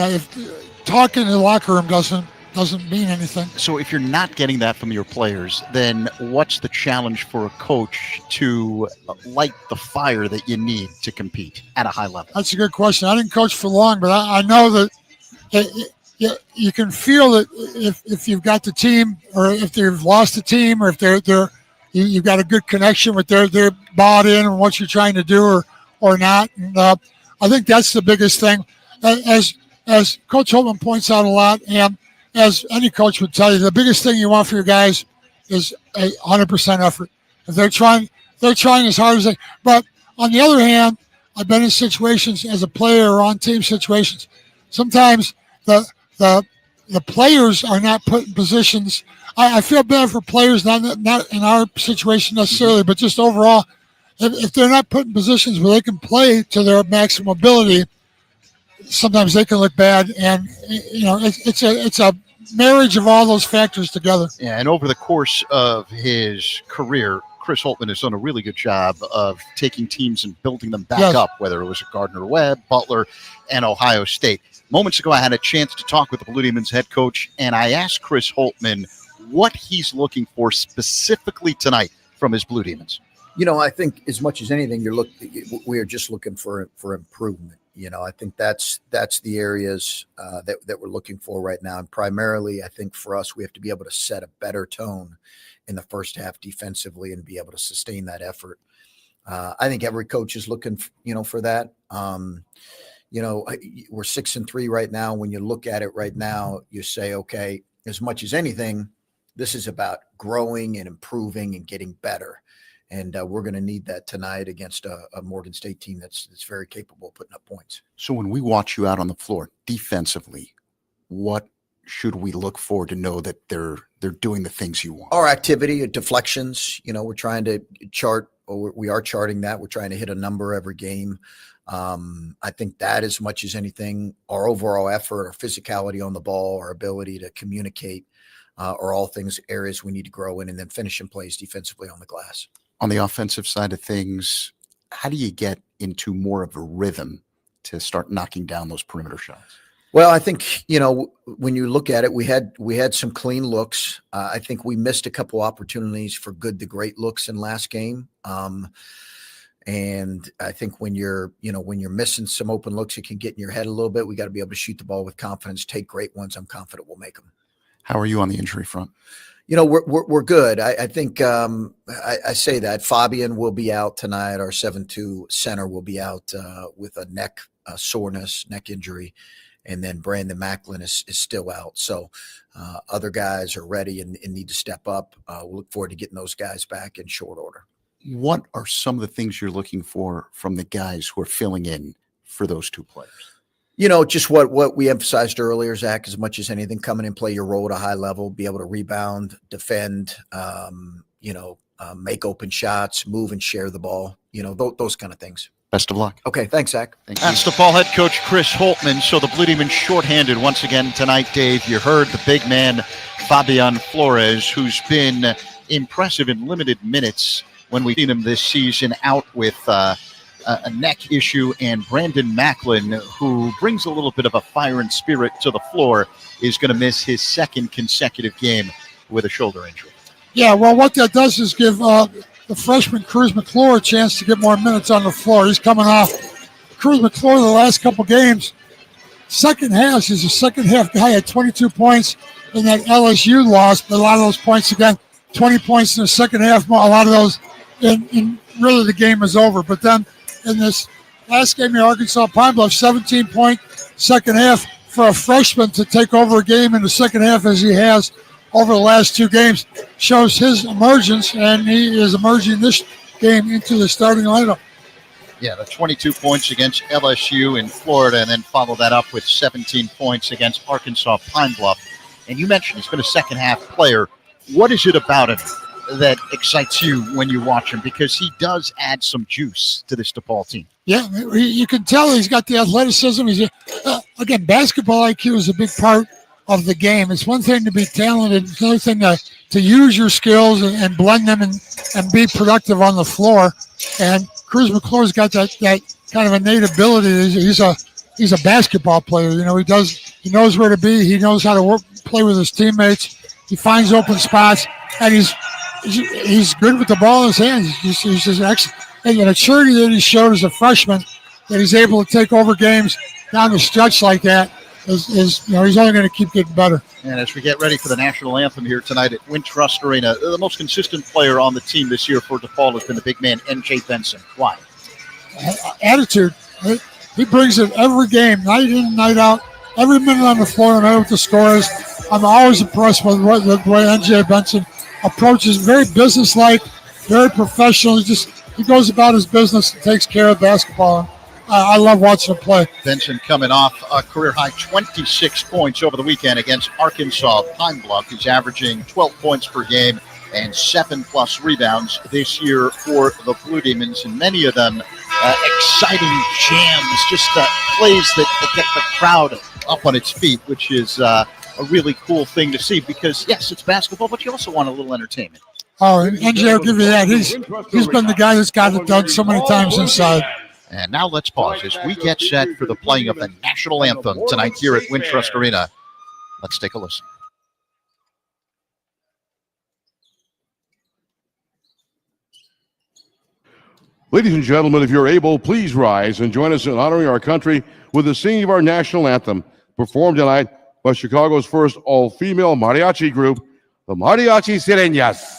If talking in the locker room doesn't mean anything. So if you're not getting that from your players, then what's the challenge for a coach to light the fire that you need to compete at a high level? That's a good question. I didn't coach for long, but I know that you can feel that if you've got the team, or if they've lost the team, or if you've got a good connection with they're bought in on what you're trying to do or not. And I think that's the biggest thing. As Coach Holtman points out a lot, and as any coach would tell you, the biggest thing you want for your guys is 100% effort. If they're trying as hard as they. But on the other hand, I've been in situations as a player or on team situations. Sometimes the players are not put in positions. I feel bad for players, not in our situation necessarily, but just overall. If they're not put in positions where they can play to their maximum ability, sometimes they can look bad, and it's a marriage of all those factors together. Yeah, and over the course of his career, Chris Holtman has done a really good job of taking teams and building them back up, whether it was at Gardner-Webb, Butler, and Ohio State. Moments ago, I had a chance to talk with the Blue Demons head coach, and I asked Chris Holtman what he's looking for specifically tonight from his Blue Demons. I think as much as anything, we are just looking for improvement. I think that's the areas that we're looking for right now. And primarily, I think for us, we have to be able to set a better tone in the first half defensively and be able to sustain that effort. I think every coach is looking, for that. We're 6-3 right now. When you look at it right now, you say, okay, as much as anything, this is about growing and improving and getting better. And we're going to need that tonight against a Morgan State team that's very capable of putting up points. So when we watch you out on the floor defensively, what should we look for to know that they're doing the things you want? Our activity, deflections, we're trying to chart, or we are charting that. We're trying to hit a number every game. I think that as much as anything, our overall effort, our physicality on the ball, our ability to communicate are all things, areas we need to grow in, and then finishing plays defensively on the glass. On the offensive side of things, how do you get into more of a rhythm to start knocking down those perimeter shots? Well, I think, when you look at it, we had some clean looks. I think we missed a couple opportunities for good to great looks in last game. And I think when you're missing some open looks, it can get in your head a little bit. We got to be able to shoot the ball with confidence, take great ones. I'm confident we'll make them. How are you on the injury front? We're good. I think I say that Fabian will be out tonight. Our 7-2 center will be out with a neck soreness, neck injury. And then Brandon Macklin is still out. So other guys are ready and need to step up. We'll look forward to getting those guys back in short order. What are some of the things you're looking for from the guys who are filling in for those two players? Just what we emphasized earlier, Zach, as much as anything, come in and play your role at a high level, be able to rebound, defend, make open shots, move and share the ball, those kind of things. Best of luck. Okay, thanks, Zach. That's DePaul head coach Chris Holtman. So the Blue Demons shorthanded once again tonight, Dave. You heard the big man, Fabian Flores, who's been impressive in limited minutes when we've seen him this season, out with a neck issue, and Brandon Macklin, who brings a little bit of a fire and spirit to the floor, is going to miss his second consecutive game with a shoulder injury. Yeah, well, what that does is give the freshman Cruz McClure a chance to get more minutes on the floor. He's coming off. Cruz McClure the last couple games, second half, he's a second half guy, had 22 points in that LSU loss, but a lot of those points, again, 20 points in the second half, a lot of those in really the game is over. But then in this last game in Arkansas Pine Bluff, 17-point second half for a freshman to take over a game in the second half as he has over the last two games shows his emergence, and he is emerging this game into the starting lineup. Yeah, the 22 points against LSU in Florida, and then follow that up with 17 points against Arkansas Pine Bluff. And you mentioned he's been a second half player. What is it about him that excites you when you watch him? Because he does add some juice to this DePaul team. Yeah, you can tell he's got the athleticism. He's again, basketball IQ is a big part of the game. It's one thing to be talented. It's another thing to use your skills and blend them and be productive on the floor. And Cruz McClure's got that kind of innate ability. He's a he's a basketball player. He knows where to be. He knows how to play with his teammates. He finds open spots, and he's good with the ball in his hands. He's just excellent. And the maturity that he showed as a freshman, that he's able to take over games down the stretch like that, is he's only going to keep getting better. And as we get ready for the national anthem here tonight at Wintrust Arena, the most consistent player on the team this year for DePaul has been the big man, N.J. Benson. Why? Attitude. He brings it every game, night in, night out, every minute on the floor, no matter what the score is. I'm always impressed with the way N.J. Benson approaches. Very businesslike, very professional. He goes about his business and takes care of basketball. I love watching him play. Benson coming off a career-high 26 points over the weekend against Arkansas Pine Bluff. He's averaging 12 points per game and 7+ rebounds this year for the Blue Demons, and many of them exciting jams, just plays that get the crowd up on its feet, which is a really cool thing to see because, yes, it's basketball, but you also want a little entertainment. Oh, and NJ will give you that. He's been the guy that's got it done so many times inside. And now let's pause as we get set for the playing of the national anthem tonight here at Wintrust Arena. Let's take a listen. Ladies and gentlemen, if you're able, please rise and join us in honoring our country with the singing of our national anthem, performed tonight by Chicago's first all-female mariachi group, the Mariachi Sireñas.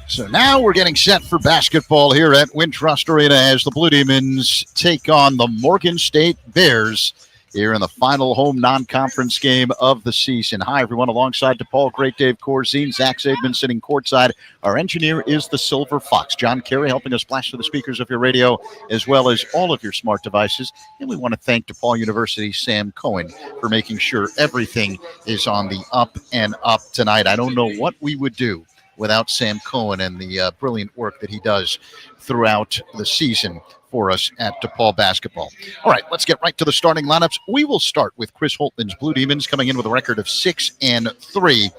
So now we're getting set for basketball here at Wintrust Arena as the Blue Demons take on the Morgan State Bears here in the final home non-conference game of the season. Hi, everyone. Alongside DePaul, great Dave Corzine, Zach Zaidman sitting courtside. Our engineer is the Silver Fox. John Carey helping us blast through the speakers of your radio as well as all of your smart devices. And we want to thank DePaul University's Sam Cohen for making sure everything is on the up and up tonight. I don't know what we would do without Sam Cohen and the brilliant work that he does throughout the season for us at DePaul basketball. All right, let's get right to the starting lineups. We will start with Chris Holtman's Blue Demons coming in with a record of 6-3.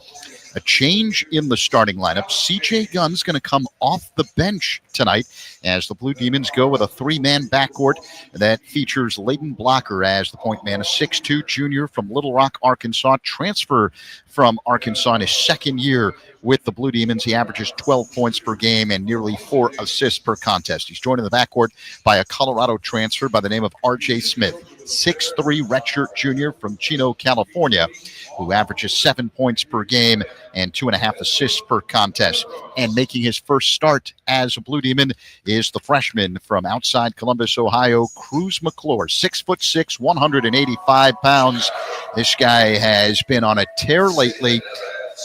A change in the starting lineup. CJ Gunn's going to come off the bench tonight as the Blue Demons go with a three-man backcourt that features Layden Blocker as the point man, a 6'2 junior from Little Rock, Arkansas, transfer from Arkansas in his second year with the Blue Demons. He averages 12 points per game and nearly 4 assists per contest. He's joined in the backcourt by a Colorado transfer by the name of R.J. Smith, 6'3 redshirt junior from Chino, California, who averages 7 points per game and 2.5 assists per contest. And making his first start as a Blue Demon is the freshman from outside Columbus, Ohio, Cruz McClure, 6'6", 185 pounds. This guy has been on a tear lately.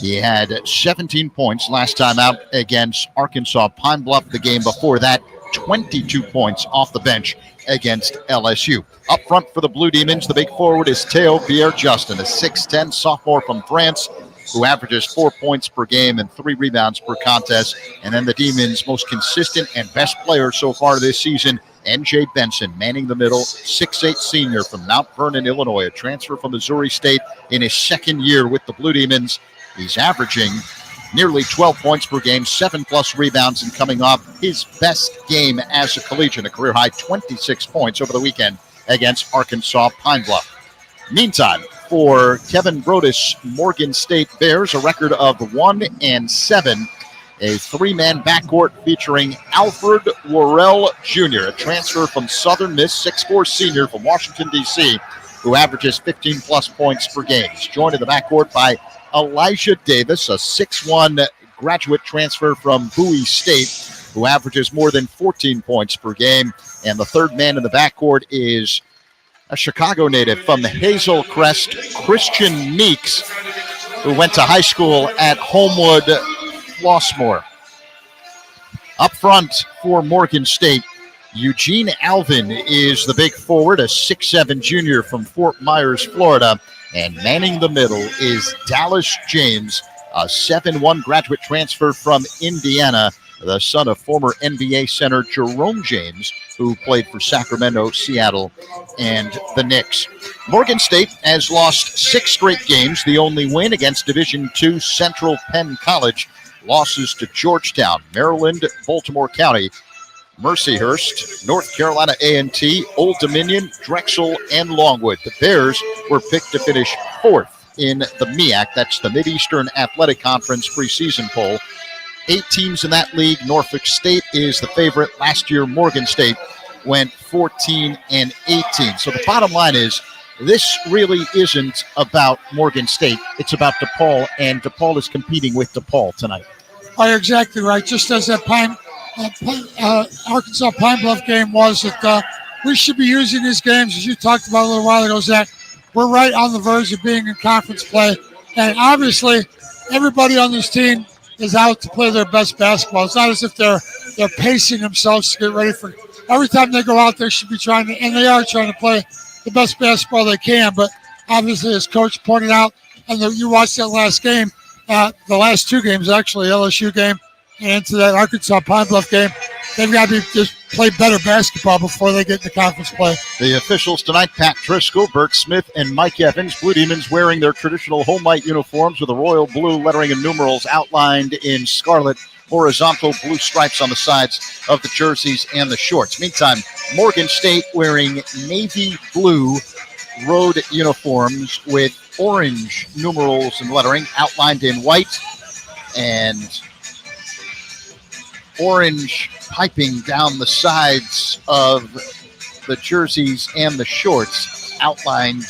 He had 17 points last time out against Arkansas Pine Bluff. The game before that, 22 points off the bench against LSU. Up front for the Blue Demons, the big forward is Théo Pierre-Justin, a 6'10 sophomore from France. who averages 4 points per game and 3 rebounds per contest. And then the Demons' most consistent and best player so far this season, N.J. Benson, manning the middle, 6'8" senior from Mount Vernon, Illinois, a transfer from Missouri State in his second year with the Blue Demons. He's averaging nearly 12 points per game, 7+ rebounds, and coming off his best game as a collegiate, a career-high 26 points over the weekend against Arkansas Pine Bluff. Meantime, for Kevin Brodus, Morgan State Bears, a record of 1-7, a 3-man backcourt featuring Alfred Worrell Jr., a transfer from Southern Miss, 6'4" senior from Washington, D.C., who averages 15+ points per game. He's joined in the backcourt by Elijah Davis, a 6'1" graduate transfer from Bowie State, who averages more than 14 points per game. And the third man in the backcourt is a Chicago native from Hazel Crest, Christian Meeks, who went to high school at Homewood Flossmoor. Up front for Morgan State, Eugene Alvin is the big forward, a 6'7" junior from Fort Myers, Florida. And manning the middle is Dallas James, a 7'1" graduate transfer from Indiana, the son of former NBA center Jerome James, who played for Sacramento, Seattle, and the Knicks. Morgan State has lost 6 straight games, the only win against Division II Central Penn College. Losses to Georgetown, Maryland, Baltimore County, Mercyhurst, North Carolina A&T, Old Dominion, Drexel, and Longwood. The Bears were picked to finish 4th in the MEAC, that's the Mid-Eastern Athletic Conference preseason poll. 8 teams in that league. Norfolk State is the favorite. Last year, Morgan State went 14-18. So the bottom line is, this really isn't about Morgan State. It's about DePaul, and DePaul is competing with DePaul tonight. Oh, you're exactly right. Just as that Arkansas Pine Bluff game was, that we should be using these games, as you talked about a little while ago, Zach. We're right on the verge of being in conference play. And obviously, everybody on this team is out to play their best basketball. It's not as if they're pacing themselves to get ready for. Every time they go out, they should be trying to, and they are trying to play the best basketball they can. But obviously, as Coach pointed out, and you watched that last game, the last 2 games actually, LSU game and into that Arkansas Pine Bluff game, they've got to just play better basketball before they get into conference play. The officials tonight, Pat Driscoll, Bert Smith, and Mike Evans. Blue Demons wearing their traditional home white uniforms with the royal blue lettering and numerals outlined in scarlet, horizontal blue stripes on the sides of the jerseys and the shorts. Meantime, Morgan State wearing navy blue road uniforms with orange numerals and lettering outlined in white, and orange piping down the sides of the jerseys and the shorts outlined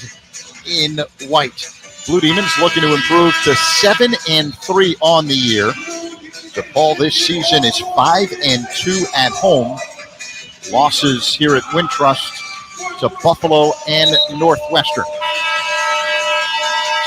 in white. Blue Demons looking to improve to 7-3 on the year. DePaul this season is 5-2 at home. Losses here at Wintrust to Buffalo and Northwestern.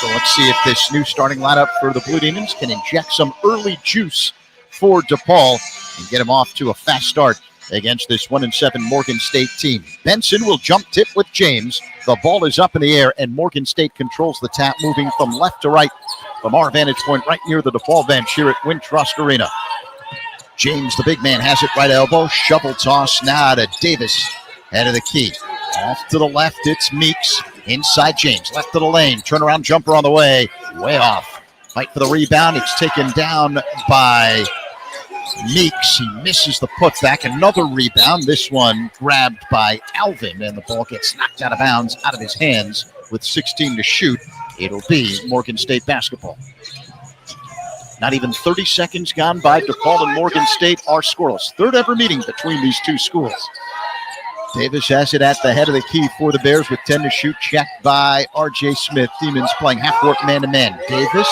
So let's see if this new starting lineup for the Blue Demons can inject some early juice for DePaul and get him off to a fast start against this 1-7 Morgan State team. Benson will jump tip with James. The ball is up in the air, and Morgan State controls the tap, moving from left to right from our vantage point right near the DePaul bench here at Wintrust Arena. James, the big man, has it right elbow. Shovel toss now to Davis. Head of the key. Off to the left, it's Meeks. Inside James, left of the lane. Turnaround jumper on the way. Way off. Fight for the rebound. It's taken down by Meeks. He misses the putback. Another rebound. This one grabbed by Alvin, and the ball gets knocked out of bounds, out of his hands with 16 to shoot. It'll be Morgan State basketball. Not even 30 seconds gone by. DePaul and Morgan State are scoreless. Third ever meeting between these two schools. Davis has it at the head of the key for the Bears with 10 to shoot. Checked by R.J. Smith. Demons playing half-court man-to-man. Davis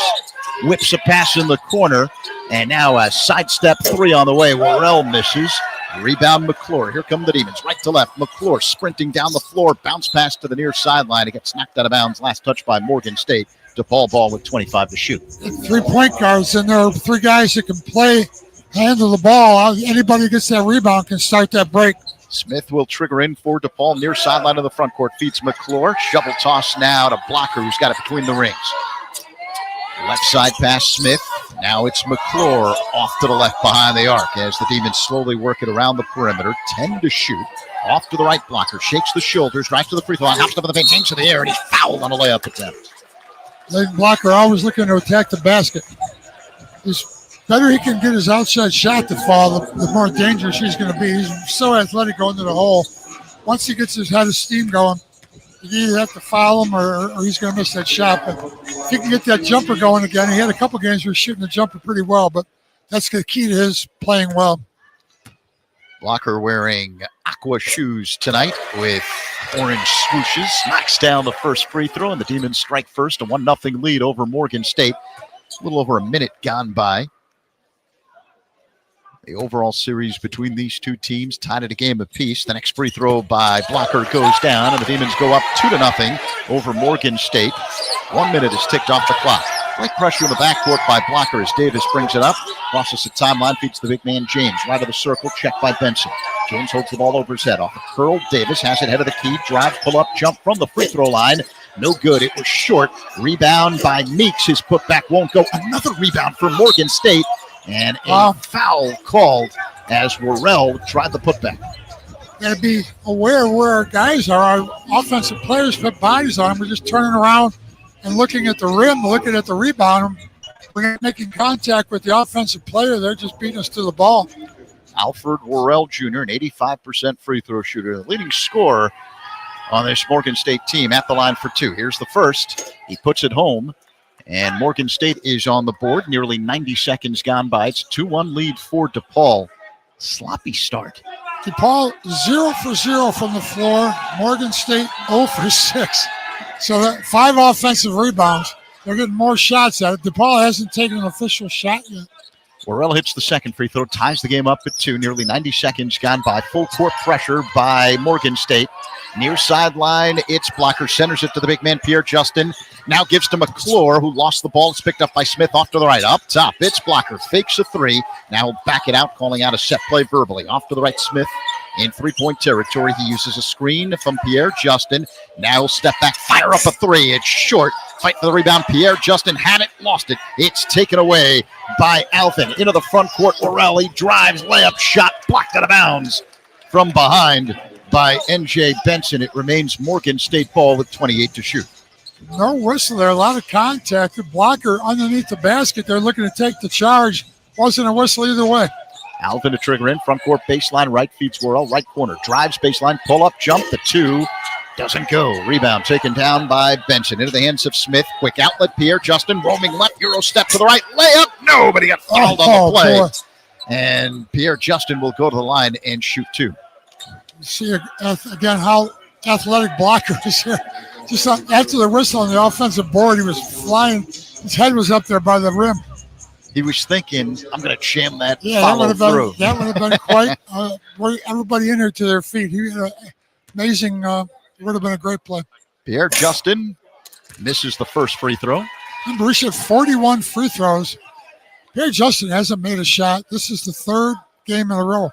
whips a pass in the corner, and now a sidestep 3 on the way. Worrell misses. Rebound McClure. Here come the Demons. Right to left. McClure sprinting down the floor. Bounce pass to the near sideline. It gets knocked out of bounds. Last touch by Morgan State. DePaul ball with 25 to shoot. 3 point guards, and there are 3 guys that can play, handle the ball. Anybody who gets that rebound can start that break. Smith will trigger in for DePaul near sideline of the front court. Feeds McClure. Shovel toss now to Blocker, who's got it between the rings. Left side pass, Smith. Now it's McClure off to the left behind the arc as the Demons slowly work it around the perimeter. 10 to shoot. Off to the right blocker. Shakes the shoulders. Drives to the free throw line. Hops up in the paint. Hangs to the air, and he's fouled on a layup attempt. Late blocker always looking to attack the basket. He's better he can get his outside shot to fall, the more dangerous he's going to be. He's so athletic going to the hole. Once he gets his head of steam going, you either have to foul him or he's going to miss that shot. But if he can get that jumper going again, he had a couple games where he was shooting the jumper pretty well, but that's the key to his playing well. Blocker wearing aqua shoes tonight with orange swooshes. Knocks down the first free throw, and the Demons strike first. A 1-0 lead over Morgan State. A little over a minute gone by. The overall series between these two teams tied at a game apiece. The next free throw by Blocker goes down, and the Demons go up 2-0 over Morgan State. 1 minute is ticked off the clock. Great pressure in the backcourt by Blocker as Davis brings it up. Crosses the timeline, feeds the big man James. Right of the circle, checked by Benson. James holds the ball over his head. Off a curl, Davis has it head of the key. Drive, pull up, jump from the free throw line. No good. It was short. Rebound by Meeks. His putback won't go. Another rebound for Morgan State. And a foul called as Worrell tried the putback. Got to be aware of where our guys are. Our offensive players put bodies on them. We're just turning around and looking at the rim, looking at the rebound. We're not making contact with the offensive player. They're just beating us to the ball. Alfred Worrell Jr., an 85% free throw shooter, the leading scorer on this Morgan State team at the line for two. Here's the first. He puts it home. And Morgan State is on the board. Nearly 90 seconds gone by. It's 2-1 lead for DePaul. Sloppy start. DePaul 0 for 0 from the floor. Morgan State 0 for 6. So that 5 offensive rebounds. They're getting more shots at it. DePaul hasn't taken an official shot yet. Worrell hits the second free throw, ties the game up at 2. Nearly 90 seconds gone by. Full court pressure by Morgan State. Near sideline, it's Blocker. Centers it to the big man, Pierre Justin. Now gives to McClure, who lost the ball. It's picked up by Smith off to the right. Up top, it's Blocker. Fakes a 3. Now he'll back it out, calling out a set play verbally. Off to the right, Smith. In three-point territory, he uses a screen from Pierre Justin. Now he'll step back, fire up a 3. It's short. Fight for the rebound. Pierre Justin had it, lost it. It's taken away by Alvin. Into the front court, Worrell. He drives, layup shot, blocked out of bounds from behind by N.J. Benson. It remains Morgan State ball with 28 to shoot. No whistle there. A lot of contact. The Blocker underneath the basket. They're looking to take the charge. Wasn't a whistle either way. Alvin to trigger in. Front court baseline. Right feeds Worrell. Right corner. Drives baseline. Pull up. Jump. The 2. Doesn't go. Rebound taken down by Benson. Into the hands of Smith. Quick outlet. Pierre Justin roaming left. Euro step to the right. Layup. No, but he got fouled on the play. Boy. And Pierre Justin will go to the line and shoot 2. See again how athletic Blocker is here. Just after the whistle on the offensive board, he was flying. His head was up there by the rim. He was thinking, I'm going to jam that that would through. have been quite everybody in here to their feet. He amazing. It would have been a great play. Pierre Justin misses the first free throw. Remember, we should 41 free throws. Pierre Justin hasn't made a shot. This is the 3rd game in a row.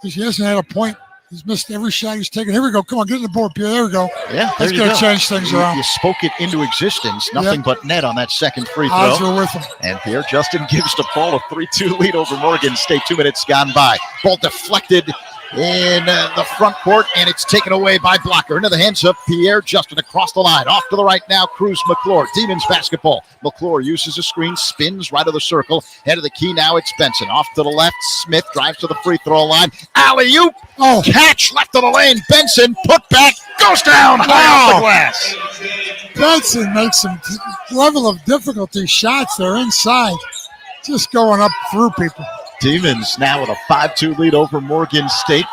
He hasn't had a point. He's missed every shot he's taken. Here we go. Come on, get in the board, Pierre. There we go. Yeah, that's going to change things around. You spoke it into existence. Nothing but net on that second free throw. Odds were with him. And Pierre Justin gives DePaul a 3-2 lead over Morgan State. 2 minutes gone by. Ball deflected in the front court, and it's taken away by Blocker. Into the hands of Pierre Justin across the line. Off to the right now, Cruz McClure. Demons basketball. McClure uses a screen, spins right of the circle. Head of the key now, it's Benson. Off to the left, Smith drives to the free throw line. Alley-oop. Catch left of the lane. Benson, put back, goes down high off the glass. Benson makes some level of difficulty shots there inside. Just going up through people. Demons now with a 5-2 lead over Morgan State.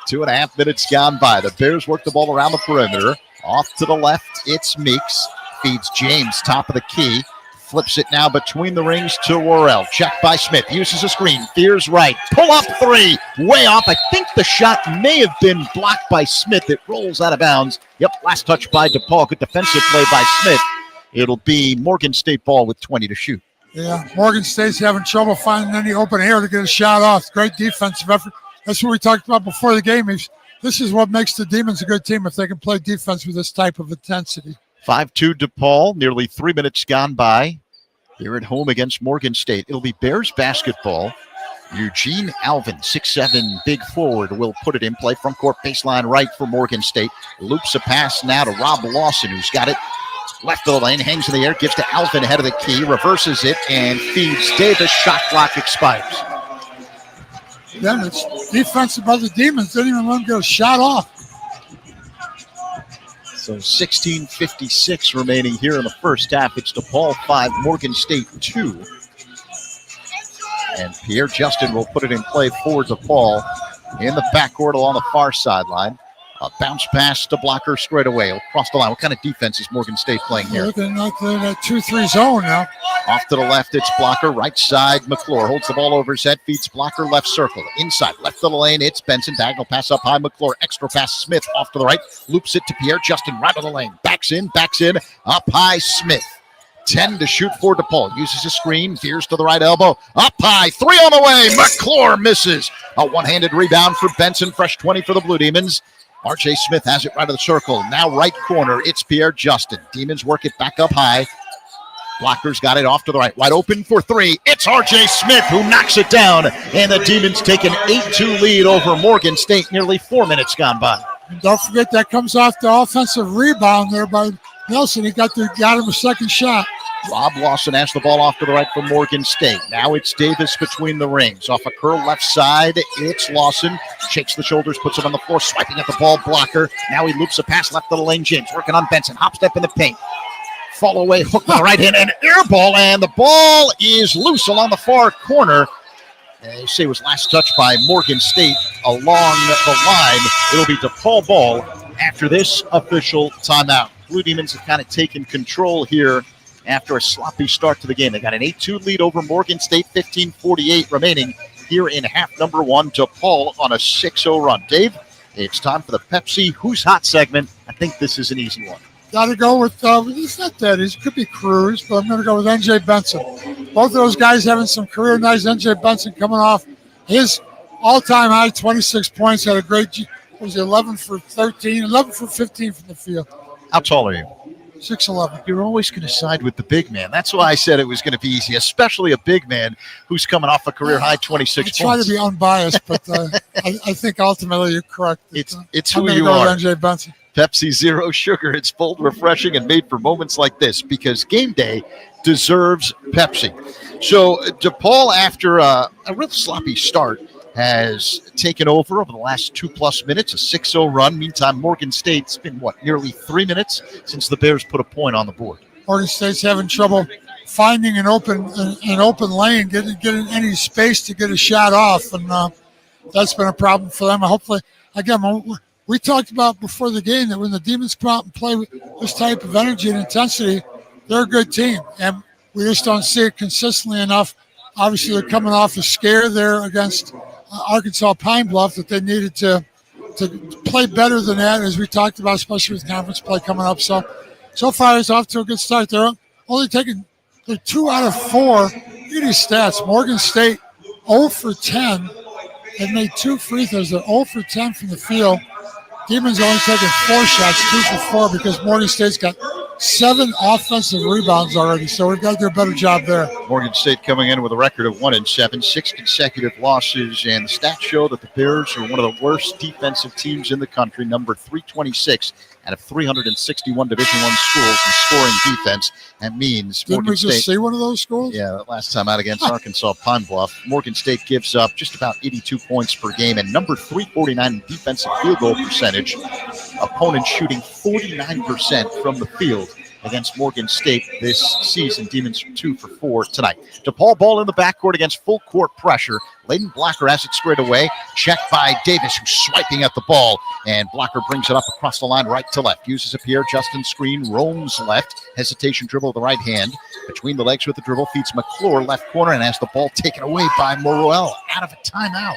2.5 minutes gone by. The Bears work the ball around the perimeter. Off to the left, it's Meeks. Feeds James, top of the key. Flips it now between the rings to Worrell. Checked by Smith. Uses a screen. Fears right. Pull up 3. Way off. I think the shot may have been blocked by Smith. It rolls out of bounds. Yep, last touch by DePaul. Good defensive play by Smith. It'll be Morgan State ball with 20 to shoot. Yeah, Morgan State's having trouble finding any open air to get a shot off. Great defensive effort. That's what we talked about before the game. This is what makes the Demons a good team, if they can play defense with this type of intensity. 5-2 DePaul, nearly 3 minutes gone by. They're at home against Morgan State. It'll be Bears basketball. Eugene Alvin, 6'7", big forward, will put it in play. Front court baseline right for Morgan State. Loops a pass now to Rob Lawson, who's got it. Left of the lane, hangs in the air, gives to Alvin ahead of the key, reverses it, and feeds Davis. Shot clock expires. Then it's defensive by the Demons. Didn't even let him get a shot off. So 16:56 remaining here in the first half. It's DePaul 5, Morgan State 2. And Pierre Justin will put it in play for DePaul in the backcourt along the far sideline. A bounce pass to Blocker straight away. He'll cross the line. What kind of defense is Morgan State playing here? Looking like that 2-3 zone now. Off to the left, it's Blocker. Right side, McClure holds the ball over his head, feeds Blocker left circle. Inside, left of the lane, it's Benson. Diagonal pass up high, McClure. Extra pass, Smith off to the right. Loops it to Pierre Justin, right of the lane. Backs in, up high, Smith. 10 to shoot for DePaul. Uses a screen, veers to the right elbow. Up high, 3 on the way. McClure misses. A one-handed rebound for Benson. Fresh 20 for the Blue Demons. R.J. Smith has it right of the circle. Now right corner, it's Pierre Justin. Demons work it back up high. Blocker's got it off to the right. Wide open for 3. It's R.J. Smith who knocks it down. And the Demons take an 8-2 lead over Morgan State. Nearly 4 minutes gone by. And don't forget that comes off the offensive rebound there by Nelson. He got him a second shot. Rob Lawson has the ball off to the right for Morgan State. Now it's Davis between the rings. Off a curl left side, it's Lawson. Shakes the shoulders, puts it on the floor, swiping at the ball. Blocker. Now he loops a pass left of the lane. James working on Benson. Hop step in the paint. Fall away, hook with the right hand, and air ball. And the ball is loose along the far corner. They say it was last touched by Morgan State along the line. It'll be DePaul ball after this official timeout. Blue Demons have kind of taken control here after a sloppy start to the game. They got an 8-2 lead over Morgan State, 15:48 remaining here in half number 1. DePaul on a 6-0 run. Dave, it's time for the Pepsi Who's Hot segment. I think this is an easy one. Got to go with, it's not that easy. It could be Cruz, but I'm going to go with N.J. Benson. Both of those guys having some career nights. N.J. Benson coming off his all-time high, 26 points. Had a great, 11 for 13, 11 for 15 from the field. How tall are you? 6'11". You're always going to side with the big man. That's why I said it was going to be easy, especially a big man who's coming off a career-high 26 points. I try to be unbiased, but I think ultimately you're correct. It's who you are. N.J. Benson. Pepsi Zero Sugar. It's bold, refreshing, and made for moments like this because game day deserves Pepsi. So DePaul, after a real sloppy start, has taken over the last 2+ minutes, a 6-0 run. Meantime, Morgan State's been, nearly 3 minutes since the Bears put a point on the board. Morgan State's having trouble finding an open lane, getting any space to get a shot off, and that's been a problem for them. Hopefully, again, we talked about before the game that when the Demons come out and play with this type of energy and intensity, they're a good team, and we just don't see it consistently enough. Obviously, they're coming off a scare there against Arkansas Pine Bluff that they needed to play better than that, as we talked about, especially with conference play coming up. So far, it's off to a good start. They're 2 out of 4. Look at these stats. Morgan State 0 for 10. They've made 2 free throws. They're 0 for 10 from the field. Demons only taking 4 shots, 2 for 4, because Morgan State's got 7 offensive rebounds already, so we've got to do a better job there. Morgan State coming in with a record of 1-7, 6 consecutive losses, and the stats show that the Bears are one of the worst defensive teams in the country, number 326 out of 361 Division I schools in scoring defense. That means Didn't Morgan we just State. see one of those schools? Yeah, last time out against Arkansas Pine Bluff. Morgan State gives up just about 82 points per game and number 349 in defensive field goal percentage. Opponents shooting 49% from the field against Morgan State this season. Demons 2 for 4 tonight. DePaul ball in the backcourt against full court pressure. Layden Blocker has it squared away. Checked by Davis, who's swiping at the ball. And Blocker brings it up across the line right to left. Uses a Pierre Justin screen. Roams left. Hesitation dribble with the right hand. Between the legs with the dribble. Feeds McClure left corner and has the ball taken away by Morrell out of a timeout.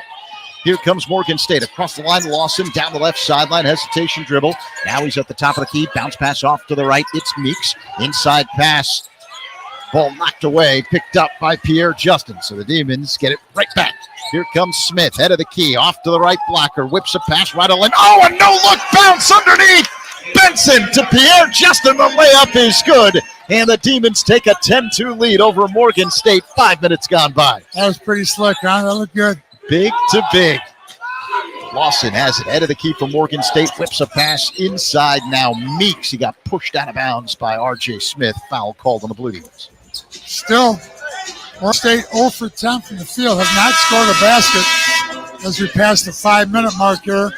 Here comes Morgan State across the line. Lawson down the left sideline. Hesitation dribble. Now he's at the top of the key. Bounce pass off to the right. It's Meeks. Inside pass. Ball knocked away. Picked up by Pierre Justin. So the Demons get it right back. Here comes Smith. Head of the key. Off to the right. Blocker. Whips a pass right on. Oh, a no-look bounce underneath. Benson to Pierre Justin. The layup is good. And the Demons take a 10-2 lead over Morgan State. 5 minutes gone by. That was pretty slick, huh? That looked good. Big to big. Lawson has it. Head of the key for Morgan State. Whips a pass inside now. Meeks. He got pushed out of bounds by R.J. Smith. Foul called on the Blue Demons. Still, Morgan State 0 for 10 from the field. Have not scored a basket as we pass the 5-minute mark here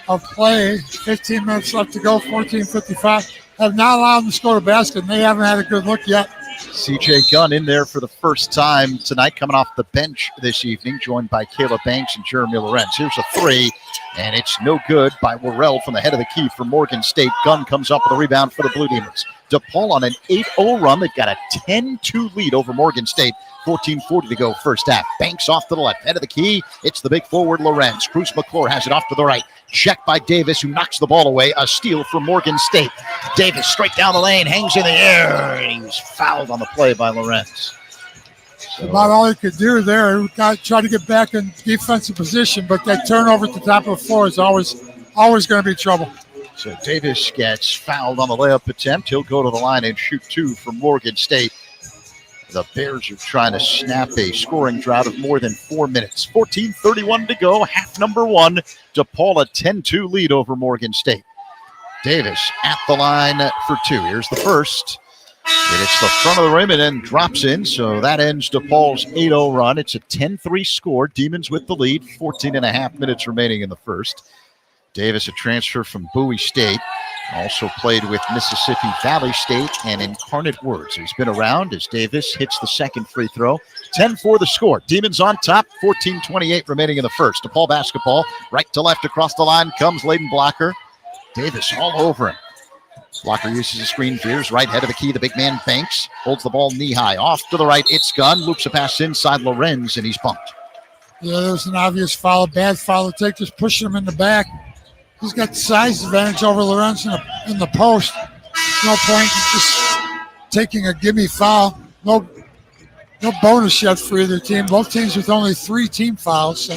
of play. 15 minutes left to go. 14:55. Have not allowed them to score a basket, and they haven't had a good look yet. C.J. Gunn in there for the first time tonight, coming off the bench this evening, joined by Caleb Banks and Jeremy Lorenz. Here's a three, and it's no good by Worrell from the head of the key for Morgan State. Gunn comes up with a rebound for the Blue Demons. DePaul on an 8-0 run. They've got a 10-2 lead over Morgan State. 14:40 to go first half. Banks off to the left. Head of the key. It's the big forward, Lorenz. Cruz McClure has it off to the right. Checked by Davis, who knocks the ball away. A steal from Morgan State. Davis straight down the lane, hangs in the air, and he was fouled on the play by Lorenz. About all he could do there. He tried to get back in defensive position, but that turnover at the top of the floor is always going to be trouble. So Davis gets fouled on the layup attempt. He'll go to the line and shoot two from Morgan State. The Bears are trying to snap a scoring drought of more than 4 minutes. 14:31 to go, half number one. DePaul a 10-2 lead over Morgan State. Davis at the line for two. Here's the first. It hits the front of the rim and then drops in, so that ends DePaul's 8-0 run. It's a 10-3 score. Demons with the lead. 14 and a half minutes remaining in the first. Davis, a transfer from Bowie State. Also played with Mississippi Valley State and Incarnate Word. So he's been around as Davis hits the second free throw. 10-4 the score. Demons on top. 14:28 remaining in the first. DePaul basketball. Right to left across the line comes Layden Blocker. Davis all over him. Blocker uses a screen, veers right, head of the key. The big man Banks holds the ball knee high. Off to the right, it's Gunn. Loops a pass inside Lorenz, and he's bumped. Yeah, there's an obvious foul, a bad foul to take, just pushing him in the back. He's got the size advantage over Lorenz in the post. No point in just taking a gimme foul. No bonus yet for either team. Both teams with only 3 team fouls, so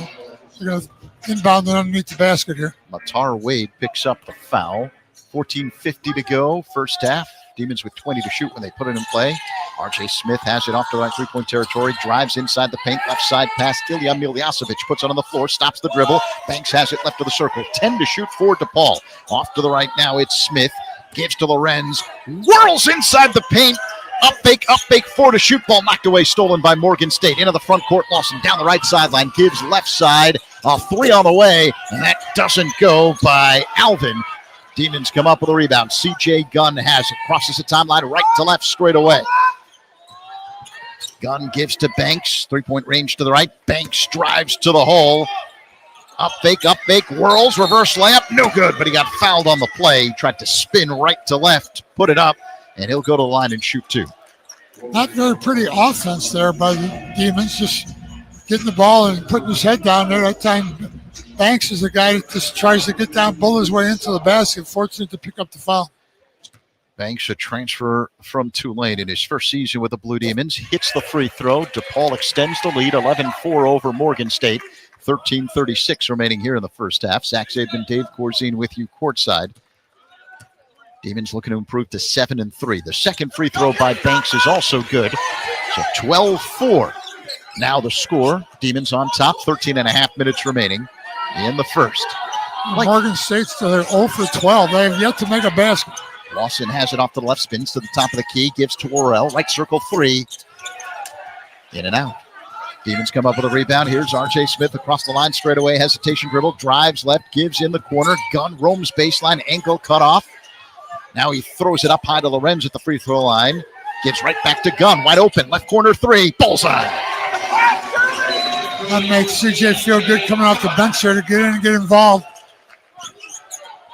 they're going to inbound it underneath the basket here. Matar Wade picks up the foul. 14:50 to go, first half. Demons with 20 to shoot when they put it in play. R.J. Smith has it off to right three-point territory, drives inside the paint, left side pass. Ilya Miljasevic puts it on the floor, stops the dribble. Banks has it left of the circle. 10 to shoot for DePaul. Off to the right now, it's Smith. Gives to Lorenz. Whirls inside the paint. Up fake, 4 to shoot. Ball knocked away, stolen by Morgan State. Into the front court, Lawson down the right sideline. Gives left side. A 3 on the way, and that doesn't go by Alvin. Demons come up with a rebound. C.J. Gunn has it. Crosses the timeline right to left straight away. Gunn gives to Banks. 3-point range to the right. Banks drives to the hole. Up fake, whirls, reverse layup. No good, but he got fouled on the play. He tried to spin right to left, put it up, and he'll go to the line and shoot two. Not very pretty offense there by the Demons. Just getting the ball and putting his head down there. That time Banks is a guy that just tries to get down, bull his way into the basket. Fortunate to pick up the foul. Banks, a transfer from Tulane in his first season with the Blue Demons, hits the free throw. DePaul extends the lead, 11-4 over Morgan State. 13:36 remaining here in the first half. Zach Zabin, Dave Corzine with you courtside. Demons looking to improve to 7-3. The second free throw by Banks is also good. So 12-4. Now the score. Demons on top. 13 and a half minutes remaining in the first. Morgan State's they're 0 for 12. They have yet to make a basket. Lawson has it off the left, spins to the top of the key, gives to Worrell. Right circle 3. In and out. Demons come up with a rebound. Here's R.J. Smith across the line straight away. Hesitation dribble. Drives left. Gives in the corner. Gunn roams baseline. Ankle cut off. Now he throws it up high to Lorenz at the free throw line. Gives right back to Gunn. Wide open. Left corner 3. Bullseye. That makes C.J. feel good coming off the bench there to get in and get involved.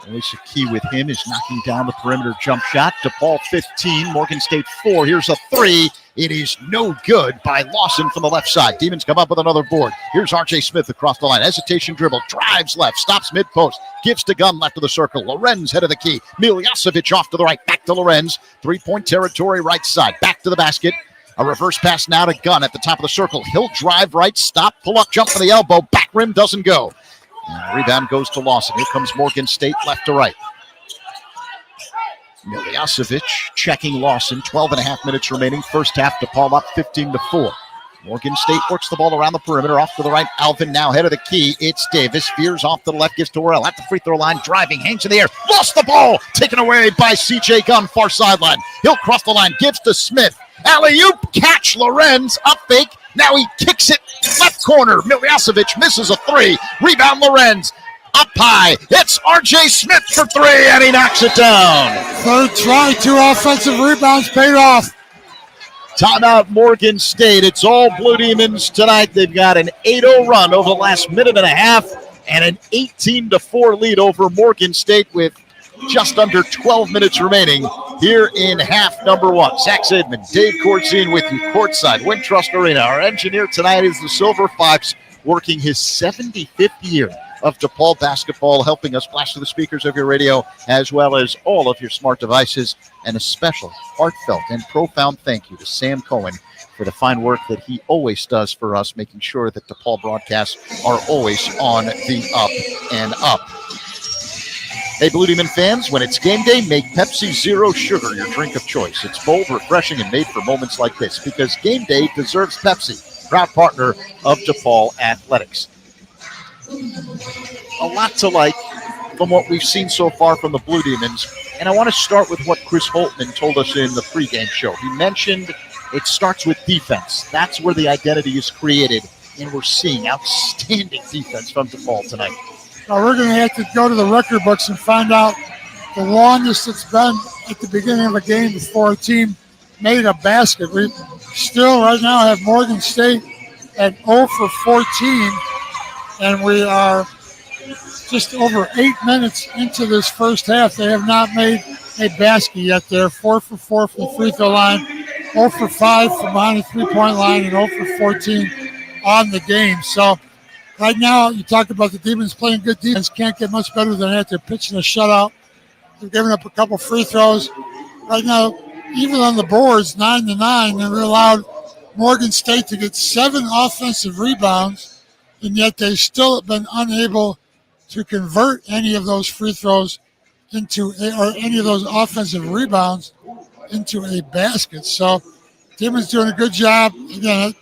Always the key with him is knocking down the perimeter jump shot. DePaul 15, Morgan State 4. Here's a 3. It is no good by Lawson from the left side. Demons come up with another board. Here's R.J. Smith across the line. Hesitation dribble. Drives left. Stops mid-post. Gives to Gunn left of the circle. Lorenz head of the key. Miljasevic off to the right. Back to Lorenz. 3-point territory right side. Back to the basket. A reverse pass now to Gunn at the top of the circle. He'll drive right. Stop. Pull up. Jump for the elbow. Back rim doesn't go. And the rebound goes to Lawson. Here comes Morgan State left to right. Miljasevic checking Lawson. 12 and a half minutes remaining. First half, DePaul up 15-4. Morgan State works the ball around the perimeter. Off to the right, Alvin now head of the key. It's Davis. Veers off to the left, gives to Worrell. At the free throw line, driving, hangs in the air. Lost the ball. Taken away by C.J. Gunn, far sideline. He'll cross the line, gives to Smith. Alley-oop, catch, Lorenz, up fake. Now he kicks it left corner. Miljasevic misses a three. Rebound, Lorenz. Up high. It's R.J. Smith for three, and he knocks it down. Third try, 2 offensive rebounds paid off. Timeout, Morgan State. It's all Blue Demons tonight. They've got an 8-0 run over the last minute and a half and an 18-4 lead over Morgan State with just under 12 minutes remaining here in half number one. Zach Zidman, Dave Corzine with you courtside, Wintrust Arena. Our engineer tonight is the Silver Fox, working his 75th year of DePaul basketball, helping us flash to the speakers of your radio as well as all of your smart devices. And a special, heartfelt, and profound thank you to Sam Cohen for the fine work that he always does for us, making sure that DePaul broadcasts are always on the up and up. Hey, Blue Demon fans, when it's game day, make Pepsi Zero Sugar your drink of choice. It's bold, refreshing, and made for moments like this because game day deserves Pepsi, proud partner of DePaul Athletics. A lot to like from what we've seen so far from the Blue Demons, and I want to start with what Chris Holtman told us in the pregame show. He mentioned it starts with defense. That's where the identity is created, and we're seeing outstanding defense from DePaul tonight. Now we're going to have to go to the record books and find out the longest it's been at the beginning of a game before a team made a basket. We still right now have Morgan State at 0 for 14, and we are just over 8 minutes into this first half. They have not made a basket yet. They're 4 for 4 from the free throw line, 0 for 5 from behind the three-point line, and 0 for 14 on the game. So right now, you talk about the Demons playing good defense. Can't get much better than that. They're pitching a shutout. They're giving up a couple free throws. Right now, even on the boards, 9-9, they allowed Morgan State to get 7 offensive rebounds, and yet they still have been unable to convert any of those free throws into or any of those offensive rebounds into a basket. So Demons doing a good job. Again,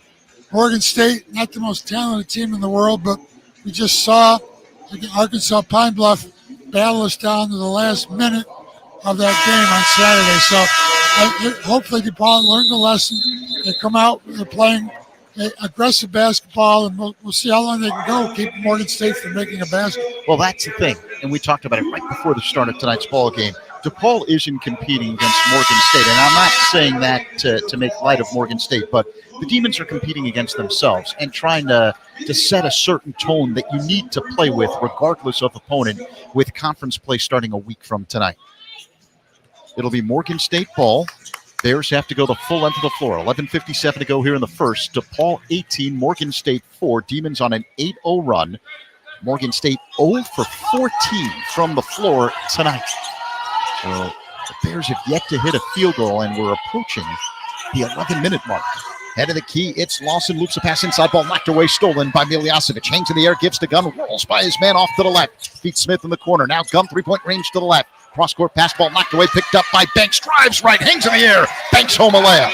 Morgan State, not the most talented team in the world, but we just saw Arkansas Pine Bluff battle us down to the last minute of that game on Saturday. So hopefully DePaul learned the lesson. They come out, they're playing aggressive basketball, and we'll see how long they can go, keep Morgan State from making a basket. Well, that's the thing, and we talked about it right before the start of tonight's ball game. DePaul isn't competing against Morgan State, and I'm not saying that to make light of Morgan State, but the Demons are competing against themselves and trying to set a certain tone that you need to play with regardless of opponent with conference play starting a week from tonight. It'll be Morgan State ball. Bears have to go the full length of the floor. 11:57 to go here in the first. DePaul 18, Morgan State 4. Demons on an 8-0 run. Morgan State 0 for 14 from the floor tonight. So the Bears have yet to hit a field goal, and we're approaching the 11-minute mark. Head of the key, it's Lawson, loops a pass inside, ball knocked away, stolen by Miljasevic. Hangs in the air, gives to Gunn, rolls by his man off to the left. Feet Smith in the corner. Now Gunn, three-point range to the left. Cross-court pass, ball knocked away, picked up by Banks. Drives right, hangs in the air. Banks home a layup.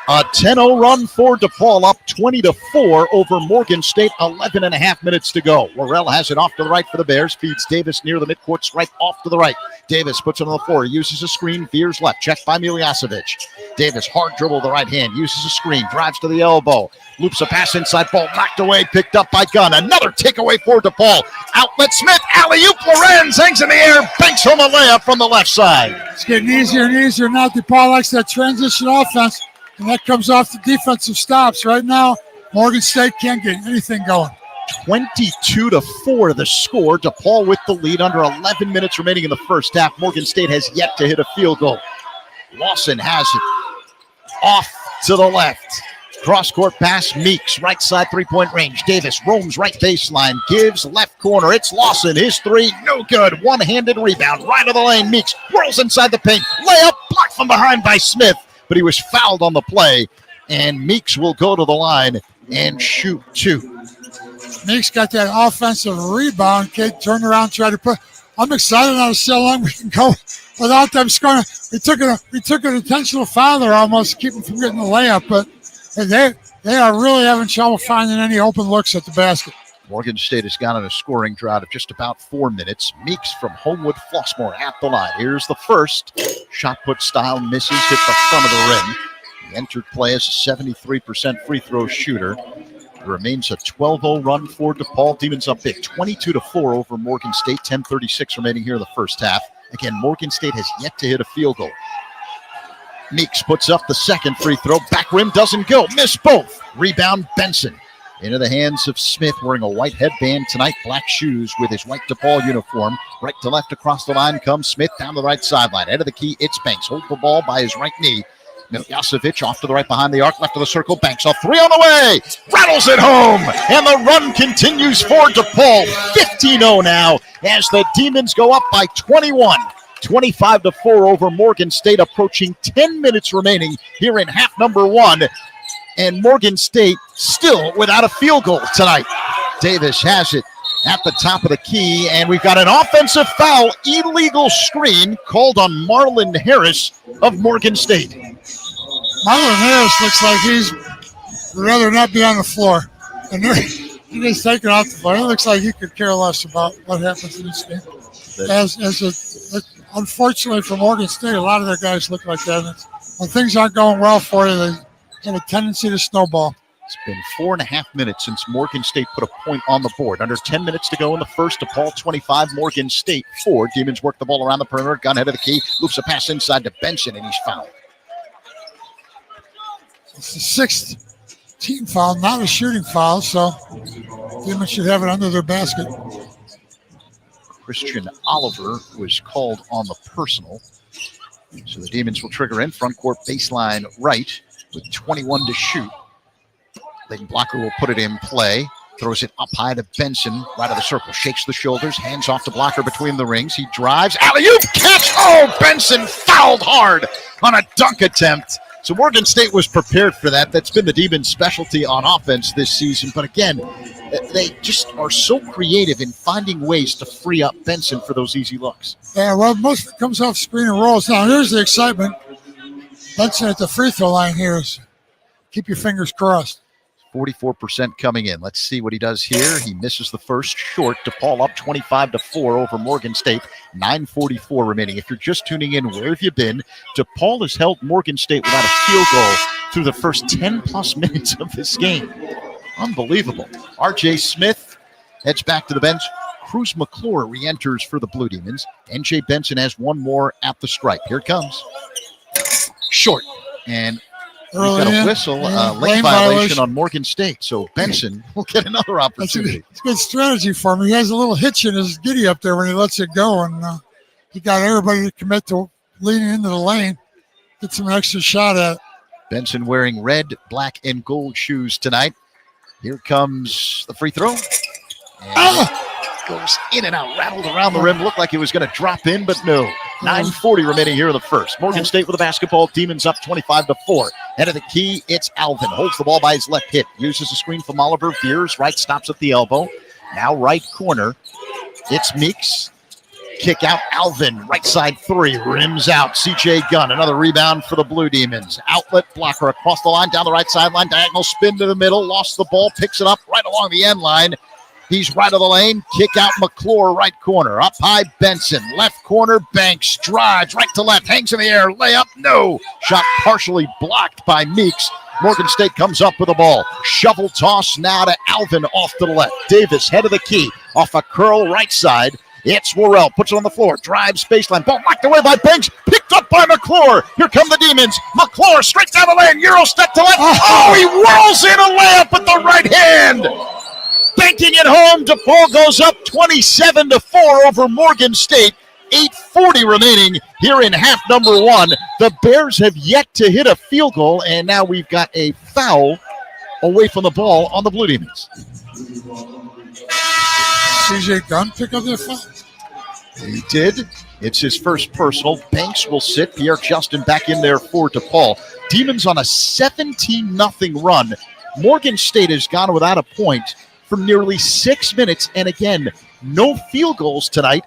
A 10-0 run for DePaul, up 20-4 over Morgan State. 11 and a half minutes to go. Worrell has it off to the right for the Bears. Feeds Davis near the midcourt stripe, off to the right. Davis puts it on the floor, uses a screen, veers left, checked by Miljasevic. Davis, hard dribble the right hand, uses a screen, drives to the elbow, loops a pass inside, ball knocked away, picked up by Gunn. Another takeaway for DePaul. Outlet Smith, alley-oop, Lorenz hangs in the air, banks home a layup from the left side. It's getting easier and easier now. DePaul likes that transition offense, and that comes off the defensive stops. Right now, Morgan State can't get anything going. 22-4 the score. DePaul with the lead under 11 minutes remaining in the first half. Morgan State has yet to hit a field goal. Lawson has it off to the left. Cross-court pass, Meeks, right side three-point range. Davis roams right baseline, gives left corner. It's Lawson, his three, no good. One-handed rebound, right of the lane. Meeks whirls inside the paint. Layup blocked from behind by Smith, but he was fouled on the play, and Meeks will go to the line and shoot two. Meeks got that offensive rebound. Kid turned around, tried to put I'm excited now to see how long we can go without them scoring. We took an intentional foul there almost to keep them from getting the layup, but they are really having trouble finding any open looks at the basket. Morgan State has gone on a scoring drought of just about 4 minutes. Meeks from Homewood Flossmoor at the line. Here's the first. Shot put style misses, hit the front of the rim. He entered play as a 73% free throw shooter. It remains a 12-0 run for DePaul. Demons up big, 22-4 over Morgan State. 10:36 remaining here in the first half. Again, Morgan State has yet to hit a field goal. Meeks puts up the second free throw. Back rim doesn't go. Miss both. Rebound Benson. Into the hands of Smith, wearing a white headband tonight, black shoes with his white DePaul uniform. Right to left across the line comes Smith down the right sideline. Head of the key, it's Banks. Holds the ball by his right knee. Miljasevic off to the right behind the arc, left of the circle. Banks a three on the way. Rattles it home. And the run continues for DePaul. 15-0 now as the Demons go up by 21. 25-4 over Morgan State, approaching 10 minutes remaining here in half number one. And Morgan State still without a field goal tonight. Davis has it at the top of the key, and we've got an offensive foul, illegal screen called on Marlon Harris of Morgan State. Marlon Harris looks like he'd rather not be on the floor. And he gets taken off the floor. It looks like he could care less about what happens in this game. Unfortunately for Morgan State, a lot of their guys look like that. When things aren't going well for you, they have a tendency to snowball. It's been 4.5 minutes since Morgan State put a point on the board. Under 10 minutes to go in the first. DePaul 25, Morgan State 4. Demons work the ball around the perimeter. Gun head of the key. Loops a pass inside to Benson, and he's fouled. It's the sixth team foul, not a shooting foul, so Demons should have it under their basket. Christian Oliver was called on the personal. So the Demons will trigger in. Front court baseline right with 21 to shoot. Then Blocker will put it in play. Throws it up high to Benson, right of the circle. Shakes the shoulders, hands off to Blocker between the rings. He drives. Alley-oop catch. Oh, Benson fouled hard on a dunk attempt. So Morgan State was prepared for that. That's been the Demons' specialty on offense this season. But again, they just are so creative in finding ways to free up Benson for those easy looks. Yeah, well, most of it comes off screen and rolls. Now, here's the excitement. Benson at the free throw line here is keep your fingers crossed. 44% coming in. Let's see what he does here. He misses the first, short. DePaul up 25-4 over Morgan State. 9:44 remaining. If you're just tuning in, where have you been? DePaul has held Morgan State without a field goal through the first 10-plus minutes of this game. Unbelievable. R.J. Smith heads back to the bench. Cruz McClure re-enters for the Blue Demons. N.J. Benson has one more at the stripe. Here it comes. Short. And we've got a whistle, lane violation on Morgan State. So Benson will get another opportunity. It's a good strategy for him. He has a little hitch in his giddy up there when he lets it go. And he got everybody to commit to leaning into the lane. Get some extra shot at it. Benson wearing red, black, and gold shoes tonight. Here comes the free throw. And goes in and out, rattled around the rim. Looked like it was going to drop in, but no. 9:40 remaining here in the first. Morgan State with the basketball. Demons up 25-4. Head of the key, it's Alvin. Holds the ball by his left hip. Uses a screen from Oliver. Veers right, stops at the elbow. Now right corner. It's Meeks. Kick out Alvin. Right side three. Rims out. C.J. Gunn. Another rebound for the Blue Demons. Outlet blocker across the line, down the right sideline. Diagonal spin to the middle. Lost the ball. Picks it up right along the end line. He's right of the lane. Kick out McClure, right corner. Up high, Benson. Left corner, Banks. Drives right to left. Hangs in the air. Layup, no. Shot partially blocked by Meeks. Morgan State comes up with the ball. Shovel toss now to Alvin off to the left. Davis, head of the key. Off a curl right side. It's Worrell. Puts it on the floor. Drives baseline. Ball knocked away by Banks. Picked up by McClure. Here come the Demons. McClure straight down the lane. Euro step to left. Oh, he whirls in a layup with the right hand. Banking it home. DePaul goes up 27-4 over Morgan State. 8:40 remaining here in half number one. The Bears have yet to hit a field goal, and now we've got a foul away from the ball on the Blue Demons. C.J. Gunn pick up that foul? He did. It's his first personal. Banks will sit. Pierre Justin back in there for DePaul. Demons on a 17-0 run. Morgan State has gone without a point for nearly 6 minutes. And again, no field goals tonight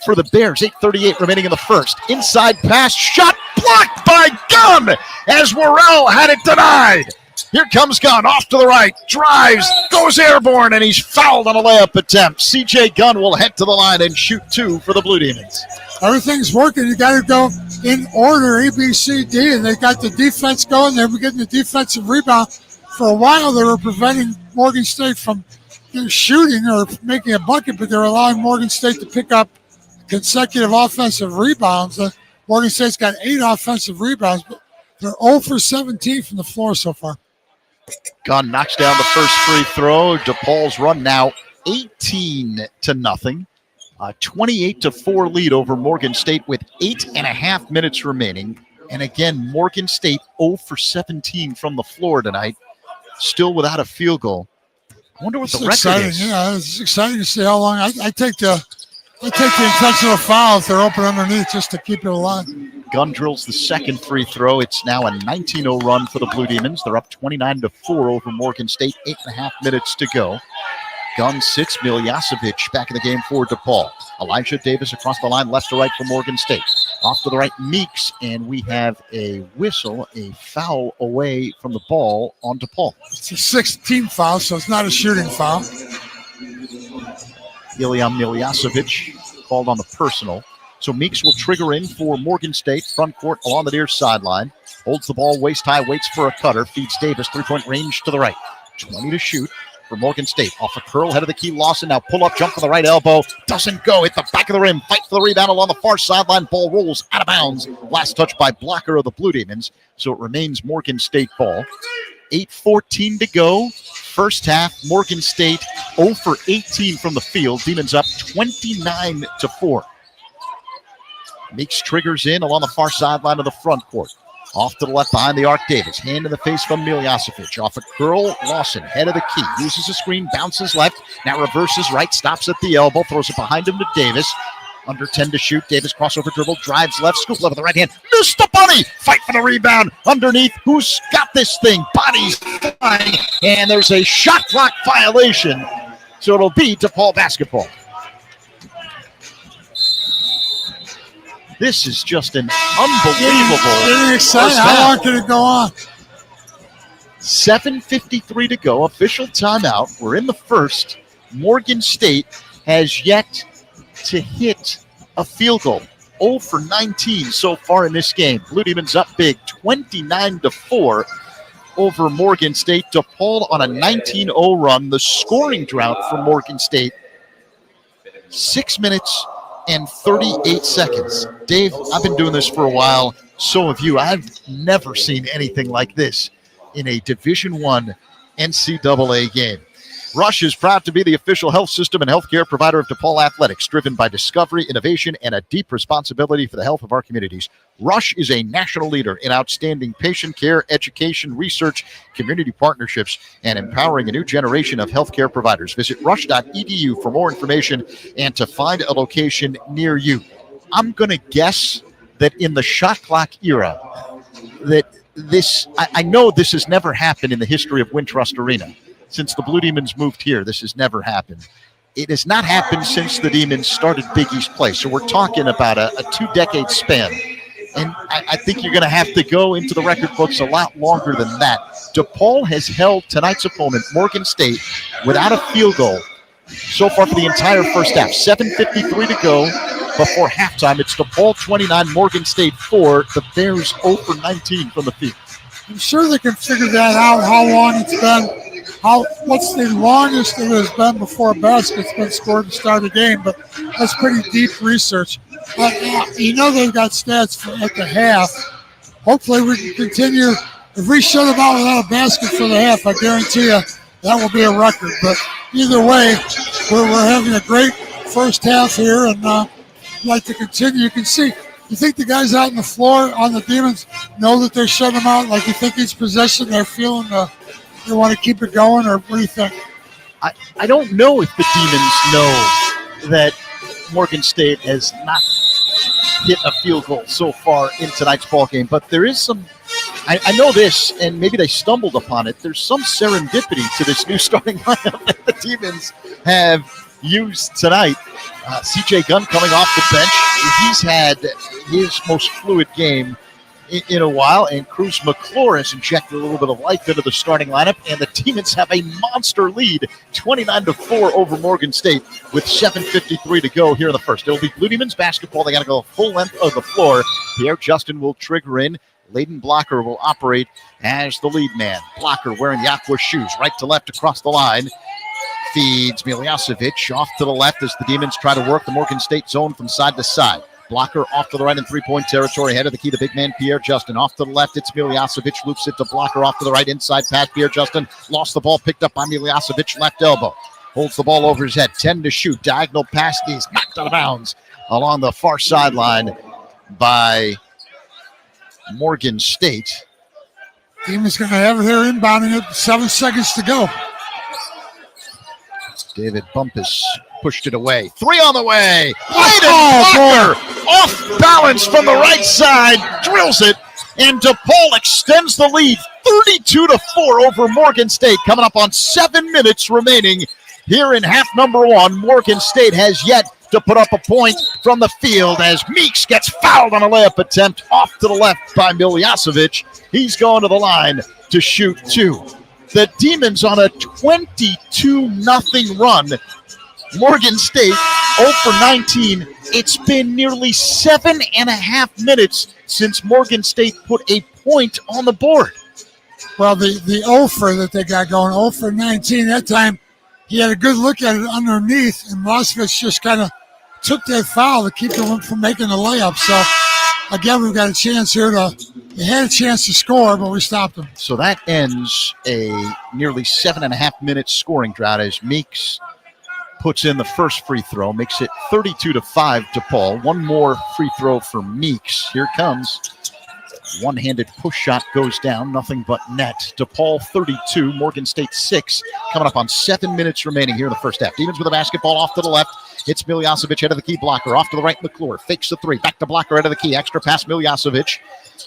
for the Bears. 8:38 remaining in the first. Inside pass, shot blocked by Gunn as Worrell had it denied. Here comes Gunn off to the right, drives, goes airborne, and he's fouled on a layup attempt. C.J. Gunn will head to the line and shoot 2 for the Blue Demons. Everything's working. You got to go in order, A, B, C, D, and they got the defense going. They were getting the defensive rebound. For a while, they were preventing Morgan State from shooting or making a bucket, but they're allowing Morgan State to pick up consecutive offensive rebounds. Morgan State's got 8 offensive rebounds, but they're 0 for 17 from the floor so far. Gunn knocks down the first free throw. DePaul's run now 18-0. 28-4 lead over Morgan State with 8.5 minutes remaining. And again, Morgan State 0 for 17 from the floor tonight, still without a field goal. I wonder what the record is. Yeah, it's exciting to see how long. I take the intentional foul if they're open underneath just to keep it alive. Gunn drills the second free throw. It's now a 19-0 run for the Blue Demons. They're up 29-4 over Morgan State. 8.5 minutes to go. Gunn sits Miljasevic back in the game for DePaul. Elijah Davis across the line, left to right for Morgan State. Off to the right, Meeks, and we have a whistle, a foul away from the ball on DePaul. It's a 6th-team foul, so it's not a shooting foul. Ilya Miljasevic called on the personal. So Meeks will trigger in for Morgan State, front court along the near sideline. Holds the ball waist high, waits for a cutter, feeds Davis, three-point range to the right. 20 to shoot for Morgan State. Off a curl, head of the key, Lawson. Now pull up, jump from the right elbow. Doesn't go, hit the back of the rim. Fight for the rebound along the far sideline. Ball rolls out of bounds. Last touch by blocker of the Blue Demons. So it remains Morgan State ball. 8:14 to go. First half, Morgan State 0 for 18 from the field. Demons up 29-4. Meeks triggers in along the far sideline of the front court. Off to the left behind the arc, Davis. Hand in the face from Miljasevic. Off a curl, Lawson, head of the key. Uses a screen, bounces left. Now reverses right, stops at the elbow. Throws it behind him to Davis. Under 10 to shoot. Davis crossover dribble, drives left, scoop left with the right hand. Missed the bunny. Fight for the rebound. Underneath, who's got this thing? Bodies flying. And there's a shot clock violation. So it'll be DePaul basketball. This is just an unbelievable. Getting excited. How long can it go on? 7:53 to go. Official timeout. We're in the first. Morgan State has yet to hit a field goal. 0 for 19 so far in this game. Blue Demons up big, 29-4 over Morgan State. DePaul on a 19-0 run. The scoring drought for Morgan State, 6 minutes and 38 seconds. Dave, I've been doing this for a while. So have you. I've never seen anything like this in a Division I NCAA game. Rush is proud to be the official health system and healthcare provider of DePaul Athletics, driven by discovery, innovation, and a deep responsibility for the health of our communities. Rush is a national leader in outstanding patient care, education, research, community partnerships, and empowering a new generation of healthcare providers. Visit rush.edu for more information and to find a location near you. I'm going to guess that in the shot clock era, that this, I know this has never happened in the history of Wintrust Arena. Since the Blue Demons moved here, this has never happened. It has not happened since the Demons started Big East play. So we're talking about a 2-decade span. And I think you're going to have to go into the record books a lot longer than that. DePaul has held tonight's opponent, Morgan State, without a field goal so far for the entire first half. 7:53 to go before halftime. It's DePaul 29, Morgan State 4. The Bears 0 for 19 from the field. I'm sure they can figure that out, how long it's been. What's the longest it has been before a basket's been scored to start a game, but that's pretty deep research. You know they've got stats at the half. Hopefully we can continue. If we shut them out without a basket for the half, I guarantee you that will be a record. But either way, we're having a great first half here, and I'd like to continue. You can see, you think the guys out on the floor on the Demons know that they're shutting them out? Like, you think each possession they're feeling they want to keep it going, or what do you think? I don't know if the Demons know that Morgan State has not hit a field goal so far in tonight's ball game, but there is some, I know this, and maybe they stumbled upon it. There's some serendipity to this new starting lineup that the Demons have used tonight. CJ Gunn coming off the bench. He's had his most fluid game in a while, and Cruz McClure has injected a little bit of life into the starting lineup, and the Demons have a monster lead, 29-4 over Morgan State with 7:53 to go here in the first. It'll be Blue Demons basketball. They got to go full length of the floor. Pierre Justin will trigger in. Layden Blocker will operate as the lead man. Blocker wearing the aqua shoes, right to left across the line. Feeds Miljasevic off to the left as the Demons try to work the Morgan State zone from side to side. Blocker off to the right in three-point territory. Head of the key, the big man, Pierre Justin. Off to the left, it's Miljasevic. Loops it to Blocker off to the right. Inside pass, Pierre Justin. Lost the ball, picked up by Miljasevic. Left elbow. Holds the ball over his head. 10 to shoot. Diagonal pass is knocked out of bounds along the far sideline by Morgan State. Demons going to have it here inbounding it. 7 seconds to go. David Bumpus pushed it away. 3 on the way. Layden Blocker off balance from the right side. Drills it. And DePaul extends the lead 32-4 over Morgan State. Coming up on 7 minutes remaining here in half number 1. Morgan State has yet to put up a point from the field as Meeks gets fouled on a layup attempt off to the left by Miljasevic. He's going to the line to shoot 2. The Demons on a 22-0 run. Morgan State 0 for 19. It's been nearly 7.5 minutes since Morgan State put a point on the board. Well, the 0 for that they got going, 0 for 19. That time he had a good look at it underneath, and Miljasevic just kind of took that foul to keep them from making the layup. So, again, we've got a chance here they had a chance to score, but we stopped them. So that ends a nearly 7.5-minute scoring drought as Meeks puts in the first free throw, makes it 32-5 DePaul. One more free throw for Meeks. Here comes. One-handed push shot goes down, nothing but net. DePaul 32, Morgan State 6. Coming up on 7 minutes remaining here in the first half. Demons with a basketball off to the left. It's Miljasevic, head of the key. Blocker off to the right. McClure fakes the 3. Back to Blocker, head of the key. Extra pass, Miljasevic.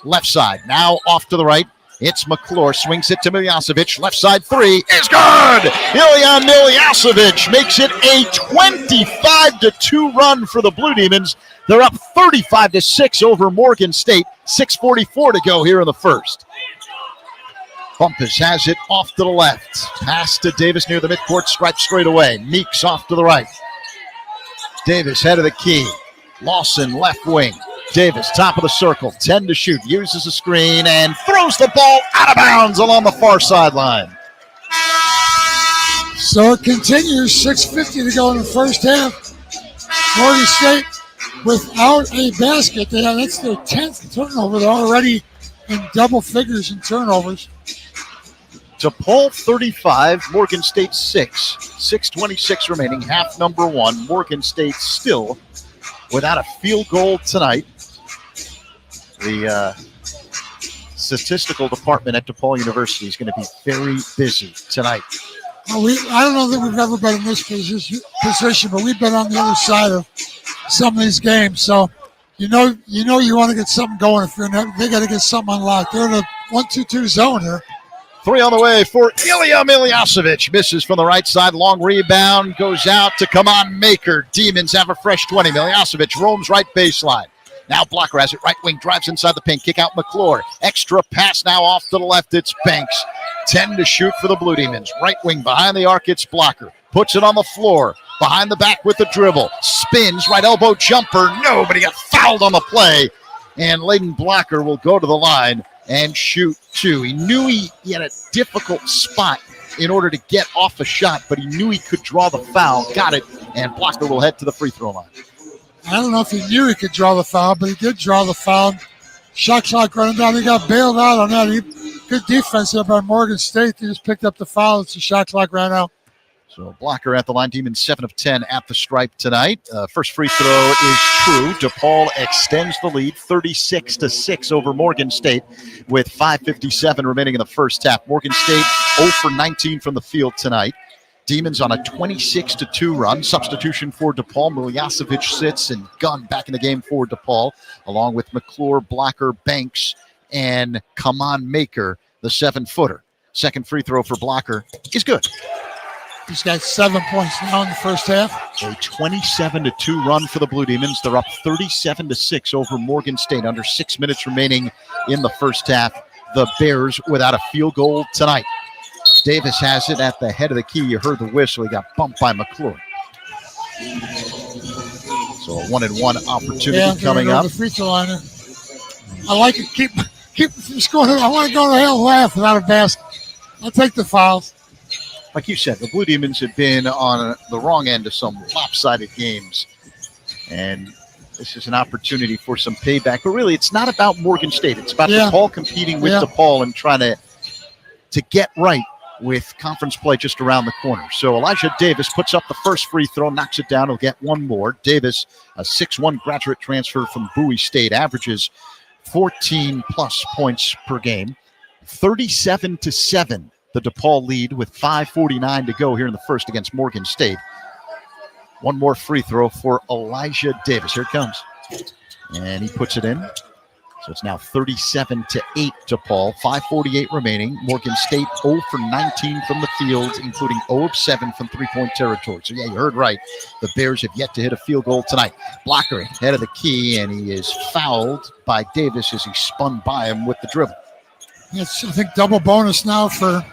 Left side, now off to the right. It's McClure, swings it to Miljasevic. Left side 3 is good! Ilya Miljasevic makes it a 25-2 run for the Blue Demons. They're up 35-6 over Morgan State. 6:44 to go here in the first. Bumpus has it off to the left. Pass to Davis near the midcourt stripe straight away. Meeks off to the right. Davis, head of the key. Lawson, left wing. Davis, top of the circle. 10 to shoot. Uses a screen and throws the ball out of bounds along the far sideline. So it continues. 6:50 to go in the first half. Morgan State without a basket. That's their 10th turnover. They're already in double figures in turnovers. DePaul 35, Morgan State 6. 6:26 remaining, half number 1. Morgan State still without a field goal tonight. The statistical department at DePaul University is going to be very busy tonight. Well, I don't know that we've ever been in this position, but we've been on the other side of some of these games. So, you know you want to get something going. If you're in they got to get something unlocked. They're in a 1-2-2 zone here. 3 on the way for Ilya Miljasevic. Misses from the right side. Long rebound goes out to Kaman Maker. Demons have a fresh 20. Miljasevic roams right baseline. Now Blocker has it right wing. Drives inside the paint. Kick out McClure. Extra pass now off to the left. It's Banks. 10 to shoot for the Blue Demons. Right wing behind the arc. It's Blocker. Puts it on the floor. Behind the back with the dribble. Spins. Right elbow jumper. No, but he got fouled on the play. And Layden Blocker will go to the line and shoot 2. He knew he had a difficult spot in order to get off a shot, but he knew he could draw the foul. Got it, and Blocker will head to the free throw line. I don't know if he knew he could draw the foul, but he did draw the foul. Shot clock running down. He got bailed out on that. Good defense there by Morgan State. They just picked up the foul as the shot clock ran out. So Blocker at the line. Demons 7 of 10 at the stripe tonight. First free throw is true. DePaul extends the lead 36-6 over Morgan State with 5:57 remaining in the first half. Morgan State 0 for 19 from the field tonight. Demons on a 26-2 run. Substitution for DePaul. Miljasevic sits and Gunn back in the game for DePaul, along with McClure, Blocker, Banks, and Kaman Maker, the 7-footer. Second free throw for Blocker is good. He's got 7 points now in the first half. A 27-2 run for the Blue Demons. They're up 37-6 over Morgan State. Under 6 minutes remaining in the first half. The Bears without a field goal tonight. Davis has it at the head of the key. You heard the whistle. He got bumped by McClure. So a 1-and-1 opportunity coming up. The free throw line. I like it. Keep scoring. I want to go to hell and laugh without a basket. I'll take the fouls. Like you said, the Blue Demons have been on the wrong end of some lopsided games. And this is an opportunity for some payback. But really, it's not about Morgan State. It's about DePaul competing with DePaul and trying to get right with conference play just around the corner. So Elijah Davis puts up the first free throw, knocks it down. He'll get one more. Davis, a 6'1 graduate transfer from Bowie State, averages 14-plus points per game. 37-7, the DePaul lead with 5:49 to go here in the first against Morgan State. One more free throw for Elijah Davis. Here it comes. And he puts it in. So it's now 37-8 DePaul. 5:48 remaining. Morgan State 0 for 19 from the field, including 0 of 7 from three-point territory. So, you heard right. The Bears have yet to hit a field goal tonight. Blocker head of the key, and he is fouled by Davis as he spun by him with the dribble. It's, I think, double bonus now for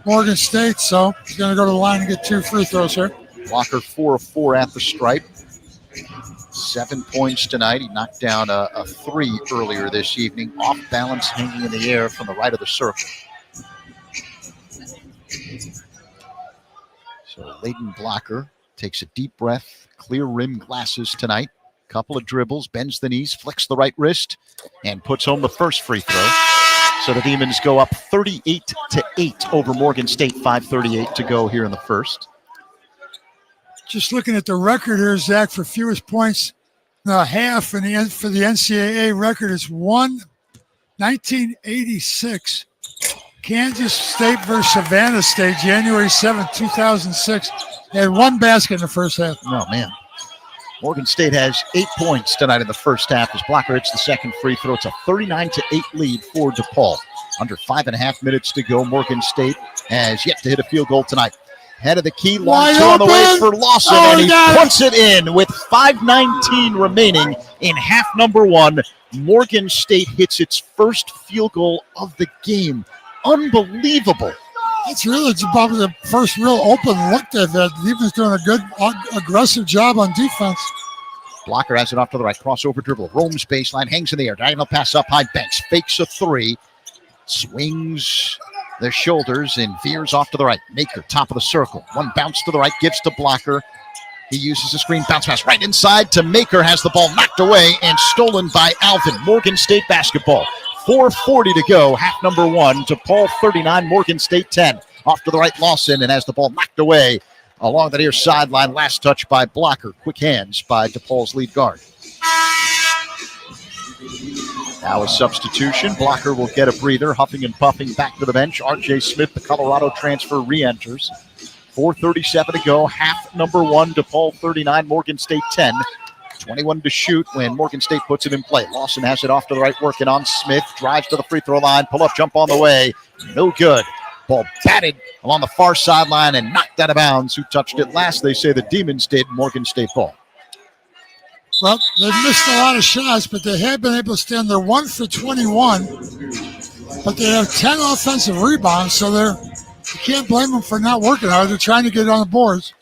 Morgan State, so he's going to go to the line and get 2 free throws here. Blocker 4 of 4 at the stripe. 7 points tonight. He knocked down a 3 earlier this evening. Off balance, hanging in the air from the right of the circle. So Layden Blocker takes a deep breath. Clear rim glasses tonight. Couple of dribbles, bends the knees, flicks the right wrist, and puts home the first free throw. So the Demons go up 38-8 over Morgan State. 5:38 to go here in the first. Just looking at the record here, Zach, for fewest points in a half for the NCAA record is 1986. Kansas State versus Savannah State, January 7th, 2006. They had 1 basket in the first half. Oh, man. Morgan State has 8 points tonight in the first half as Blocker hits the second free throw. It's a 39-8 lead for DePaul. Under 5.5 minutes to go, Morgan State has yet to hit a field goal tonight. Head of the key, long two on the way for Lawson, and he puts it in with 5:19 remaining in half number 1. Morgan State hits its first field goal of the game. Unbelievable. It's probably the first real open look that the defense doing a good aggressive job on defense. Blocker has it off to the right, crossover dribble, roams baseline, hangs in the air, diagonal pass up high, banks, fakes a 3, swings the shoulders and veers off to the right. Maker, top of the circle. One bounce to the right, gives to Blocker. He uses a screen bounce pass right inside to Maker, has the ball knocked away and stolen by Alvin. Morgan State basketball. 4:40 to go, half number 1. DePaul 39, Morgan State 10. Off to the right, Lawson, and has the ball knocked away along the near sideline. Last touch by Blocker. Quick hands by DePaul's lead guard. Now a substitution. Blocker will get a breather, huffing and puffing back to the bench. R.J. Smith, the Colorado transfer, re-enters. 4:37 to go, half number 1. DePaul 39, Morgan State 10. 21 to shoot when Morgan State puts it in play. Lawson has it off to the right, working on Smith. Drives to the free throw line. Pull-up jump on the way. No good. Ball batted along the far sideline and knocked out of bounds. Who touched it last? They say the Demons did. Morgan State ball. Well, they've missed a lot of shots, but they have been able to stay on their 1 for 21. But they have 10 offensive rebounds, so you can't blame them for not working hard. They're trying to get it on the boards.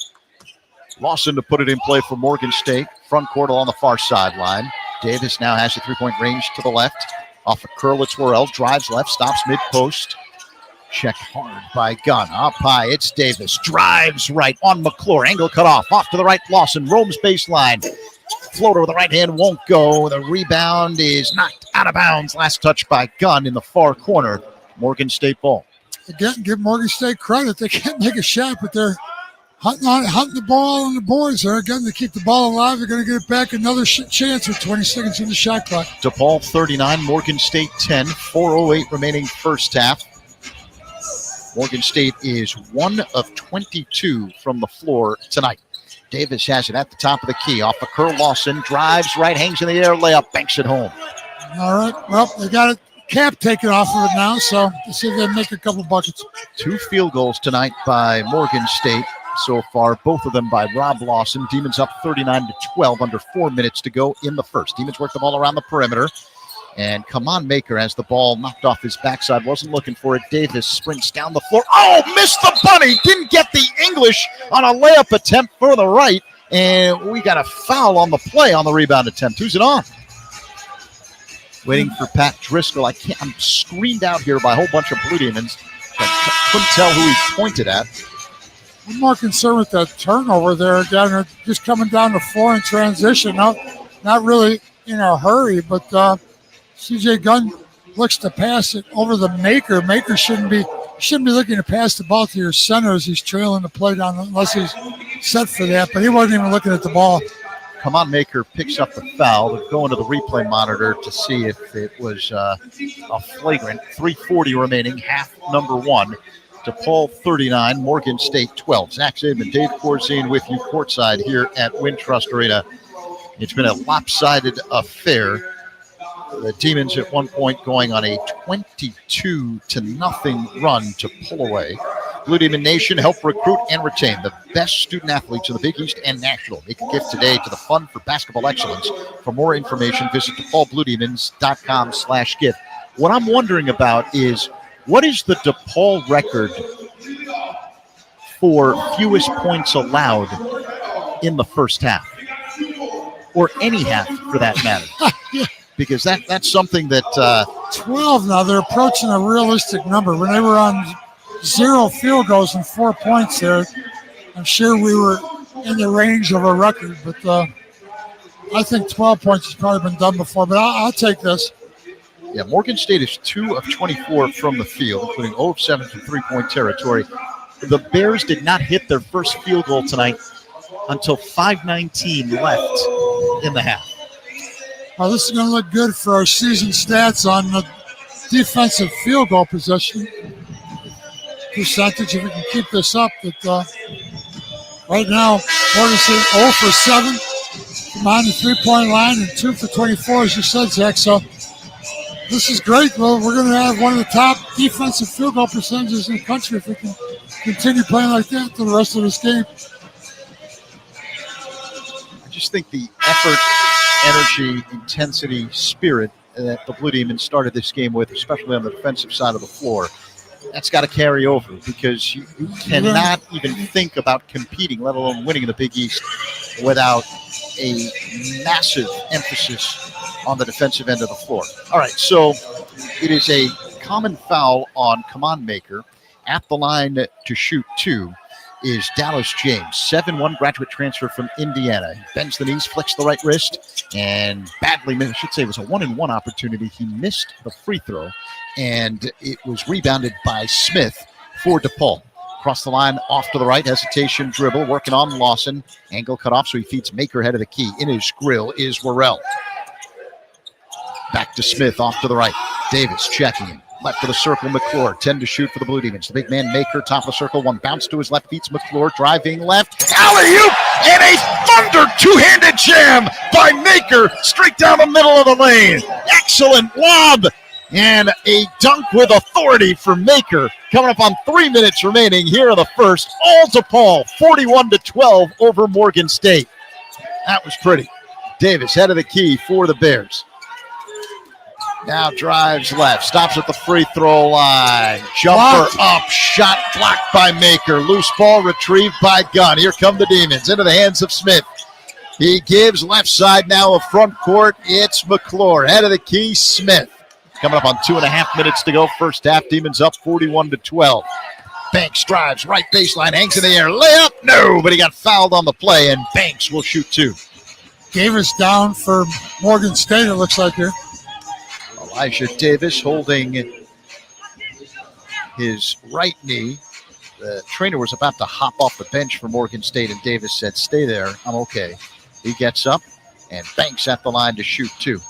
Lawson to put it in play for Morgan State. Front court along the far sideline. Davis now has the three-point range to the left. Off a curl, it's Worrell. Drives left, stops mid-post. Checked hard by Gunn. Up high, it's Davis. Drives right on McClure. Angle cut off. Off to the right, Lawson. Roams baseline. Floater with the right hand won't go. The rebound is knocked out of bounds. Last touch by Gunn in the far corner. Morgan State ball. Again, give Morgan State credit. They can't make a shot, but they're hunting the ball on the boards there. Again, to keep the ball alive, they're going to get it back another chance with 20 seconds in the shot clock. DePaul 39, Morgan State 10. 4:08 remaining first half. Morgan State is 1 of 22 from the floor tonight. Davis has it at the top of the key. Off of Curl, Lawson drives right, hangs in the air, layup, banks it home. All right. Well, they got it. cap taken off of it now, so let's see if they make a couple buckets. 2 field goals tonight by Morgan State so far, both of them by Rob Lawson. Demons up 39-12, under 4 minutes to go in the first. Demons work the ball around the perimeter. And Kaman Maker has the ball knocked off his backside. Wasn't looking for it. Davis sprints down the floor. Oh, missed the bunny. Didn't get the English on a layup attempt for the right. And we got a foul on the play on the rebound attempt. Who's it on? Waiting for Pat Driscoll. I'm screened out here by a whole bunch of Blue Demons. So I couldn't tell who he pointed at. I'm more concerned with that turnover there. Again, just coming down the floor in transition. Not really in a hurry, but CJ Gunn looks to pass it over the Maker. Maker shouldn't be looking to pass the ball to your center as he's trailing the play down unless he's set for that, but he wasn't even looking at the ball. Kaman Maker picks up the foul. They're going to the replay monitor to see if it was a flagrant. 3:40 remaining, half number 1. DePaul 39, Morgan State 12. Zach Zaidman, Dave Corzine with you courtside here at Wintrust Arena. It's been a lopsided affair. The Demons at one point going on a 22-0 run to pull away. Blue Demon Nation help recruit and retain the best student athletes in the Big East and National. Make a gift today to the Fund for Basketball Excellence. For more information, visit DePaulBlueDemons.com/gift. What I'm wondering about is, what is the DePaul record for fewest points allowed in the first half? Or any half, for that matter. Because that's something that 12 now. They're approaching a realistic number. When they were on 0 field goals and 4 points there, I'm sure we were in the range of a record. But I think 12 points has probably been done before. But I'll take this. Yeah, Morgan State is 2 of 24 from the field, including 0 of 7 from three-point territory. The Bears did not hit their first field goal tonight until 5:19 left in the half. Well, this is going to look good for our season stats on the defensive field goal percentage. If we can keep this up, that right now, Morgan State 0 for 7 on the 3-point line and 2 for 24, as you said, Zach. So this is great. Well, we're going to have one of the top defensive field goal percentages in the country if we can continue playing like that for the rest of this game. I just think the effort, energy, intensity, spirit that the Blue Demons started this game with, especially on the defensive side of the floor, that's got to carry over, because you cannot even think about competing, let alone winning in the Big East, without a massive emphasis on the defensive end of the floor. All right, so it is a common foul on Kaman Maker. At the line to shoot 2 is Dallas James, 7'1", graduate transfer from Indiana. He bends the knees, flicks the right wrist, and badly missed. I should say it was a 1-and-1 opportunity. He missed the free throw, and it was rebounded by Smith for DePaul. Across the line, off to the right, hesitation dribble, working on Lawson. Angle cut off, so he feeds Maker head of the key. In his grill is Worrell. Back to Smith, off to the right. Davis checking him. Left of the circle, McClure, 10 to shoot for the Blue Demons. The big man Maker, top of the circle, one bounce to his left, beats McClure, driving left. Alley-oop, and a thunder two-handed jam by Maker, straight down the middle of the lane. Excellent lob, and a dunk with authority for Maker. Coming up on 3 minutes remaining here in the first. All DePaul, 41-12 over Morgan State. That was pretty. Davis, head of the key for the Bears. Now drives left, stops at the free throw line. Jumper up, shot blocked by Maker. Loose ball retrieved by Gunn. Here come the Demons into the hands of Smith. He gives left side now of front court. It's McClure, head of the key, Smith. Coming up on 2.5 minutes to go. First half, Demons up 41-12. Banks drives, right baseline, hangs in the air. Layup, no, but he got fouled on the play, and Banks will shoot 2. Davis down for Morgan State, it looks like here. Elijah Davis holding his right knee. The trainer was about to hop off the bench for Morgan State, and Davis said, "Stay there, I'm okay." He gets up, and Banks at the line to shoot 2.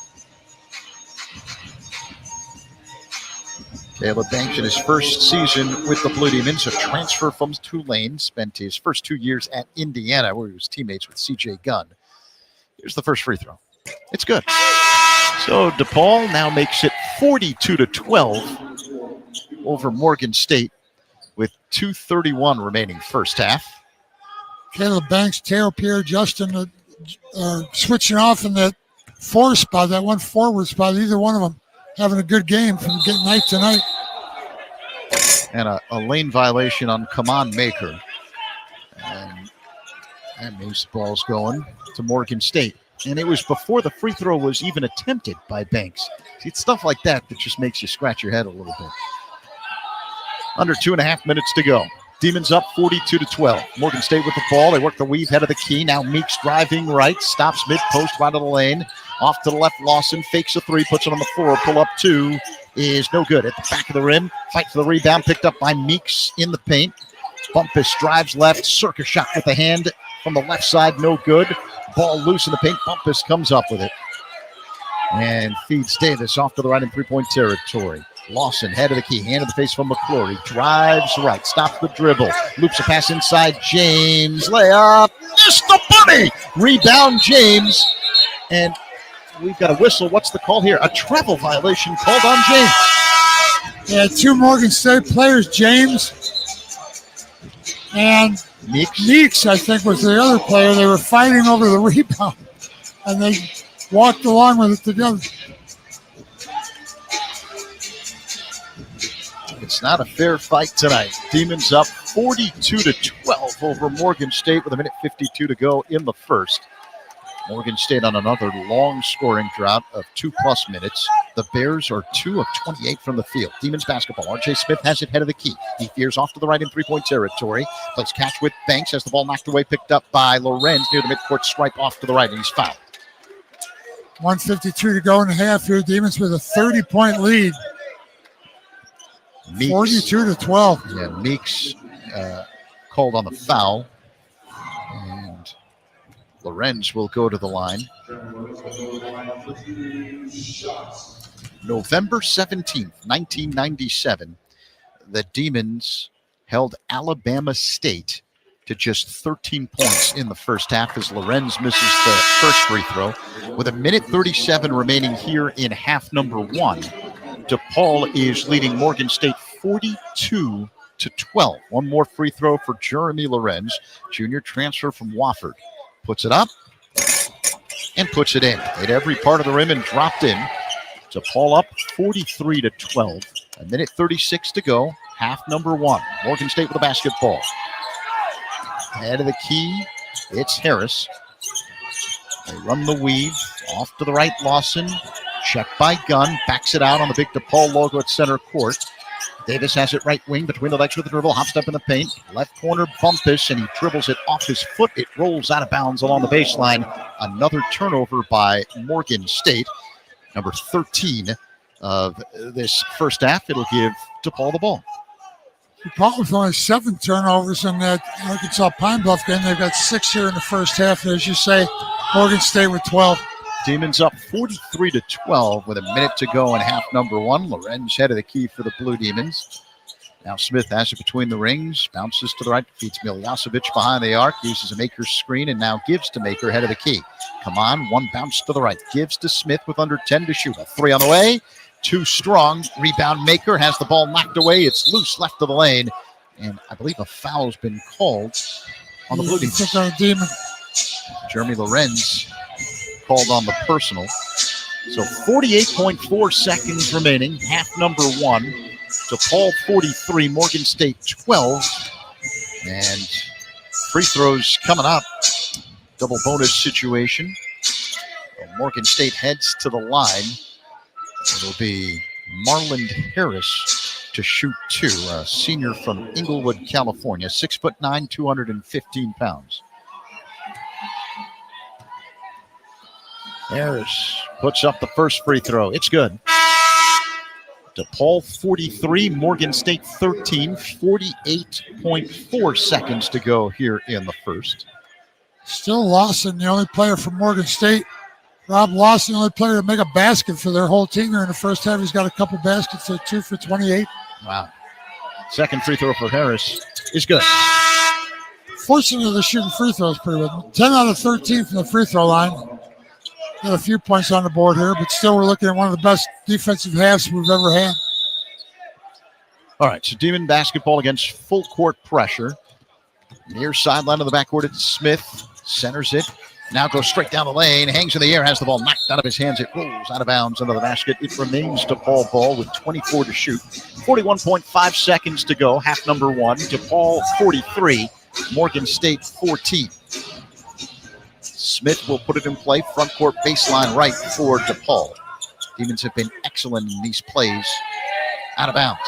Caleb Banks in his first season with the Blue Demons, a transfer from Tulane, spent his first 2 years at Indiana, where he was teammates with C.J. Gunn. Here's the first free throw. It's good. So DePaul now makes it 42-12 over Morgan State with 2:31 remaining first half. Caleb Banks, Teo Pierre, Justin switching off in that 4 spot, that 1 forward spot. Either one of them having a good game from night to night. And a lane violation on Kaman Maker. And that means the ball's going to Morgan State. And it was before the free throw was even attempted by Banks. See, it's stuff like that just makes you scratch your head a little bit. Under 2.5 minutes to go. Demons up 42-12. Morgan State with the ball. They work the weave, head of the key. Now Meeks driving right. Stops mid-post, right of the lane. Off to the left, Lawson fakes a 3, puts it on the floor. Pull up 2 is no good. At the back of the rim, fight for the rebound, picked up by Meeks in the paint. Bumpus drives left, circus shot with the hand from the left side, no good. Ball loose in the paint, Bumpus comes up with it. And feeds Davis off to the right in three-point territory. Lawson, head of the key, hand of the face from McClory. Drives right, stops the dribble. Loops a pass inside, James. Layup, missed the bunny! Rebound, James. And we've got a whistle. What's the call here? A travel violation called on James. Yeah, 2 Morgan State players, James and Meeks, I think, was the other player. They were fighting over the rebound, and they walked along with it together. It's not a fair fight tonight. Demons up 42-12 over Morgan State with 1:52 to go in the first. Morgan State on another long scoring drought of 2+ minutes. The Bears are 2 of 28 from the field. Demons basketball. R.J. Smith has it head of the key. He veers off to the right in three-point territory. Plays catch with Banks. Has the ball knocked away, picked up by Lorenz near the midcourt stripe off to the right, and he's fouled. 1:52 to go in the half here. Demons with a 30-point lead. Meeks, 42-12. Yeah, Meeks called on the foul. And Lorenz will go to the line. November 17th, 1997, the Demons held Alabama State to just 13 points in the first half as Lorenz misses the first free throw. With 1:37 remaining here in half number 1, DePaul is leading Morgan State 42-12. One more free throw for Jeremy Lorenz, junior transfer from Wofford. Puts it up and puts it in. Hit every part of the rim and dropped in. DePaul up 43-12. 1:36 to go. Half number 1. Morgan State with the basketball. Head of the key. It's Harris. They run the weave. Off to the right, Lawson. Checked by Gunn. Backs it out on the big DePaul logo at center court. Davis has it right wing between the legs with the dribble. Hops up in the paint. Left corner, Bumpus, and he dribbles it off his foot. It rolls out of bounds along the baseline. Another turnover by Morgan State. Number 13 of this first half. It'll give DePaul the ball. DePaul with only 7 turnovers in that Arkansas Pine Bluff game. They've got 6 here in the first half. And as you say, Morgan State with 12. Demons up 43-12 with 1 minute to go in half number 1. Lorenz head of the key for the Blue Demons. Now Smith has it between the rings. Bounces to the right. Feeds Miljasevic behind the arc. Uses a Maker screen and now gives to Maker head of the key. Come on. 1 bounce to the right. Gives to Smith with under 10 to shoot. A 3 on the way. Too strong. Rebound Maker has the ball knocked away. It's loose left of the lane. And I believe a foul has been called on the Blue Demons. Jeremy Lorenz called on the personal. So 48.4 seconds remaining. Half number 1. DePaul 43, Morgan State 12. And free throws coming up. Double bonus situation. Morgan State heads to the line. It'll be Marland Harris to shoot 2, a senior from Inglewood, California, 6'9", 215 pounds. Harris puts up the first free throw. It's good. DePaul 43, Morgan State 13, 48.4 seconds to go here in the first. Still Lawson, the only player from Morgan State. Rob Lawson, the only player to make a basket for their whole team here in the first half. He's got a couple baskets, 2 for 28. Wow. Second free throw for Harris is good. Fortunately, they're shooting free throws pretty well. 10 out of 13 from the free throw line. got a few points on the board here, but still we're looking at one of the best defensive halves we've ever had. All right, so Demon basketball against full court pressure. Near sideline of the backcourt, it's Smith. Centers it. Now goes straight down the lane. Hangs in the air. Has the ball knocked out of his hands. It rolls out of bounds under the basket. It remains DePaul ball with 24 to shoot. 41.5 seconds to go. Half number one. DePaul 43. Morgan State 14. Smith will put it in play. Front court baseline right for DePaul. Demons have been excellent in these plays. Out of bounds.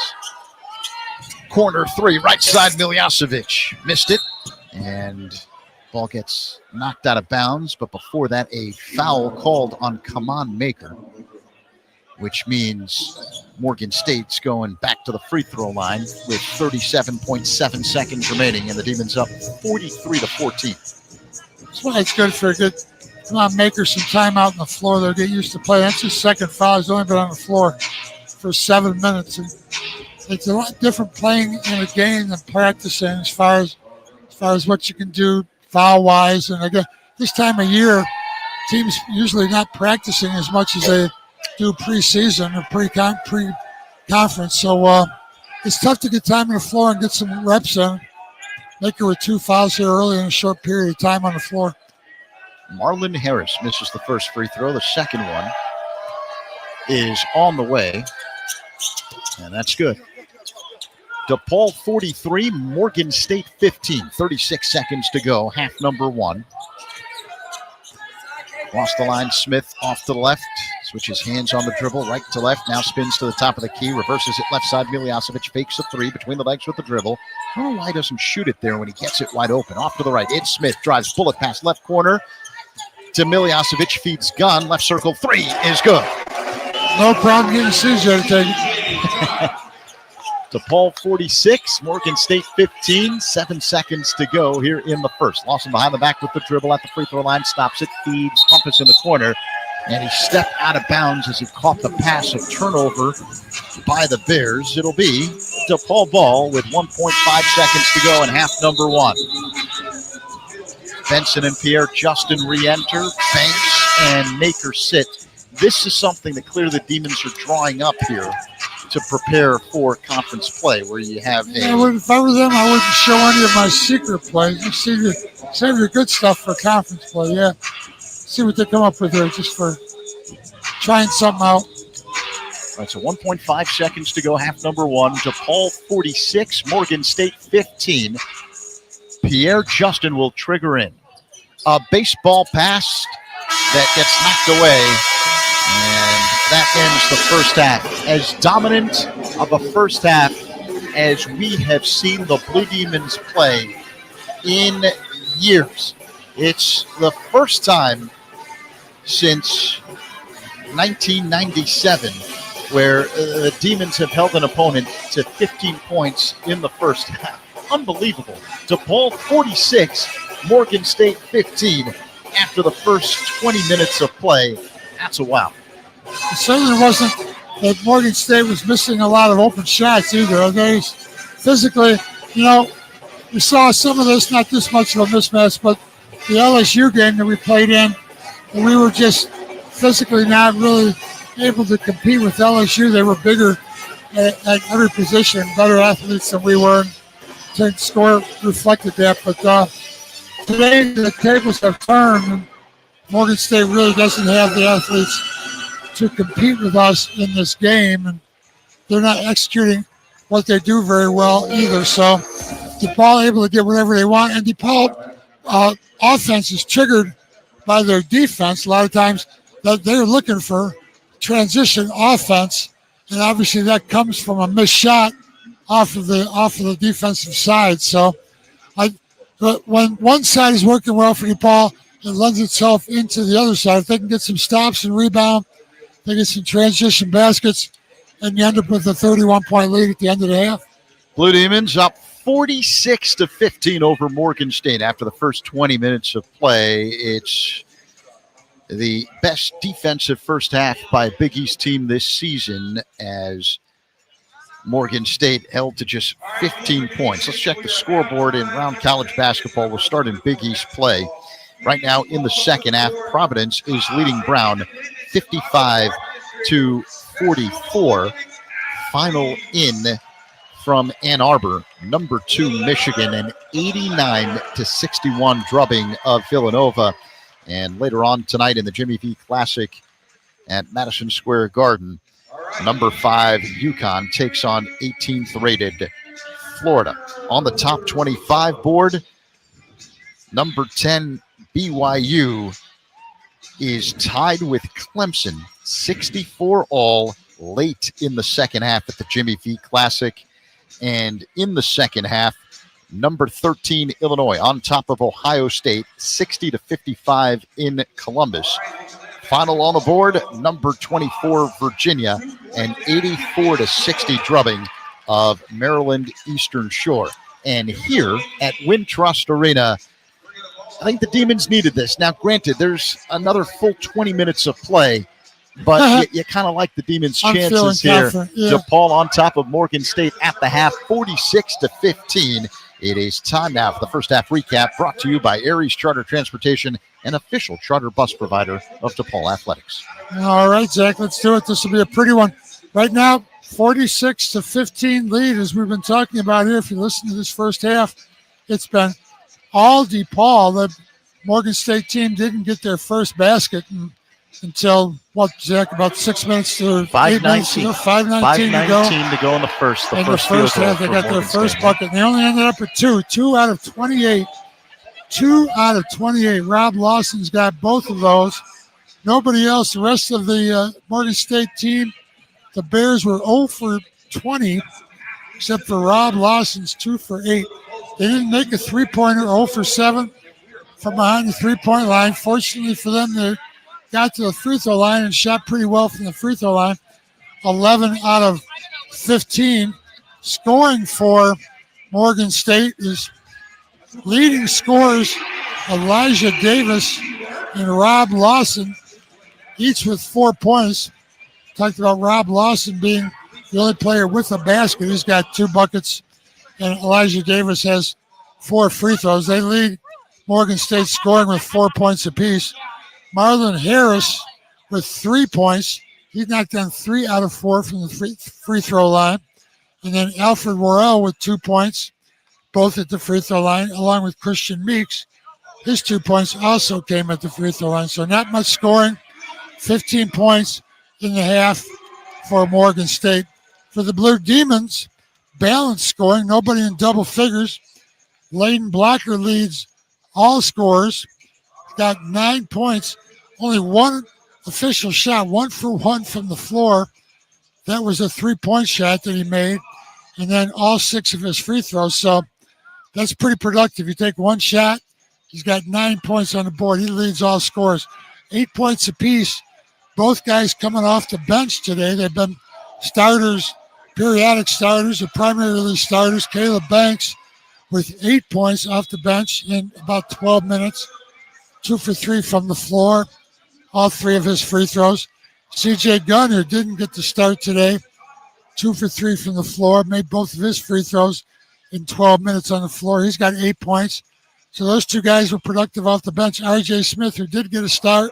Corner three, right side, Miljasevic. Missed it. And ball gets knocked out of bounds. But before that, a foul called on Kaman Maker, which means Morgan State's going back to the free throw line with 37.7 seconds remaining. And the Demons up 43 to 14. That's why it's good for a good Kaman Maker some time out on the floor. They'll get used to playing. That's his second foul. He's only been on the floor for 7 minutes. And it's a lot different playing in a game than practicing as far as what you can do foul-wise. And again, this time of year, teams usually not practicing as much as they do preseason or pre-conference. So it's tough to get time on the floor and get some reps in. Maker with 2 fouls here early in a short period of time on the floor. Marlon Harris misses the first free throw. The second one is on the way, and that's good. DePaul 43, Morgan State 15. 36 seconds to go, half number one. Lost the line, Smith off to the left. Switches hands on the dribble, right to left. Now spins to the top of the key, reverses it left side. Miljasevic fakes a three between the legs with the dribble. I don't know why he doesn't shoot it there when he gets it wide open. Off to the right, it's Smith, drives bullet pass left corner to Miljasevic, feeds gun, left circle, three is good. No problem getting CJ to take it. DePaul 46, Morgan State 15, 7 seconds to go here in the first. Lawson behind the back with the dribble at the free throw line, stops it, feeds, Pumpus in the corner, and he stepped out of bounds as he caught the pass of turnover by the Bears. It'll be DePaul ball with 1.5 seconds to go in half number one. Benson and Pierre Justin re-enter, Banks and Maker sit. This is something that clearly the Demons are drawing up here to prepare for conference play, where you have if I were them, I wouldn't show any of my secret plays. You save your good stuff for conference play, yeah. See what they come up with here just for trying something out. All right, so 1.5 seconds to go, half number one. DePaul 46, Morgan State 15. Pierre Justin will trigger in. A baseball pass that gets knocked away, and that ends the first half. As dominant of a first half as we have seen the Blue Demons play in years. It's the first time since 1997 where the Demons have held an opponent to 15 points in the first half. Unbelievable. DePaul 46, Morgan State 15 after the first 20 minutes of play. That's a wow. It certainly wasn't that Morgan State was missing a lot of open shots either. They physically, we saw some of this, not this much of a mismatch, but the LSU game that we played in, we were just physically not really able to compete with LSU. They were bigger at every position, better athletes than we were. The score reflected that. But today the tables have turned, and Morgan State really doesn't have the athletes to compete with us in this game, and they're not executing what they do very well either. So DePaul able to get whatever they want, and DePaul offense is triggered by their defense. A lot of times that they're looking for transition offense, and obviously that comes from a missed shot off of the defensive side. So when one side is working well for DePaul, it lends itself into the other side. If they can get some stops and rebound, they get some transition baskets, and you end up with a 31-point lead at the end of the half. Blue Demons up 46 to 15 over Morgan State after the first 20 minutes of play. It's the best defensive first half by a Big East team this season, as Morgan State held to just 15 points. Let's check the scoreboard in round college basketball. We'll start in Big East play. Right now in the second half, Providence is leading Brown 55-44. Final in from Ann Arbor, number 2 Michigan, an 89-61 drubbing of Villanova. And later on tonight in the Jimmy V Classic at Madison Square Garden, number 5 UConn takes on 18th rated Florida. On the top 25 board, number 10 BYU is tied with Clemson, 64 all, late in the second half at the Jimmy V Classic. And in the second half, number 13 Illinois on top of Ohio State, 60-55 in Columbus. Final on the board, number 24 Virginia, an 84-60 drubbing of Maryland Eastern Shore. And here at Wintrust Arena, I think the Demons needed this. Now, granted, there's another full 20 minutes of play, but you kind of like the Demons' chances here. Yeah. DePaul on top of Morgan State at the half, 46-15. It is time now for the first half recap, brought to you by Aries Charter Transportation, an official charter bus provider of DePaul Athletics. All right, Zach, let's do it. This will be a pretty one. Right now, 46-15 lead, as we've been talking about here. If you listen to this first half, it's been all DePaul. The Morgan State team didn't get their first basket until, what, Zach, about 6 minutes to 8 minutes to go, 5:19 to go in the first. In the first half, they got their first bucket. And they only ended up with 2 out of 28. 2 out of 28. Rob Lawson's got both of those. Nobody else. The rest of the Morgan State team, the Bears were 0 for 20, except for Rob Lawson's 2 for 8. They didn't make a three-pointer, 0 for 7 from behind the three-point line. Fortunately for them, they got to the free throw line and shot pretty well from the free throw line. 11 out of 15. Scoring for Morgan State is leading scorers Elijah Davis and Rob Lawson, each with 4 points. Talked about Rob Lawson being the only player with a basket. He's got 2 buckets, and Elijah Davis has 4 free throws. They lead Morgan State scoring with 4 points apiece. Marlon Harris with 3 points. He knocked down 3 out of 4 from the free throw line. And then Alfred Worrell with 2 points, both at the free throw line, along with Christian Meeks. His 2 points also came at the free throw line. So not much scoring. 15 points in the half for Morgan State. For the Blue Demons, balanced scoring, nobody in double figures. Layden Blocker leads all scorers, got 9 points, only 1 official shot, 1 for 1 from the floor. That was a 3-point shot that he made, and then all 6 of his free throws. So that's pretty productive. You take 1 shot, he's got 9 points on the board. He leads all scorers. 8 points apiece. Both guys coming off the bench today. They've been starters, periodic starters, or primarily starters. Caleb Banks with 8 points off the bench in about 12 minutes. 2 for 3 from the floor. All 3 of his free throws. C.J. Gunner didn't get to start today. 2 for 3 from the floor. Made both of his free throws in 12 minutes on the floor. He's got 8 points. So those 2 guys were productive off the bench. R.J. Smith, who did get a start,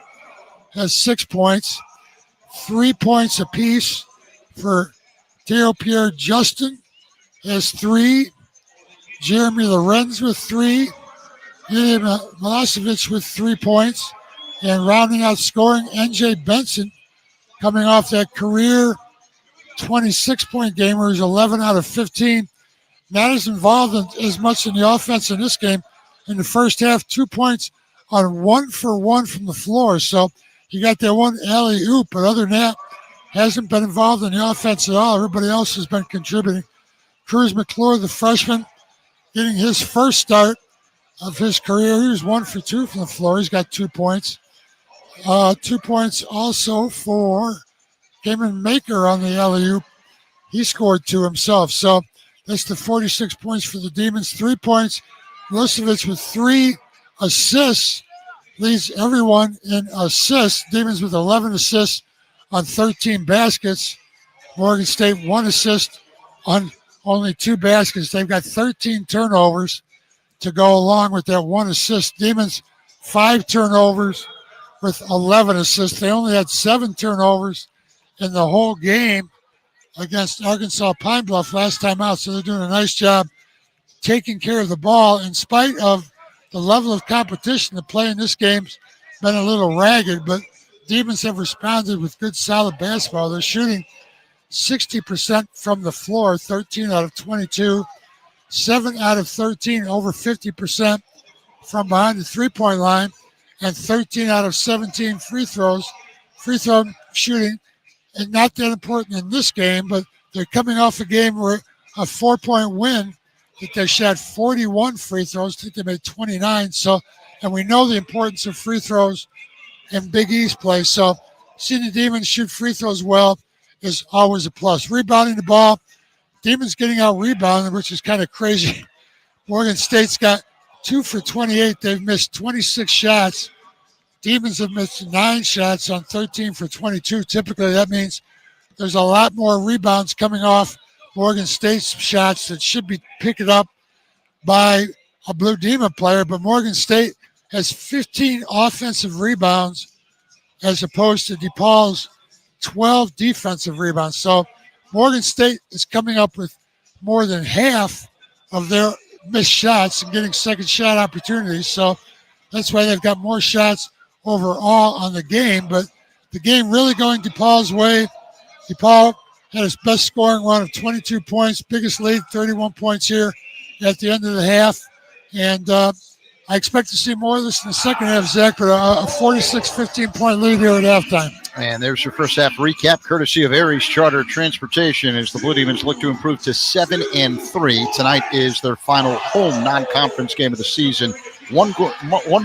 has 6 points. 3 points apiece for Theo Pierre Justin has 3. Jeremy Lorenz with 3. Ilya Milosevic with 3 points. And rounding out scoring, N.J. Benson coming off that career 26-point game where he's 11 out of 15. Not as involved as much in the offense in this game. In the first half, 2 points on 1 for 1 from the floor. So he got that 1 alley-oop, but other than that, hasn't been involved in the offense at all. Everybody else has been contributing. Cruz McClure, the freshman, getting his first start of his career. He was 1 for 2 from the floor. He's got 2 points. 2 points also for Cameron Maker on the alley-oop. He scored 2 himself. So that's the 46 points for the Demons. 3 points. Milosevic with 3 assists. Leads everyone in assists. Demons with 11 assists on 13 baskets. Morgan State 1 assist on only 2 baskets. They've got 13 turnovers to go along with that 1 assist. Demons 5 turnovers with 11 assists. They only had 7 turnovers in the whole game against Arkansas Pine Bluff last time out. So they're doing a nice job taking care of the ball in spite of the level of competition. The play in this game's been a little ragged, but Demons have responded with good, solid basketball. They're shooting 60% from the floor, 13 out of 22, 7 out of 13, over 50% from behind the three-point line, and 13 out of 17 free throw shooting. And not that important in this game, but they're coming off a game where a 4-point win that they shot 41 free throws. I think they made 29. So, and we know the importance of free throws in Big East play. So seeing the Demons shoot free throws well is always a plus. Rebounding the ball, Demons getting out rebounded, which is kind of crazy. Morgan State's got 2 for 28. They've missed 26 shots. Demons have missed 9 shots on 13 for 22. Typically, that means there's a lot more rebounds coming off Morgan State's shots that should be picked up by a Blue Demon player. But Morgan State has 15 offensive rebounds as opposed to DePaul's 12 defensive rebounds. So Morgan State is coming up with more than half of their missed shots and getting second shot opportunities. So that's why they've got more shots overall on the game. But the game really going DePaul's way. DePaul had his best scoring run of 22 points, biggest lead, 31 points here at the end of the half. And I expect to see more of this in the second half, Zach, but a 46-15 point lead here at halftime. And there's your first half recap, courtesy of Aries Charter Transportation, as the Blue Demons look to improve to 7-3. Tonight is their final home non-conference game of the season. One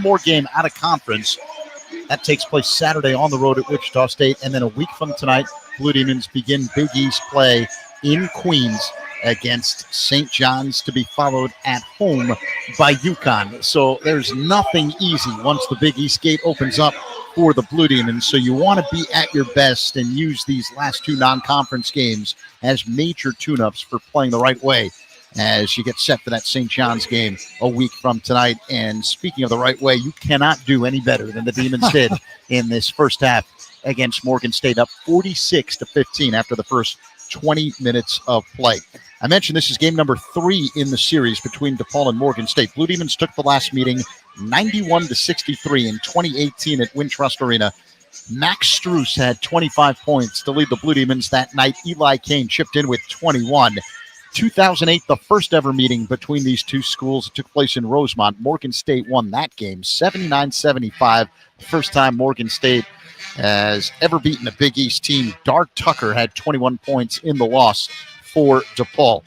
more game out of conference. That takes place Saturday on the road at Wichita State. And then a week from tonight, Blue Demons begin Big East play in Queens against St. John's, to be followed at home by UConn. So there's nothing easy once the Big East gate opens up for the Blue Demons. So you want to be at your best and use these last 2 non-conference games as major tune-ups for playing the right way as you get set for that St. John's game a week from tonight. And speaking of the right way, you cannot do any better than the Demons did in this first half against Morgan State, up 46-15 after the first 20 minutes of play. I mentioned this is game number 3 in the series between DePaul and Morgan State. Blue Demons took the last meeting 91-63 in 2018 at Wintrust Arena. Max Strus had 25 points to lead the Blue Demons that night. Eli Kane chipped in with 21. 2008, the first ever meeting between these two schools. It took place in Rosemont. Morgan State won that game 79-75. The first time Morgan State has ever beaten a Big East team. Dart Tucker had 21 points in the loss for DePaul.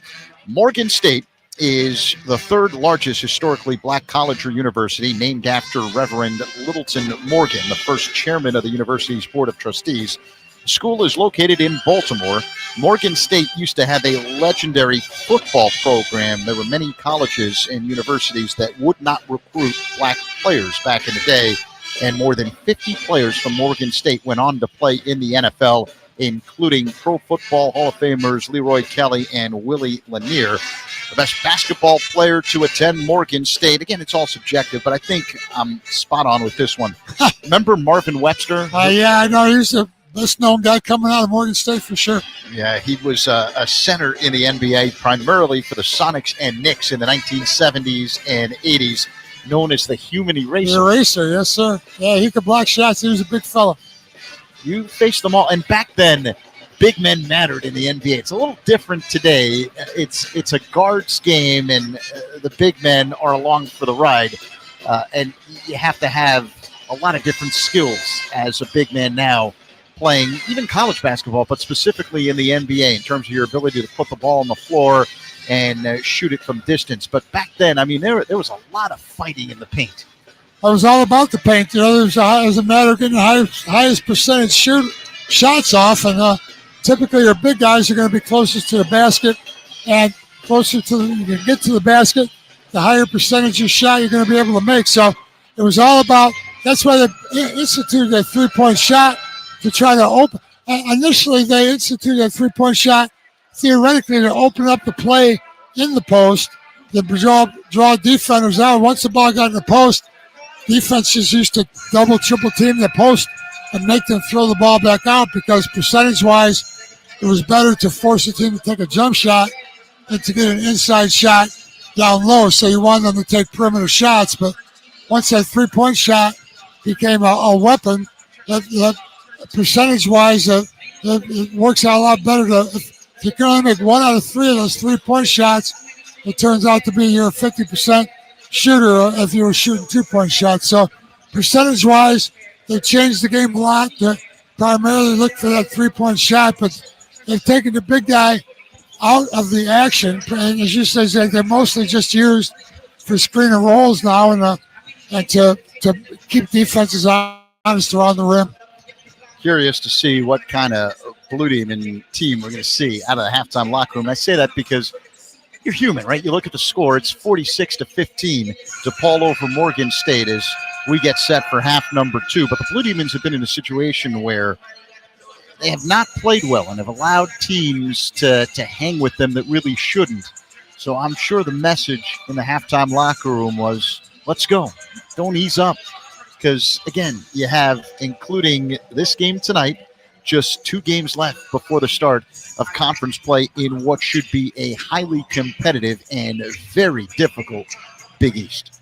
Morgan State is the 3rd largest historically black college or university, named after Reverend Littleton Morgan, the first chairman of the university's board of trustees. The school is located in Baltimore. Morgan State used to have a legendary football program. There were many colleges and universities that would not recruit black players back in the day, and more than 50 players from Morgan State went on to play in the NFL, including Pro Football Hall of Famers Leroy Kelly and Willie Lanier. The best basketball player to attend Morgan State. Again, it's all subjective, but I think I'm spot on with this one. Remember Marvin Webster? Yeah, I know. He's the best-known guy coming out of Morgan State for sure. Yeah, he was a center in the NBA, primarily for the Sonics and Knicks in the 1970s and 80s, known as the human eraser. The eraser, yes, sir. Yeah, he could block shots. He was a big fella. You faced them all. And back then, big men mattered in the NBA. It's a little different today. It's a guards game, and the big men are along for the ride. And you have to have a lot of different skills as a big man now, playing even college basketball, but specifically in the NBA in terms of your ability to put the ball on the floor and shoot it from distance. But back then, I mean, there was a lot of fighting in the paint. It was all about the paint. You know, there's a matter of getting the highest percentage shots off, and typically your big guys are going to be closest to the basket, and closer to you can get to the basket, the higher percentage of shot you're going to be able to make. So it was all about. That's why they instituted that 3-point shot to try to open. Initially, they instituted that 3-point shot theoretically to open up the play in the post, to draw defenders out. Once the ball got in the post, defenses used to double, triple team the post and make them throw the ball back out because percentage-wise, it was better to force the team to take a jump shot and to get an inside shot down low. So you want them to take perimeter shots. But once that three-point shot became a weapon, that percentage-wise, it works out a lot better. If you can only make 1 out of 3 of those three-point shots, it turns out to be you're a 50% shooter if you were shooting 2-point shots. So percentage-wise, they changed the game a lot. They primarily look for that 3-point shot, but they've taken the big guy out of the action. And as you say, they're mostly just used for screen and rolls now and to keep defenses honest around the rim. Curious to see what kind of Blue Demon team we're going to see out of the halftime locker room. And I say that because you're human, right? You look at the score, it's 46-15. DePaul over Morgan State as we get set for half number 2. But the Blue Demons have been in a situation where they have not played well and have allowed teams to hang with them that really shouldn't. So I'm sure the message in the halftime locker room was, let's go. Don't ease up. Because, again, you have, including this game tonight, just 2 games left before the start of conference play in what should be a highly competitive and very difficult Big East.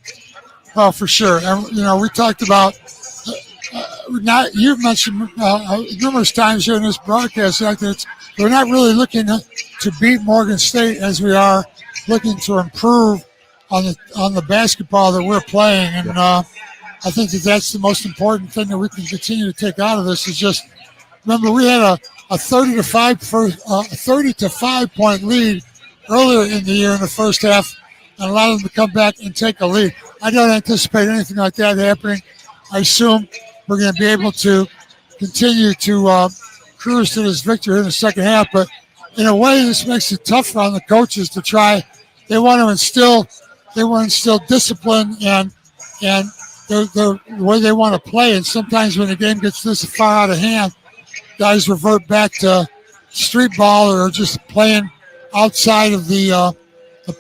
Oh, for sure. And, we talked about you've mentioned numerous times here in this broadcast that we're not really looking to beat Morgan State as we are looking to improve on the basketball that we're playing. And I think that's the most important thing that we can continue to take out of this is just remember we had a 30 to 5 point lead earlier in the year in the first half and allow them to come back and take a lead. I don't anticipate anything like that happening. I assume we're going to be able to continue to cruise to this victory in the second half. But in a way, this makes it tougher on the coaches to try. They want to instill discipline and the way they want to play. And sometimes when the game gets this far out of hand, guys revert back to street ball or just playing outside of the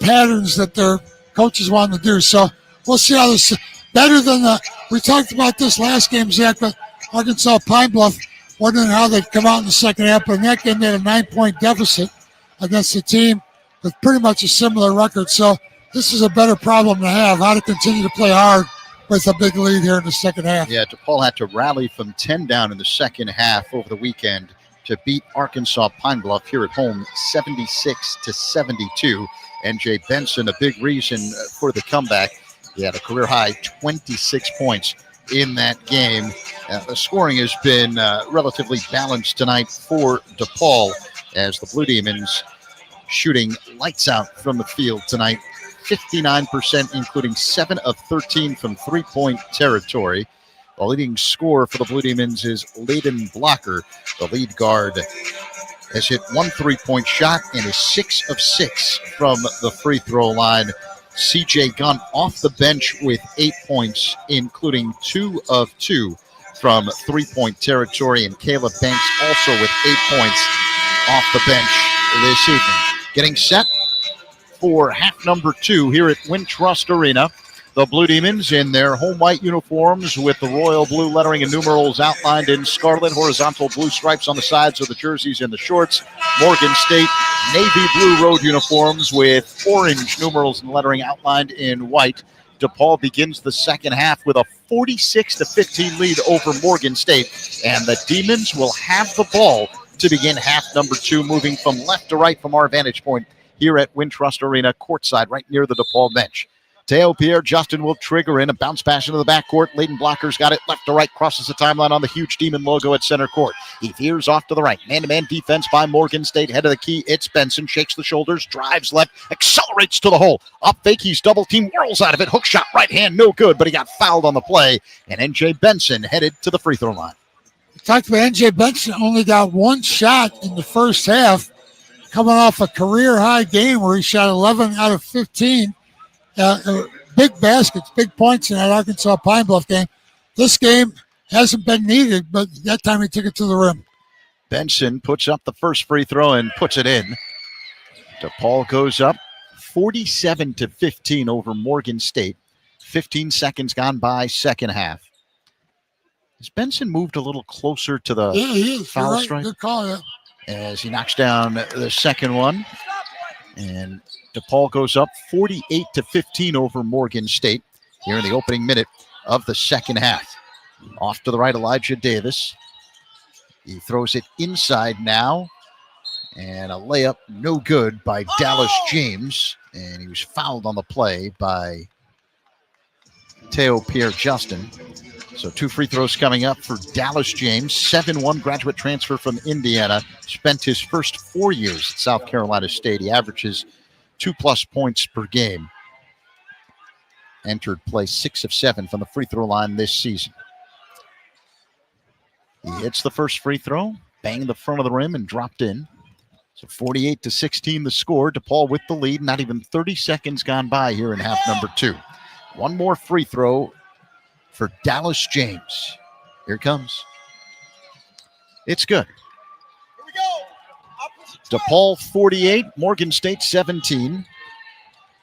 patterns that their coaches want to do. So we'll see how this better than we talked about this last game, Zach, but Arkansas Pine Bluff, wondering how they'd come out in the second half. But in that game, they had a 9-point deficit against a team with pretty much a similar record. So this is a better problem to have, how to continue to play hard with a big lead here in the second half. Yeah, DePaul had to rally from 10 down in the second half over the weekend to beat Arkansas Pine Bluff here at home 76-72. NJ Benson, a big reason for the comeback. He had a career-high 26 points in that game. The scoring has been relatively balanced tonight for DePaul as the Blue Demons shooting lights out from the field tonight. 59%, including 7 of 13 from three-point territory. The leading scorer for the Blue Demons is Layden Blocker. The lead guard has hit 1 3-point shot and is 6 of 6 from the free throw line. CJ Gunn off the bench with 8 points, including 2 of 2 from three-point territory. And Caleb Banks also with 8 points off the bench this evening. Getting set for half number 2 here at Wintrust Arena. The Blue Demons in their home white uniforms with the royal blue lettering and numerals outlined in scarlet, horizontal blue stripes on the sides of the jerseys and the shorts. Morgan State navy blue road uniforms with orange numerals and lettering outlined in white. DePaul begins the second half with a 46-15 lead over Morgan State, and the Demons will have the ball to begin half number 2, moving from left to right from our vantage point here at Wintrust Arena, courtside, right near the DePaul bench. Teo Pierre Justin will trigger in a bounce pass into the backcourt. Layden Blocker's got it left to right, crosses the timeline on the huge Demon logo at center court. He veers off to the right. Man-to-man defense by Morgan State. Head of the key, it's Benson. Shakes the shoulders, drives left, accelerates to the hole. Up fake, he's double team, whirls out of it. Hook shot, right hand, no good, but he got fouled on the play. And NJ Benson headed to the free throw line. We talked about NJ Benson only got 1 shot in the first half, coming off a career-high game where he shot 11 out of 15. Big baskets, big points in that Arkansas Pine Bluff game. This game hasn't been needed, but that time he took it to the rim. Benson puts up the first free throw and puts it in. DePaul goes up 47-15 over Morgan State. 15 seconds gone by, second half. Has Benson moved a little closer to the he is. foul You're right. stripe? Good call, yeah. As he knocks down the second one. And DePaul goes up 48-15 over Morgan State here in the opening minute of the second half. Off to the right, Elijah Davis. He throws it inside now. And a layup no good by Dallas James. And he was fouled on the play by Teo Pierre-Justin. So 2 free throws coming up for Dallas James. 7-1 graduate transfer from Indiana. Spent his first 4 years at South Carolina State. He averages 2+ points per game. Entered play 6 of 7 from the free throw line this season. He hits the first free throw, banged the front of the rim and dropped in. So 48-16 the score. DePaul with the lead. Not even 30 seconds gone by here in half number 2. One more free throw for Dallas James. Here it comes. It's good. DePaul 48, Morgan State 17.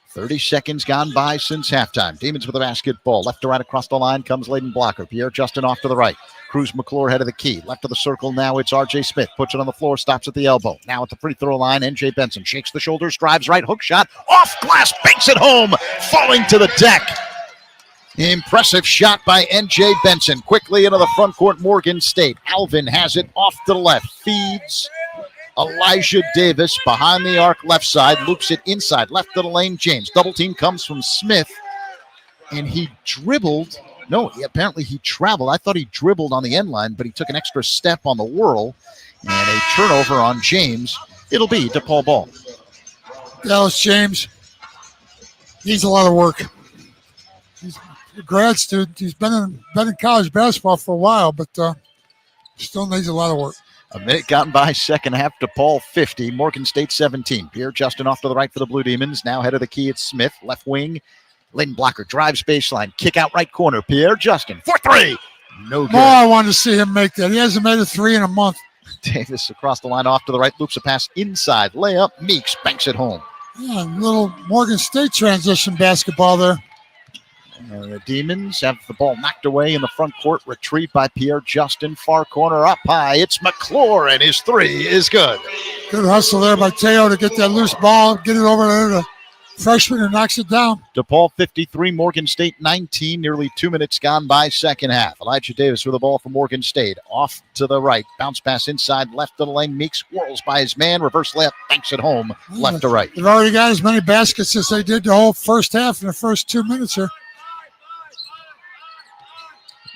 30 seconds gone by since halftime. Demons with the basketball. Left to right across the line comes Layden Blocker. Pierre-Justin off to the right. Cruz McClure head of the key. Left of the circle now it's R.J. Smith. Puts it on the floor, stops at the elbow. Now at the free throw line, N.J. Benson shakes the shoulders, drives right, hook shot, off glass, banks it home, falling to the deck. Impressive shot by N.J. Benson. Quickly into the front court, Morgan State. Alvin has it off to the left. Feeds Elijah Davis behind the arc left side. Loops it inside. Left of the lane, James. Double team comes from Smith. And he dribbled. No, apparently he traveled. I thought he dribbled on the end line, but he took an extra step on the whirl. And a turnover on James. It'll be DePaul ball. Dallas James needs a lot of work. He's a grad student. He's been in college basketball for a while, but still needs a lot of work. A minute gotten by, second half. DePaul 50, Morgan State 17. Pierre-Justin off to the right for the Blue Demons. Now head of the key, it's Smith. Left wing, Layden Blocker drives baseline. Kick out right corner. Pierre-Justin for 3. No good. More I wanted to see him make that. He hasn't made a 3 in a month. Davis across the line off to the right. Loops a pass inside. Layup. Meeks banks it home. Yeah, little Morgan State transition basketball there. The Demons have the ball knocked away in the front court. Retrieved by Pierre-Justin. Far corner up high. It's McClure, and his 3 is good. Good hustle there by Teo to get that loose ball, get it over there to the freshman who knocks it down. DePaul 53, Morgan State 19. Nearly 2 minutes gone by second half. Elijah Davis with the ball for Morgan State. Off to the right. Bounce pass inside. Left of the lane. Meeks whirls by his man. Reverse layup. Banks it home. Left to right. They've already got as many baskets as they did the whole first half in the first 2 minutes here.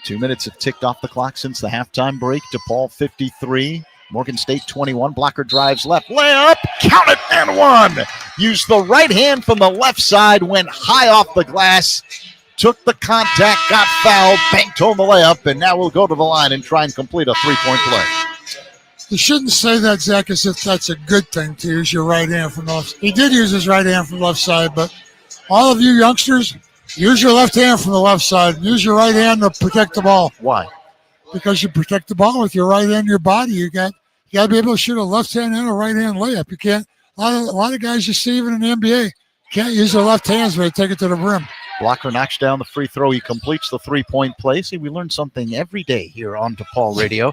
2 minutes have ticked off the clock since the halftime break. DePaul 53, Morgan State 21. Blocker drives left. Layup, count it, and 1. Used the right hand from the left side, went high off the glass, took the contact, got fouled, banked home the layup, and now we'll go to the line and try and complete a 3-point play. You shouldn't say that, Zach, as if that's a good thing to use your right hand from the left. He did use his right hand from the left side, but all of you youngsters, use your left hand from the left side. Use your right hand to protect the ball. Why? Because you protect the ball with your right hand, your body. You got to be able to shoot a left hand and a right hand layup. You can't. A lot of guys you see even in the NBA can't use their left hands when they take it to the rim. Blocker knocks down the free throw. He completes the 3-point play. See, we learn something every day here on DePaul Radio.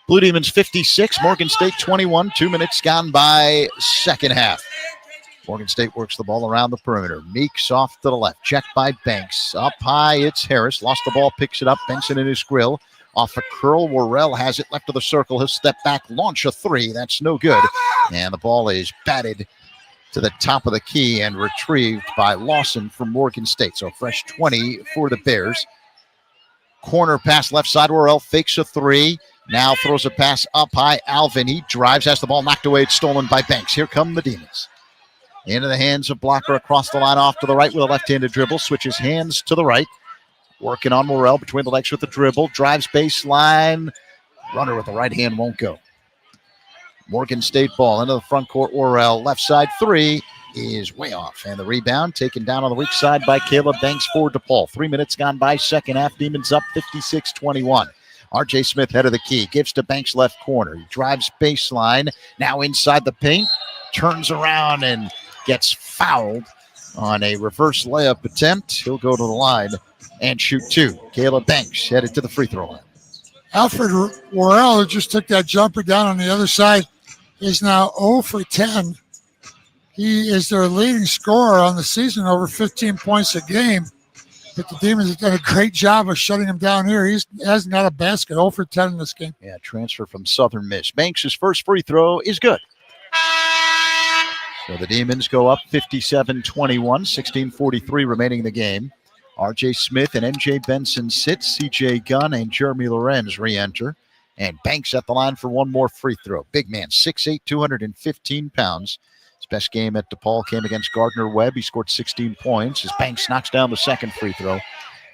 Blue Demons 56, Morgan State 21. 2 minutes gone by second half. Morgan State works the ball around the perimeter. Meeks off to the left. Checked by Banks. Up high, it's Harris. Lost the ball, picks it up. Benson in his grill. Off a curl, Worrell has it left of the circle. He'll step back, launch a 3. That's no good. And the ball is batted to the top of the key and retrieved by Lawson from Morgan State. So fresh 20 for the Bears. Corner pass left side. Worrell fakes a 3. Now throws a pass up high. Alvin, he drives, has the ball knocked away. It's stolen by Banks. Here come the Demons. Into the hands of Blocker across the line off to the right with a left-handed dribble. Switches hands to the right. Working on Morrell between the legs with the dribble. Drives baseline. Runner with the right hand won't go. Morgan State ball into the front court. Worrell left side 3 is way off. And the rebound taken down on the weak side by Caleb Banks for DePaul. 3 minutes gone by second half. Demons up 56-21. R.J. Smith head of the key. Gives to Banks left corner. He drives baseline. Now inside the paint. Turns around and gets fouled on a reverse layup attempt. He'll go to the line and shoot 2. Caleb Banks headed to the free throw line. Alfred Worrell, who just took that jumper down on the other side, is now 0 for 10. He is their leading scorer on the season, over 15 points a game. But the Demons have done a great job of shutting him down here. He hasn't got a basket, 0 for 10 in this game. Yeah, transfer from Southern Miss. Banks' first free throw is good. So the Demons go up 57-21, 16:43 remaining in the game. R.J. Smith and M.J. Benson sit. C.J. Gunn and Jeremy Lorenz re-enter. And Banks at the line for one more free throw. Big man, 6'8", 215 pounds. His best game at DePaul came against Gardner Webb. He scored 16 points as Banks knocks down the second free throw.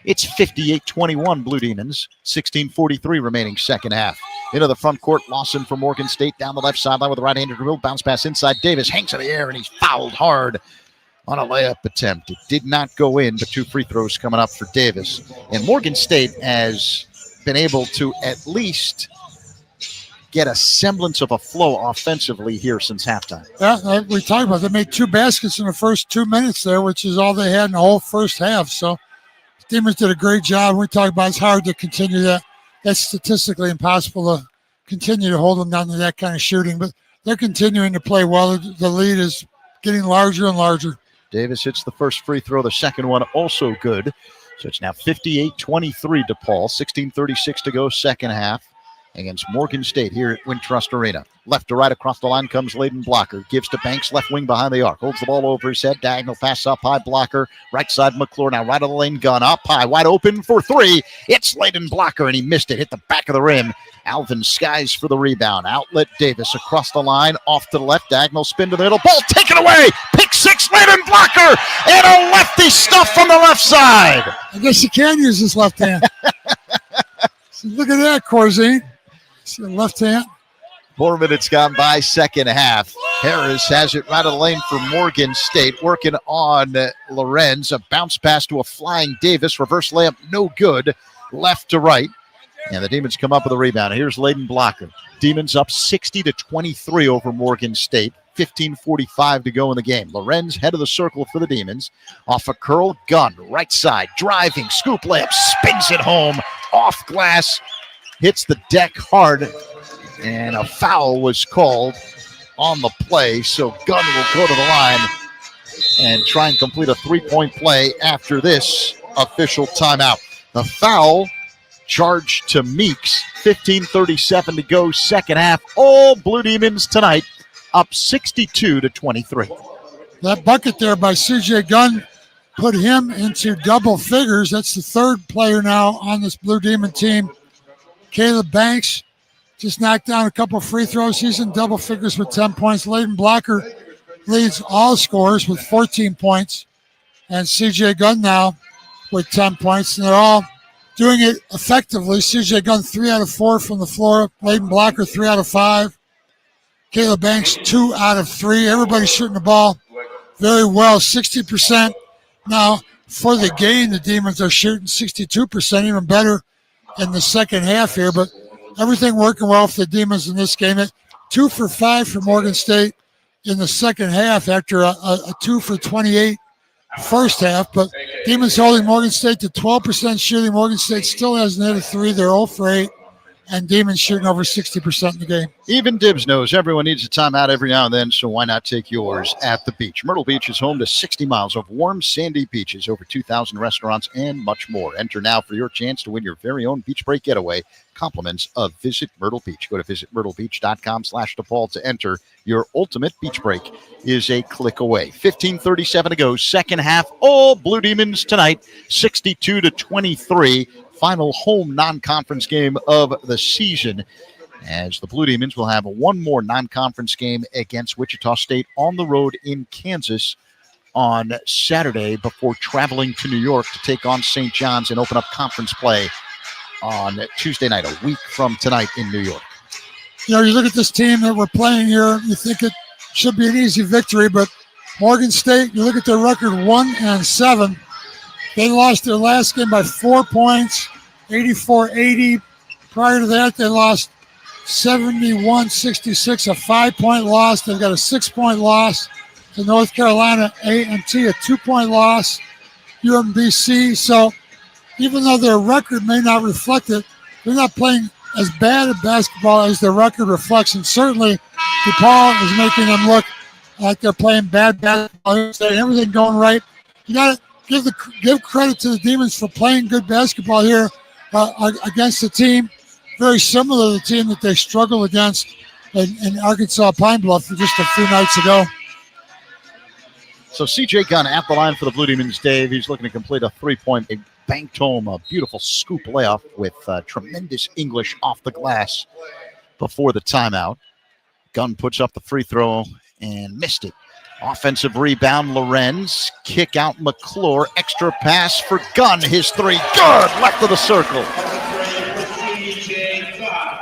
It's 58-21 Blue Demons, 16:43 remaining second half. Into the front court, Lawson for Morgan State down the left sideline with a right-handed dribble. Bounce pass inside. Davis hangs in the air, and he's fouled hard on a layup attempt. It did not go in, but 2 free throws coming up for Davis. And Morgan State has been able to at least get a semblance of a flow offensively here since halftime. Yeah, we talked about it. They made 2 baskets in the first 2 minutes there, which is all they had in the whole first half. So the Demons did a great job. We talked about it's hard to continue that. That's statistically impossible to continue to hold them down to that kind of shooting, but they're continuing to play well. The lead is getting larger and larger. Davis hits the first free throw, the second one also good. So it's now 58-23 DePaul, 16:36 to go second half against Morgan State here at Wintrust Arena. Left to right across the line comes Layden Blocker. Gives to Banks, left wing behind the arc. Holds the ball over his head. Diagonal pass up high. Blocker. Right side McClure. Now right of the lane. Gun up high. Wide open for 3. It's Layden Blocker, and he missed it. Hit the back of the rim. Alvin Skies for the rebound. Outlet Davis across the line. Off to the left. Diagonal spin to the middle. Ball taken away. Pick 6. Layden Blocker. And a lefty stuff from the left side. I guess you can use his left hand. So look at that, Corzine. Left hand. 4 minutes gone by, second half. Harris has it right of the lane for Morgan State, working on Lorenz. A bounce pass to a flying Davis. Reverse layup, no good. Left to right. And the Demons come up with a rebound. Here's Layden Blocker. Demons up 60-23 over Morgan State. 15:45 to go in the game. Lorenz head of the circle for the Demons. Off a curl, Gun, right side, driving, scoop layup, spins it home, off glass. Hits the deck hard, and a foul was called on the play. So Gunn will go to the line and try and complete a 3-point play after this official timeout. The foul charged to Meeks. 15:37 to go, second half. All Blue Demons tonight up 62-23. That bucket there by C.J. Gunn put him into double figures. That's the 3rd player now on this Blue Demon team. Caleb Banks just knocked down a couple free throws. He's in double figures with 10 points. Layden Blocker leads all scorers with 14 points. And C.J. Gunn now with 10 points. And they're all doing it effectively. C.J. Gunn 3 out of 4 from the floor. Layden Blocker 3 out of 5. Caleb Banks 2 out of 3. Everybody's shooting the ball very well. 60% now for the game. The Demons are shooting 62%, even better in the second half here, but everything working well for the Demons in this game. 2 for 5 for Morgan State in the second half after a 2 for 28 first half, but Demons holding Morgan State to 12% shooting. Morgan State still hasn't hit a 3. They're 0 for 8, and Demons shooting over 60% in the game. Even Dibs knows everyone needs a timeout every now and then, so why not take yours at the beach? Myrtle Beach is home to 60 miles of warm, sandy beaches, over 2,000 restaurants, and much more. Enter now for your chance to win your very own beach break getaway. Compliments of Visit Myrtle Beach. Go to visitmyrtlebeach.com/DePaul to enter. Your ultimate beach break is a click away. 15:37 to go, second half. All Blue Demons tonight, 62-23. Final home non-conference game of the season, as the Blue Demons will have one more non-conference game against Wichita State on the road in Kansas on Saturday before traveling to New York to take on St. John's and open up conference play on Tuesday night, a week from tonight in New York. You know, you look at this team that we're playing here, you think it should be an easy victory, but Morgan State, you look at their record 1-7. They lost their last game by 4 points, 84-80. Prior to that, they lost 71-66, a 5-point loss. They've got a 6-point loss to North Carolina A&T, a 2-point loss, UMBC. So even though their record may not reflect it, they're not playing as bad at basketball as their record reflects. And certainly DePaul is making them look like they're playing bad basketball. Everything going right. You got to give credit to the Demons for playing good basketball here against a team very similar to the team that they struggled against in Arkansas Pine Bluff just a few nights ago. So C.J. Gunn at the line for the Blue Demons, Dave. He's looking to complete a three-point banked home, a beautiful scoop layoff with tremendous English off the glass before the timeout. Gunn puts up the free throw and missed it. Offensive rebound, Lorenz. Kick out McClure. Extra pass for Gunn. His three. Good. Left of the circle.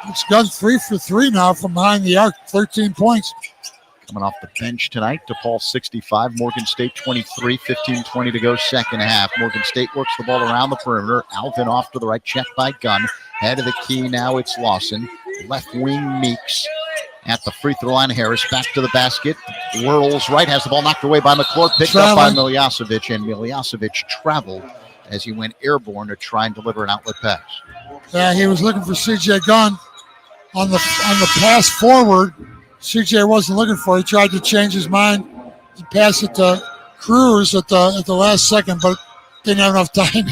It's Gunn 3 for 3 now from behind the arc. 13 points. Coming off the bench tonight, DePaul 65, Morgan State 23, 15-20 to go second half. Morgan State works the ball around the perimeter. Alvin off to the right, check by Gunn. Head of the key now, it's Lawson. Left wing Meeks. At the free throw line, Harris back to the basket. Whirls right, has the ball knocked away by McClure. Picked up by Miljasevic, and Miljasevic traveled as he went airborne to try and deliver an outlet pass. Yeah, he was looking for C.J. Gunn on the pass forward. C.J. wasn't looking for it. He tried to change his mind and pass it to Cruz at the last second, but didn't have enough time.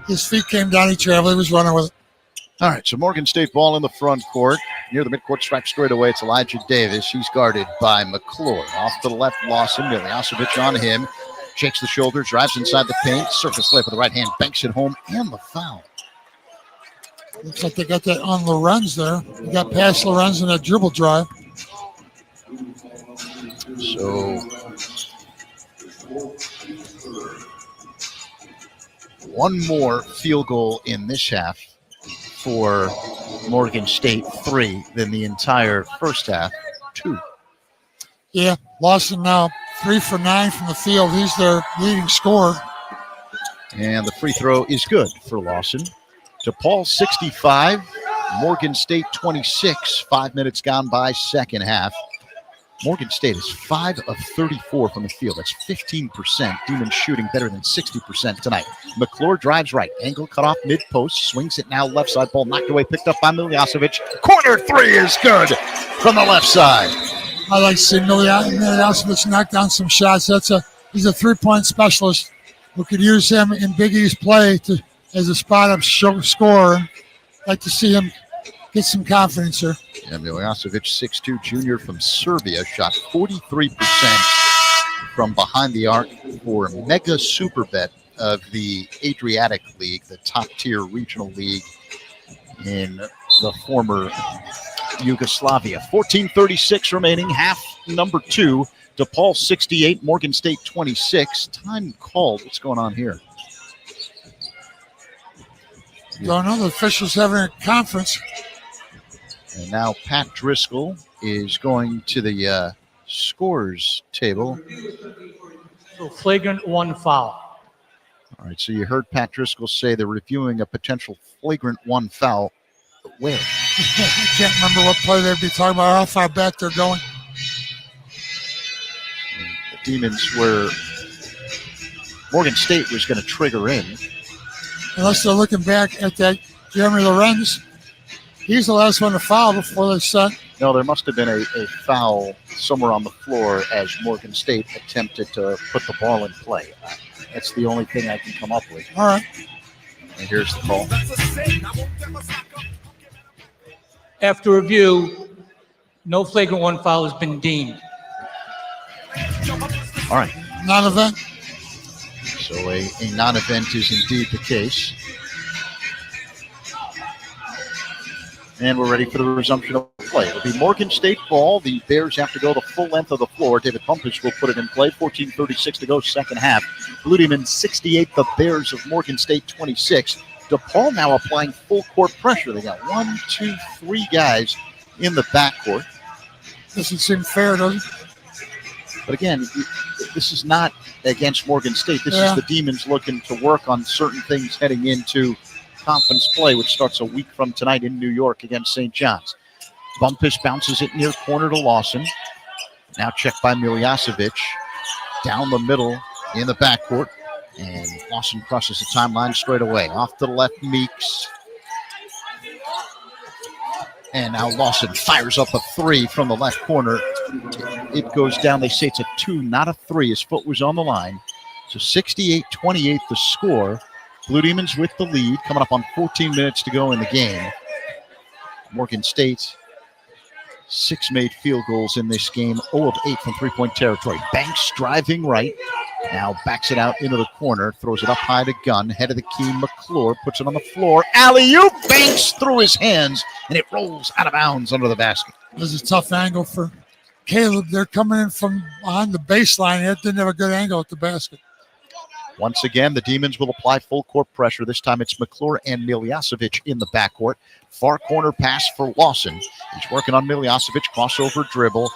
His feet came down. He traveled. He was running with it. All right, so Morgan State ball in the front court. Near the midcourt stripe straight away, it's Elijah Davis. He's guarded by McClure. Off to the left, Lawson. Miljasevic on him. Shakes the shoulder, drives inside the paint. Surface lay with the right hand, banks it home, and the foul. Looks like they got that on Lorenz there. They got past Lorenz in that dribble drive. So one more field goal in this half for Morgan State, 3 than the entire first half, 2. Yeah, Lawson now 3 for 9 from the field. He's their leading scorer. And the free throw is good for Lawson. DePaul 65, Morgan State 26, 5 minutes gone by second half. Morgan State is 5 of 34 from the field. That's 15%. Demons shooting better than 60% tonight. McClure drives right. Angle cut off mid-post. Swings it now left side. Ball knocked away. Picked up by Miljasevic. Corner three is good from the left side. I like to see Miljasevic knock down some shots. He's a three-point specialist who could use him in Big East play as a spot-up scorer. I'd like to see him get some confidence here. Yeah, Miljasevic, 6'2", junior from Serbia, shot 43% from behind the arc for Mega Superbet of the Adriatic League, the top-tier regional league in the former Yugoslavia. 14:36 remaining, half number 2. DePaul 68, Morgan State 26. Time called. What's going on here? Don't know. The officials having a conference. And now Pat Driscoll is going to the scores table. So flagrant 1 foul. All right, so you heard Pat Driscoll say they're reviewing a potential flagrant 1 foul. Where? I can't remember what play they'd be talking about, how far back they're going. The Demons were... Morgan State was going to trigger in. Unless they're looking back at that Jeremy Lorenz. He's the last one to foul before they set. No, there must have been a foul somewhere on the floor as Morgan State attempted to put the ball in play. That's the only thing I can come up with. All right. And here's the call. After review, no flagrant 1 foul has been deemed. All right. Non-event. So a non-event is indeed the case. And we're ready for the resumption of play. It'll be Morgan State ball. The Bears have to go the full length of the floor. David Bumpus will put it in play. 14:36 to go, second half. Blue Demons 68, the Bears of Morgan State 26. DePaul now applying full court pressure. They got 1, 2, 3 guys in the backcourt. Doesn't seem fair, does it? But again, this is not against Morgan State. This is the Demons looking to work on certain things heading into conference play, which starts a week from tonight in New York against St. John's. Bumpus bounces it near corner to Lawson. Now checked by Miljasevic. down the middle in the backcourt. And Lawson crosses the timeline straight away. Off to the left, Meeks. And now Lawson fires up a three from the left corner. It goes down. They say it's a 2, not a 3. His foot was on the line. So 68-28 the score. Blue Demons with the lead, coming up on 14 minutes to go in the game. Morgan State, 6 made field goals in this game, 0 of 8 from three-point territory. Banks driving right, now backs it out into the corner, throws it up high to Gunn, head of the key, McClure puts it on the floor. Alley-oop, Banks through his hands, and it rolls out of bounds under the basket. This is a tough angle for Caleb. They're coming in from behind the baseline. It didn't have a good angle at the basket. Once again, the Demons will apply full court pressure. This time it's McClure and Miljasevic in the backcourt. Far corner pass for Lawson. He's working on Miljasevic, crossover dribble,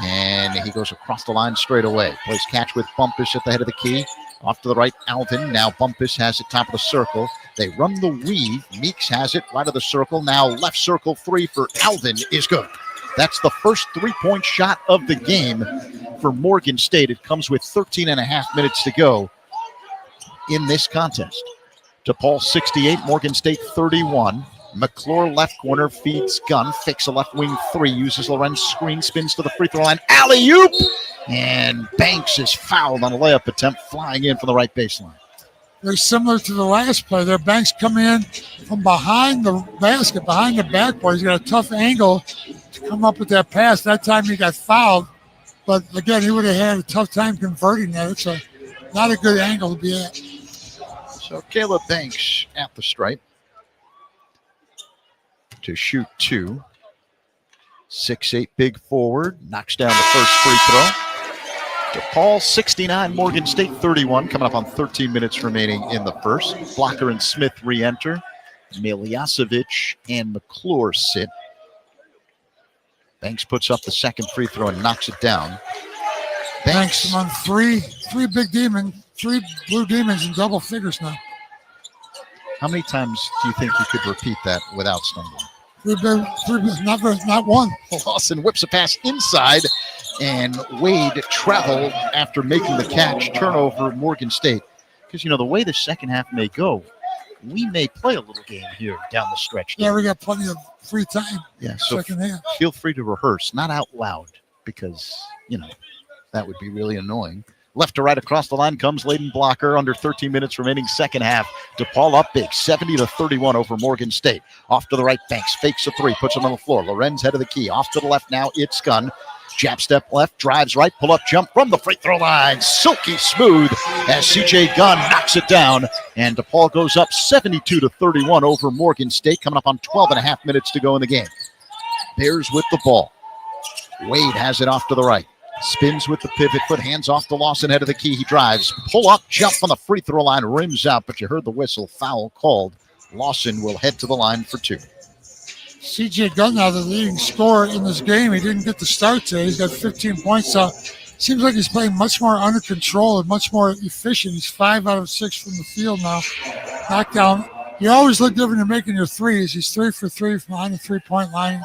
and he goes across the line straight away. Plays catch with Bumpus at the head of the key. Off to the right, Alvin. Now Bumpus has it top of the circle. They run the weave. Meeks has it right of the circle. Now left circle three for Alvin is good. That's the first three-point shot of the game for Morgan State. It comes with 13 and a half minutes to go in this contest. DePaul 68, Morgan State 31. McClure left corner feeds Gunn, fakes a left wing three, uses Lorenz screen, spins to the free throw line, alley-oop, and Banks is fouled on a layup attempt, flying in from the right baseline. They're similar to the last play. Their Banks coming in from behind the basket, behind the backboard. He's got a tough angle to come up with that pass. That time he got fouled, but again, he would have had a tough time converting that. It's not a good angle to be at. So Caleb Banks at the stripe to shoot 2. 6'8" big forward, knocks down the first free throw. DePaul 69, Morgan State 31, coming up on 13 minutes remaining in the first. Blocker and Smith re-enter. Miljasevic and McClure sit. Banks puts up the second free throw and knocks it down. Banks on three big demons, 3 blue demons in double figures now. How many times do you think you could repeat that without stumbling? Not one. Lawson whips a pass inside, and Wade traveled after making the catch. Turnover, Morgan State. Because, the way the second half may go, we may play a little game here down the stretch. Yeah, we got plenty of free time. Yeah, so second half. Feel free to rehearse, not out loud, because, that would be really annoying. Left to right across the line comes Layden Blocker. Under 13 minutes remaining second half. DePaul up big, 70-31 over Morgan State. Off to the right, Banks fakes a three, puts him on the floor. Lorenz head of the key. Off to the left now, it's Gunn. Jab step left, drives right, pull up jump from the free throw line. Silky smooth as CJ Gunn knocks it down. And DePaul goes up 72-31 over Morgan State, coming up on 12 and a half minutes to go in the game. Bears with the ball. Wade has it off to the right. Spins with the pivot foot, hands off to Lawson, head of the key. He drives, pull up, jump on the free throw line, rims out, but you heard the whistle, foul called. Lawson will head to the line for 2. CJ Gunn now the leading scorer in this game. He didn't get the start today. He's got 15 points. Seems like he's playing much more under control and much more efficient. He's 5 out of 6 from the field now. Knockdown. You always look different in making your threes. He's 3 for 3 from behind the 3-point line.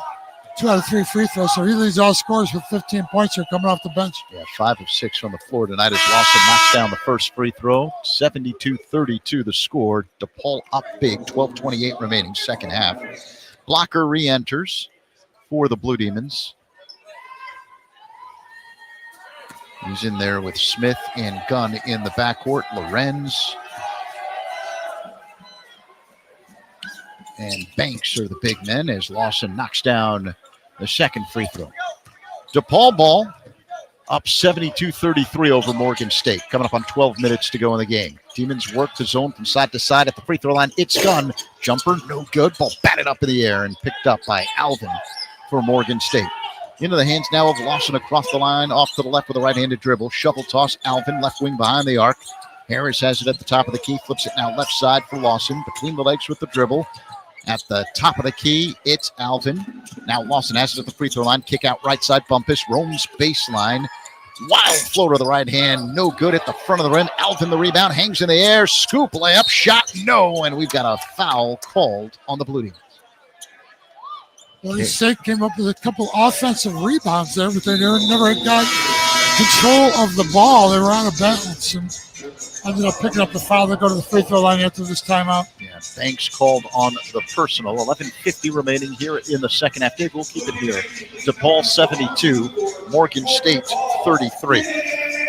2 out of 3 free throws, so he leads all scorers with 15 points here coming off the bench. Yeah, 5 of 6 from the floor tonight as Lawson knocks down the first free throw. 72-32 the score. DePaul up big, 12:28 remaining second half. Blocker re-enters for the Blue Demons. He's in there with Smith and Gunn in the backcourt. Lorenz and Banks are the big men as Lawson knocks down the second free throw. DePaul ball up 72-33 over Morgan State. Coming up on 12 minutes to go in the game. Demons work the zone from side to side at the free throw line. It's Gunn. Jumper, no good. Ball batted up in the air and picked up by Alvin for Morgan State. Into the hands now of Lawson across the line. Off to the left with a right-handed dribble. Shovel toss. Alvin, left wing behind the arc. Harris has it at the top of the key. Flips it now left side for Lawson. Between the legs with the dribble. At the top of the key, it's Alvin. Now Lawson has it at the free throw line. Kick out right side. Bumpus roams baseline. Wild flow to the right hand. No good at the front of the rim. Alvin the rebound. Hangs in the air. Scoop layup. Shot. No. And we've got a foul called on the Blue Demons. Well, State came up with a couple offensive rebounds there, but they never got control of the ball. They were out of balance and ended up picking up the foul. They go to the free throw line after this timeout. Yeah, Banks called on the personal. 11:50 remaining here in the second half. Dave, we'll keep it here. DePaul 72, Morgan State 33.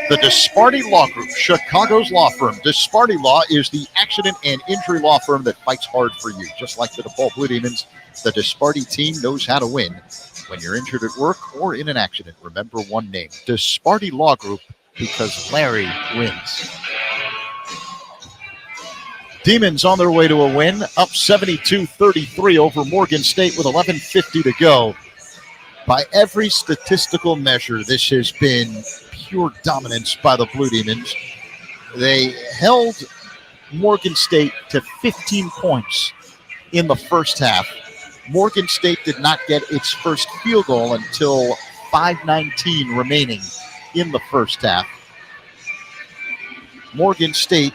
The Disparty Law Group, Chicago's law firm. Disparty Law is the accident and injury law firm that fights hard for you. Just like the DePaul Blue Demons, the Disparty team knows how to win. When you're injured at work or in an accident, remember one name, Disparty Law Group, because Larry wins. Demons on their way to a win, up 72-33 over Morgan State with 11:50 to go. By every statistical measure, this has been pure dominance by the Blue Demons. They held Morgan State to 15 points in the first half. Morgan State did not get its first field goal until 5:19 remaining in the first half. Morgan State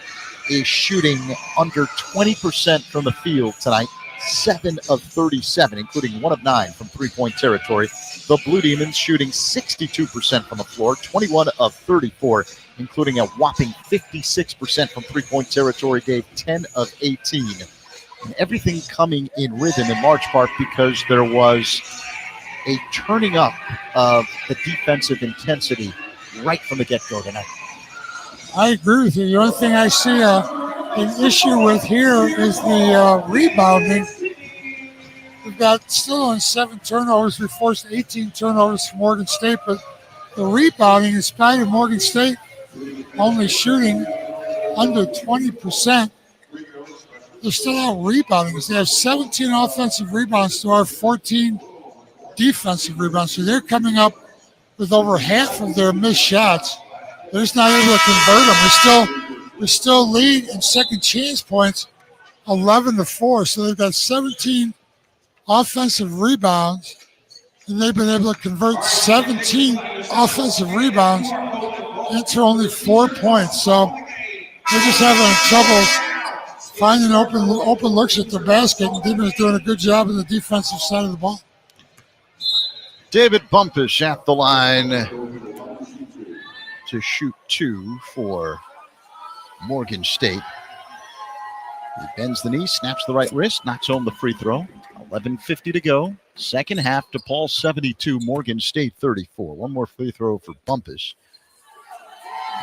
is shooting under 20% from the field tonight, 7 of 37, including 1 of 9 from three-point territory. The Blue Demons shooting 62% from the floor, 21 of 34, including a whopping 56% from three-point territory, Dave, 10 of 18. And everything coming in rhythm in large part because there was a turning up of the defensive intensity right from the get-go tonight. I agree with you. The only thing I see an issue with here is the rebounding. We've got still on 7 turnovers. We forced 18 turnovers from Morgan State, but the rebounding, in spite of Morgan State only shooting under 20%, they're still out rebounding. They have 17 offensive rebounds to our 14 defensive rebounds. So they're coming up with over half of their missed shots. They're just not able to convert them. We still lead in second chance points, 11-4. So they've got 17 offensive rebounds, and they've been able to convert 17 offensive rebounds into only 4 points. So they're just having trouble finding open looks at the basket, and Demons doing a good job on the defensive side of the ball. David Bumpus at the line to shoot 2 for Morgan State. He bends the knee, snaps the right wrist, knocks home the free throw. 11:50 to go. Second half, DePaul 72, Morgan State 34. One more free throw for Bumpus.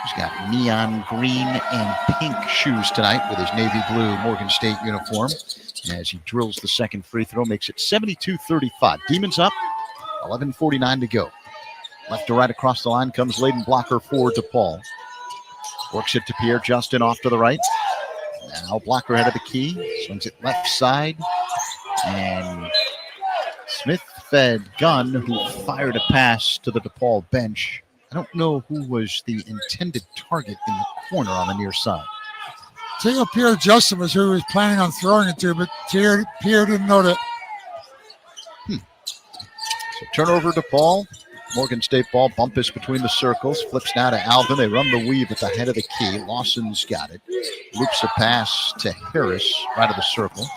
He's got neon green and pink shoes tonight with his navy blue Morgan State uniform. As he drills the second free throw, makes it 72-35. Demons up, 11:49 to go. Left to right across the line comes Layden Blocker for DePaul. Works it to Pierre Justin off to the right. Now Blocker head of the key. Swings it left side. And Smith fed Gunn, who fired a pass to the DePaul bench. I don't know who was the intended target in the corner on the near side. I think Pierre Justin was who he was planning on throwing it to, but Pierre didn't know that. So turnover DePaul. Morgan State ball, Bumpus between the circles, flips now to Alvin. They run the weave at the head of the key. Lawson's got it. Loops a pass to Harris, right of the circle.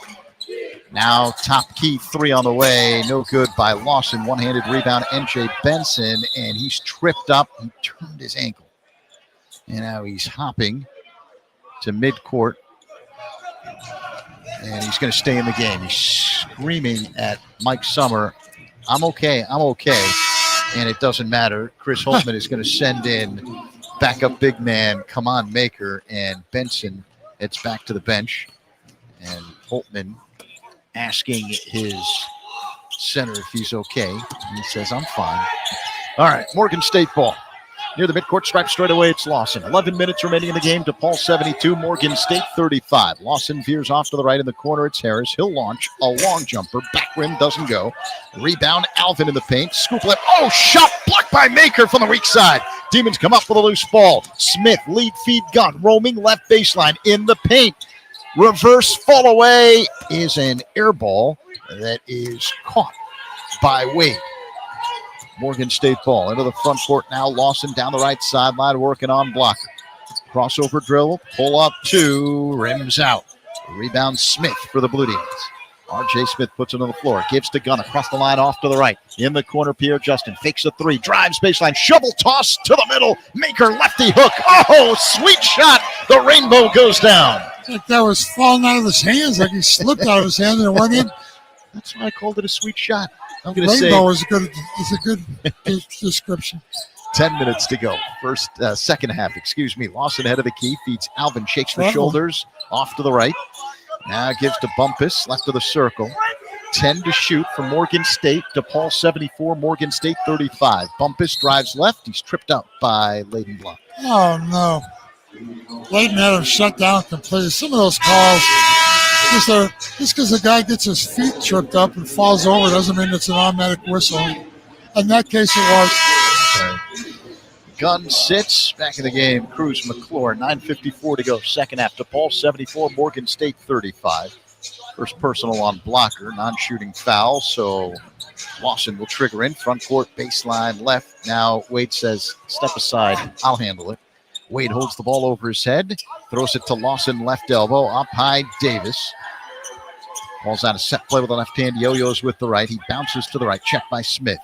Now top key 3 on the way. No good by Lawson. One-handed rebound, NJ Benson, and he's tripped up. He turned his ankle. And now he's hopping to midcourt. And he's going to stay in the game. He's screaming at Mike Summer, I'm okay, I'm okay. And it doesn't matter. Chris Holtman is going to send in backup big man, come on, Maker, and Benson heads back to the bench. And Holtman asking his center if he's okay. And he says, I'm fine. All right, Morgan State ball. Near the midcourt stripe straight away, it's Lawson. 11 minutes remaining in the game. DePaul 72, Morgan State 35. Lawson veers off to the right in the corner. It's Harris. He'll launch a long jumper. Back rim doesn't go. Rebound, Alvin in the paint. Scoop left. Oh, shot blocked by Maker from the weak side. Demons come up with a loose ball. Smith, lead feed Gunn. Roaming left baseline in the paint. Reverse fall away is an air ball that is caught by Wade. Morgan State ball into the front court now. Lawson down the right sideline working on Blocker. Crossover drill, pull up 2, rims out. Rebound Smith for the Blue Demons. R.J. Smith puts it on the floor. Gives to Gunn across the line off to the right. In the corner, Pierre Justin fakes a three. Drives baseline. Shovel toss to the middle. Maker lefty hook. Oh, sweet shot. The rainbow goes down. Like that was falling out of his hands. Like he slipped out of his hand and it went in. That's why I called it a sweet shot. I'm going to say Rainbow is a good description. 10 minutes to go. Second half, Lawson head of the key. Feeds Alvin. Shakes the shoulders. Off to the right. Now gives to Bumpus, left of the circle. 10 to shoot for Morgan State. DePaul 74, Morgan State 35. Bumpus drives left. He's tripped up by Layden Blunt. Oh, no. Layden had him shut down completely. Some of those calls, just because the guy gets his feet tripped up and falls over doesn't mean it's an automatic whistle. In that case, it was. Gunn sits. Back in the game, Cruz McClure. 9:54 to go. Second half. DePaul 74, Morgan State 35. First personal on blocker. Non-shooting foul. So Lawson will trigger in. Front court, baseline left. Now Wade says, step aside. I'll handle it. Wade holds the ball over his head. Throws it to Lawson, left elbow. Up high, Davis. Ball's out of set play with the left hand. Yo-yos with the right. He bounces to the right. Checked by Smith.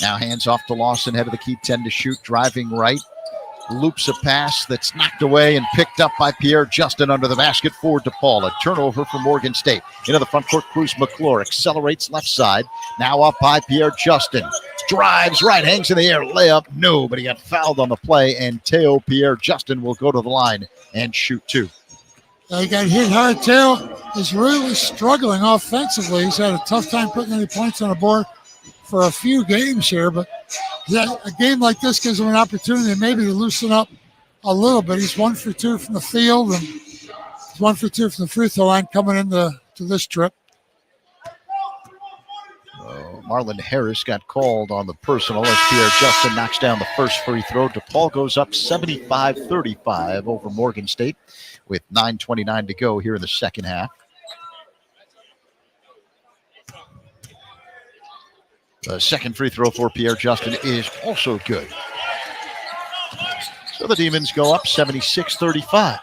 Now hands off to Lawson, head of the key, 10 to shoot, driving right. Loops a pass that's knocked away and picked up by Pierre Justin under the basket for DePaul. A turnover for Morgan State. Into the front court, Cruz McClure accelerates left side. Now up by Pierre Justin. Drives right, hangs in the air, layup. No, but he got fouled on the play, and Teo Pierre Justin will go to the line and shoot two. He got hit hard. Teo is really struggling offensively. He's had a tough time putting any points on the board for a few games here, but a game like this gives him an opportunity maybe to loosen up a little bit. He's 1 for 2 from the field, and he's 1 for 2 from the free throw line coming into this trip. Marlon Harris got called on the personal as Pierre Justin knocks down the first free throw. DePaul goes up 75-35 over Morgan State with 9:29 to go here in the second half. The second free throw for Pierre Justin is also good. So the Demons go up 76-35.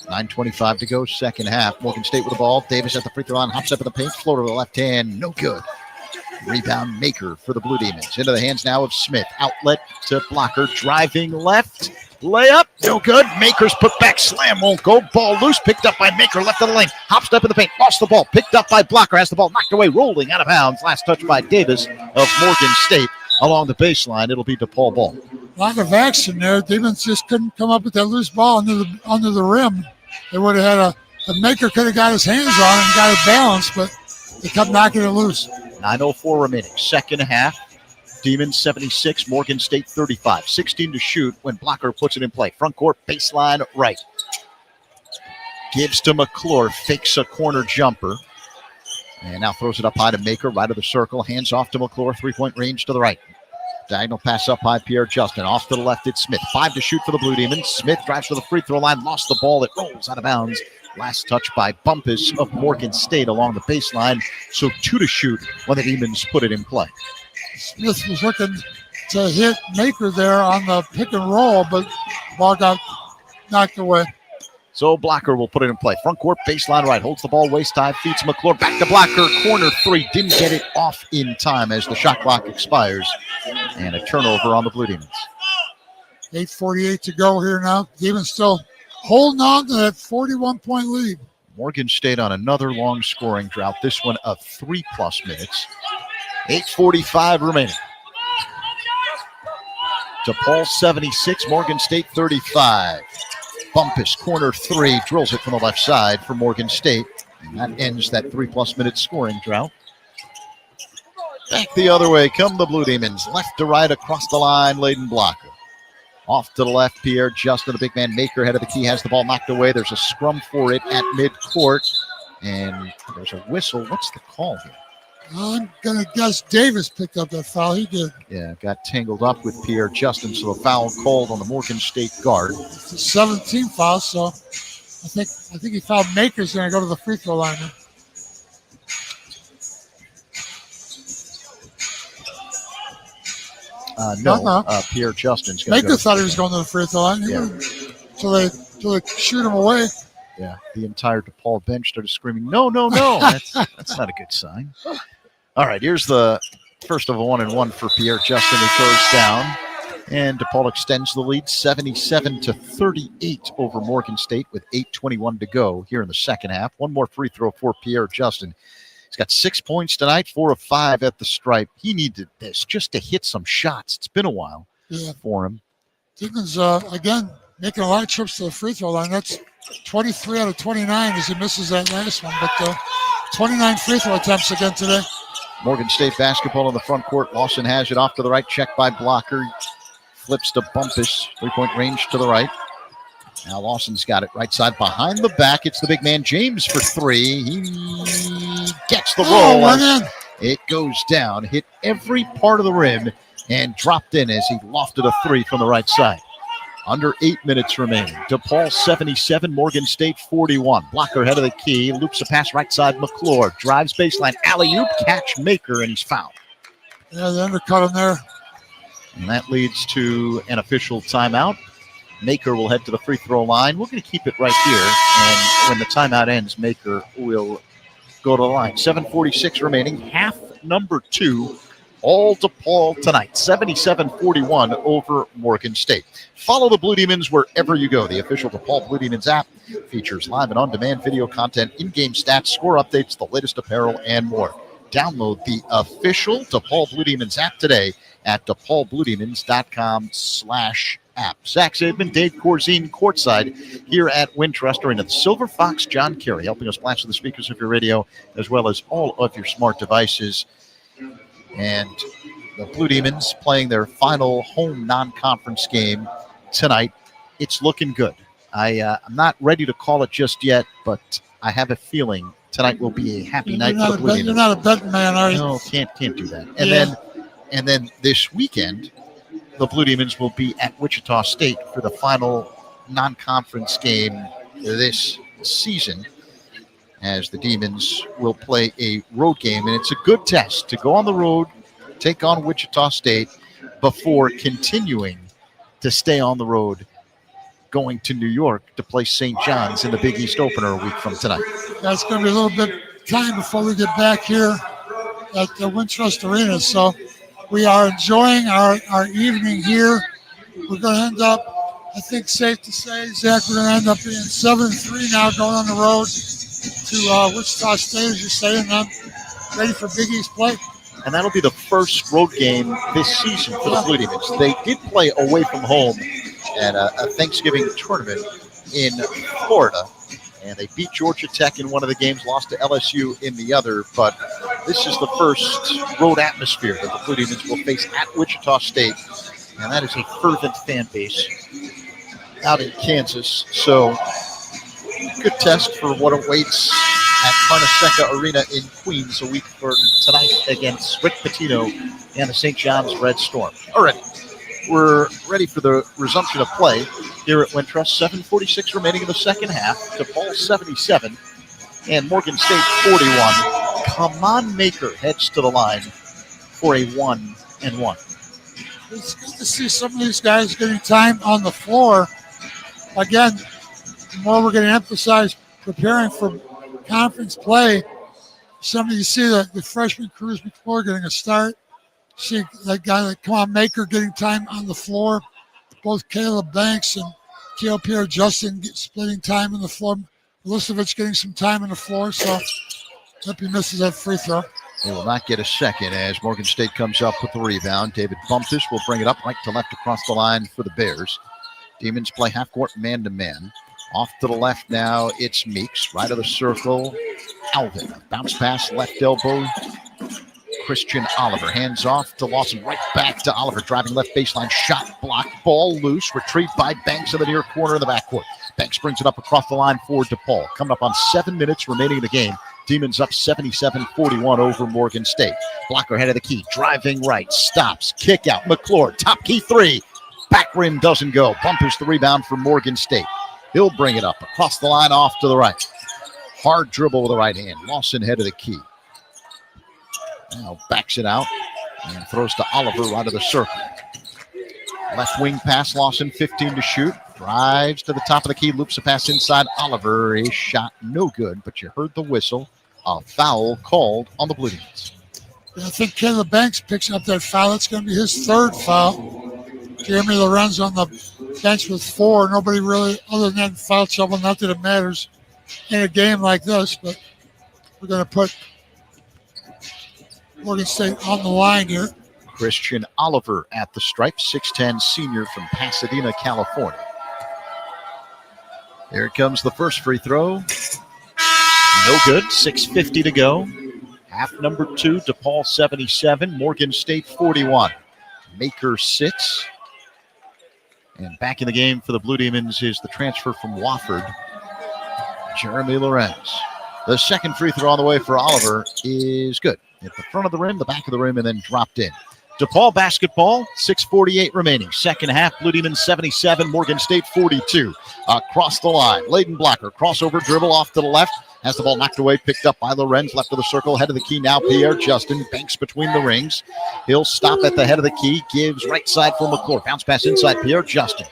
9:25 to go, second half. Morgan State with the ball. Davis at the free throw line, hops up in the paint, floater to the left hand, no good. Rebound Maker for the Blue Demons. Into the hands now of Smith. Outlet to Blocker, driving left. Layup, no good. Maker's put back, slam won't go. Ball loose, picked up by Maker, left of the lane. Hops up in the paint, lost the ball, picked up by Blocker, has the ball knocked away, rolling out of bounds. Last touch by Davis of Morgan State along the baseline. It'll be DePaul ball. A lot of action there. Demons just couldn't come up with that loose ball under the rim. They would have had the Maker could have got his hands on it and got it balanced, but they kept knocking it loose. 9:04 remaining, second half. Demons 76, Morgan State 35. 16 to shoot when Blocker puts it in play. Front court, baseline right. Gives to McClure, fakes a corner jumper. And now throws it up high to Maker, right of the circle. Hands off to McClure, three-point range to the right. Diagonal pass up high, Pierre Justin. Off to the left, it's Smith. 5 to shoot for the Blue Demons. Smith drives to the free throw line, lost the ball. It rolls out of bounds. Last touch by Bumpus of Morgan State along the baseline. So 2 to shoot when the Demons put it in play. Smith was looking to hit Maker there on the pick and roll, but ball got knocked away. So Blocker will put it in play. Front court, baseline right. Holds the ball waist high, feeds McClure. Back to Blocker. Corner three. Didn't get it off in time as the shot clock expires. And a turnover on the Blue Demons. 8:48 to go here now. Demons still holding on to that 41-point lead. Morgan State on another long scoring drought. This one of 3+ minutes. 8:45 remaining. DePaul 76, Morgan State 35. Bumpus, corner three, drills it from the left side for Morgan State. And that ends that 3+ minute scoring drought. Back the other way come the Blue Demons. Left to right across the line, Layden Blocker. Off to the left, Pierre Justin, the big man Maker, head of the key, has the ball knocked away. There's a scrum for it at midcourt. And there's a whistle. What's the call here? I'm going to guess Davis picked up that foul. He did. Yeah, got tangled up with Pierre Justin, so the foul called on the Morgan State guard. It's a 17 foul, so I think he fouled Maker's going to go to the free throw line now. No, Pierre Justin's going to go. Maker thought he was going to the free throw line. So they shoot him away. Yeah, the entire DePaul bench started screaming, no, no, no. That's not a good sign. All right, here's the first of a 1-and-1 for Pierre Justin, who goes down. And DePaul extends the lead 77-38 over Morgan State with 8:21 to go here in the second half. One more free throw for Pierre Justin. He's got 6 points tonight, 4 of 5 at the stripe. He needed this just to hit some shots. It's been a while for him. Dickens, again, making a lot of trips to the free throw line. That's 23 out of 29 as he misses that last one. But 29 free throw attempts again today. Morgan State basketball in the front court. Lawson has it off to the right, checked by Blocker. Flips to Bumpus, three-point range to the right. Now Lawson's got it right side behind the back. It's the big man James for three. He gets the roll. It goes down, hit every part of the rim, and dropped in as he lofted a three from the right side. Under 8 minutes remaining. DePaul 77, Morgan State 41. Blocker head of the key, loops a pass right side. McClure drives baseline, alley-oop, catch Maker, and he's fouled. Yeah, they undercut him there. And that leads to an official timeout. Maker will head to the free throw line. We're going to keep it right here. And when the timeout ends, Maker will go to the line. 7:46 remaining, half number 2. All DePaul tonight, 77-41 over Morgan State. Follow the Blue Demons wherever you go. The official DePaul Blue Demons app features live and on-demand video content, in-game stats, score updates, the latest apparel, and more. Download the official DePaul Blue Demons app today at DePaulBlueDemons.com/app. Zach Zabin, Dave Corzine, courtside here at Wintrust Arena. The Silver Fox, John Kerry, helping us blast to the speakers of your radio as well as all of your smart devices. And the Blue Demons playing their final home non-conference game tonight. It's looking good. I'm not ready to call it just yet, but I have a feeling tonight will be a happy night for the Blue Demons. You're not a betting man, are you? No, can't do that. And then this weekend, the Blue Demons will be at Wichita State for the final non-conference game this season, as the Demons will play a road game. And it's a good test to go on the road, take on Wichita State, before continuing to stay on the road, going to New York to play St. John's in the Big East opener a week from tonight. That's going to be a little bit time before we get back here at the Wintrust Arena. So we are enjoying our evening here. We're going to end up, I think safe to say, Zach, we're going to end up being 7-3 now, going on the road to Wichita State, as you say, and then ready for Big East play. And that'll be the first road game this season for the Blue Demons. They did play away from home at a Thanksgiving tournament in Florida, and they beat Georgia Tech in one of the games, lost to LSU in the other. But this is the first road atmosphere that the Blue Demons will face at Wichita State, and that is a fervent fan base out in Kansas. So good test for what awaits at Carnesecca Arena in Queens a week from tonight against Rick Pitino and the St. John's Red Storm. All right, we're ready for the resumption of play here at Wintrust. 7:46 remaining in the second half. DePaul 77 and Morgan State 41. Kaman Maker heads to the line for a 1-and-1. It's good to see some of these guys getting time on the floor. Again, the more we're going to emphasize preparing for conference play, some of you see the freshman Cruz McClure getting a start. See that guy like Kaman Maker getting time on the floor. Both Caleb Banks and Pierre Justin splitting time on the floor. Milosevic getting some time on the floor, so hope he misses that free throw. They will not get a second as Morgan State comes up with the rebound. David Bumpus will bring it up right to left across the line for the Bears. Demons play half-court man-to-man. Off to the left now, it's Meeks. Right of the circle, Alvin. Bounce pass, left elbow. Christian Oliver. Hands off to Lawson. Right back to Oliver. Driving left baseline. Shot blocked. Ball loose. Retrieved by Banks in the near corner of the backcourt. Banks brings it up across the line for DePaul. Coming up on 7 minutes remaining in the game. Demons up 77-41 over Morgan State. Blocker head of the key. Driving right. Stops. Kick out. McClure. Top key three. Back rim doesn't go. Bumpers the rebound for Morgan State. He'll bring it up across the line off to the right. Hard dribble with the right hand. Lawson head of the key. Now backs it out and throws to Oliver right of the circle. Left wing pass, Lawson 15 to shoot. drives to the top of the key, loops a pass inside. Oliver, his shot no good, but you heard the whistle. A foul called on the Blue Demons. I think Caleb Banks picks up that foul. That's going to be his third foul. Jeremy Lorenz on the bench with 4. Nobody really, other than foul trouble, not that it matters in a game like this, but we're going to put Morgan State on the line here. Christian Oliver at the stripe, 6'10", senior from Pasadena, California. Here comes the first free throw. No good, 6:50 to go. Half number 2, DePaul 77, Morgan State 41. Maker sits. And back in the game for the Blue Demons is the transfer from Wofford, Jeremy Lorenz. The second free throw on the way for Oliver is good. At the front of the rim, the back of the rim, and then dropped in. DePaul basketball, 6:48 remaining. Second half, Blue Demons 77, Morgan State 42. Across the line, Layden Blocker, crossover dribble off to the left. Has the ball knocked away, picked up by Lorenz, left of the circle, head of the key now, Pierre Justin, banks between the rings. He'll stop at the head of the key, gives right side for McClure. Bounce pass inside, Pierre Justin.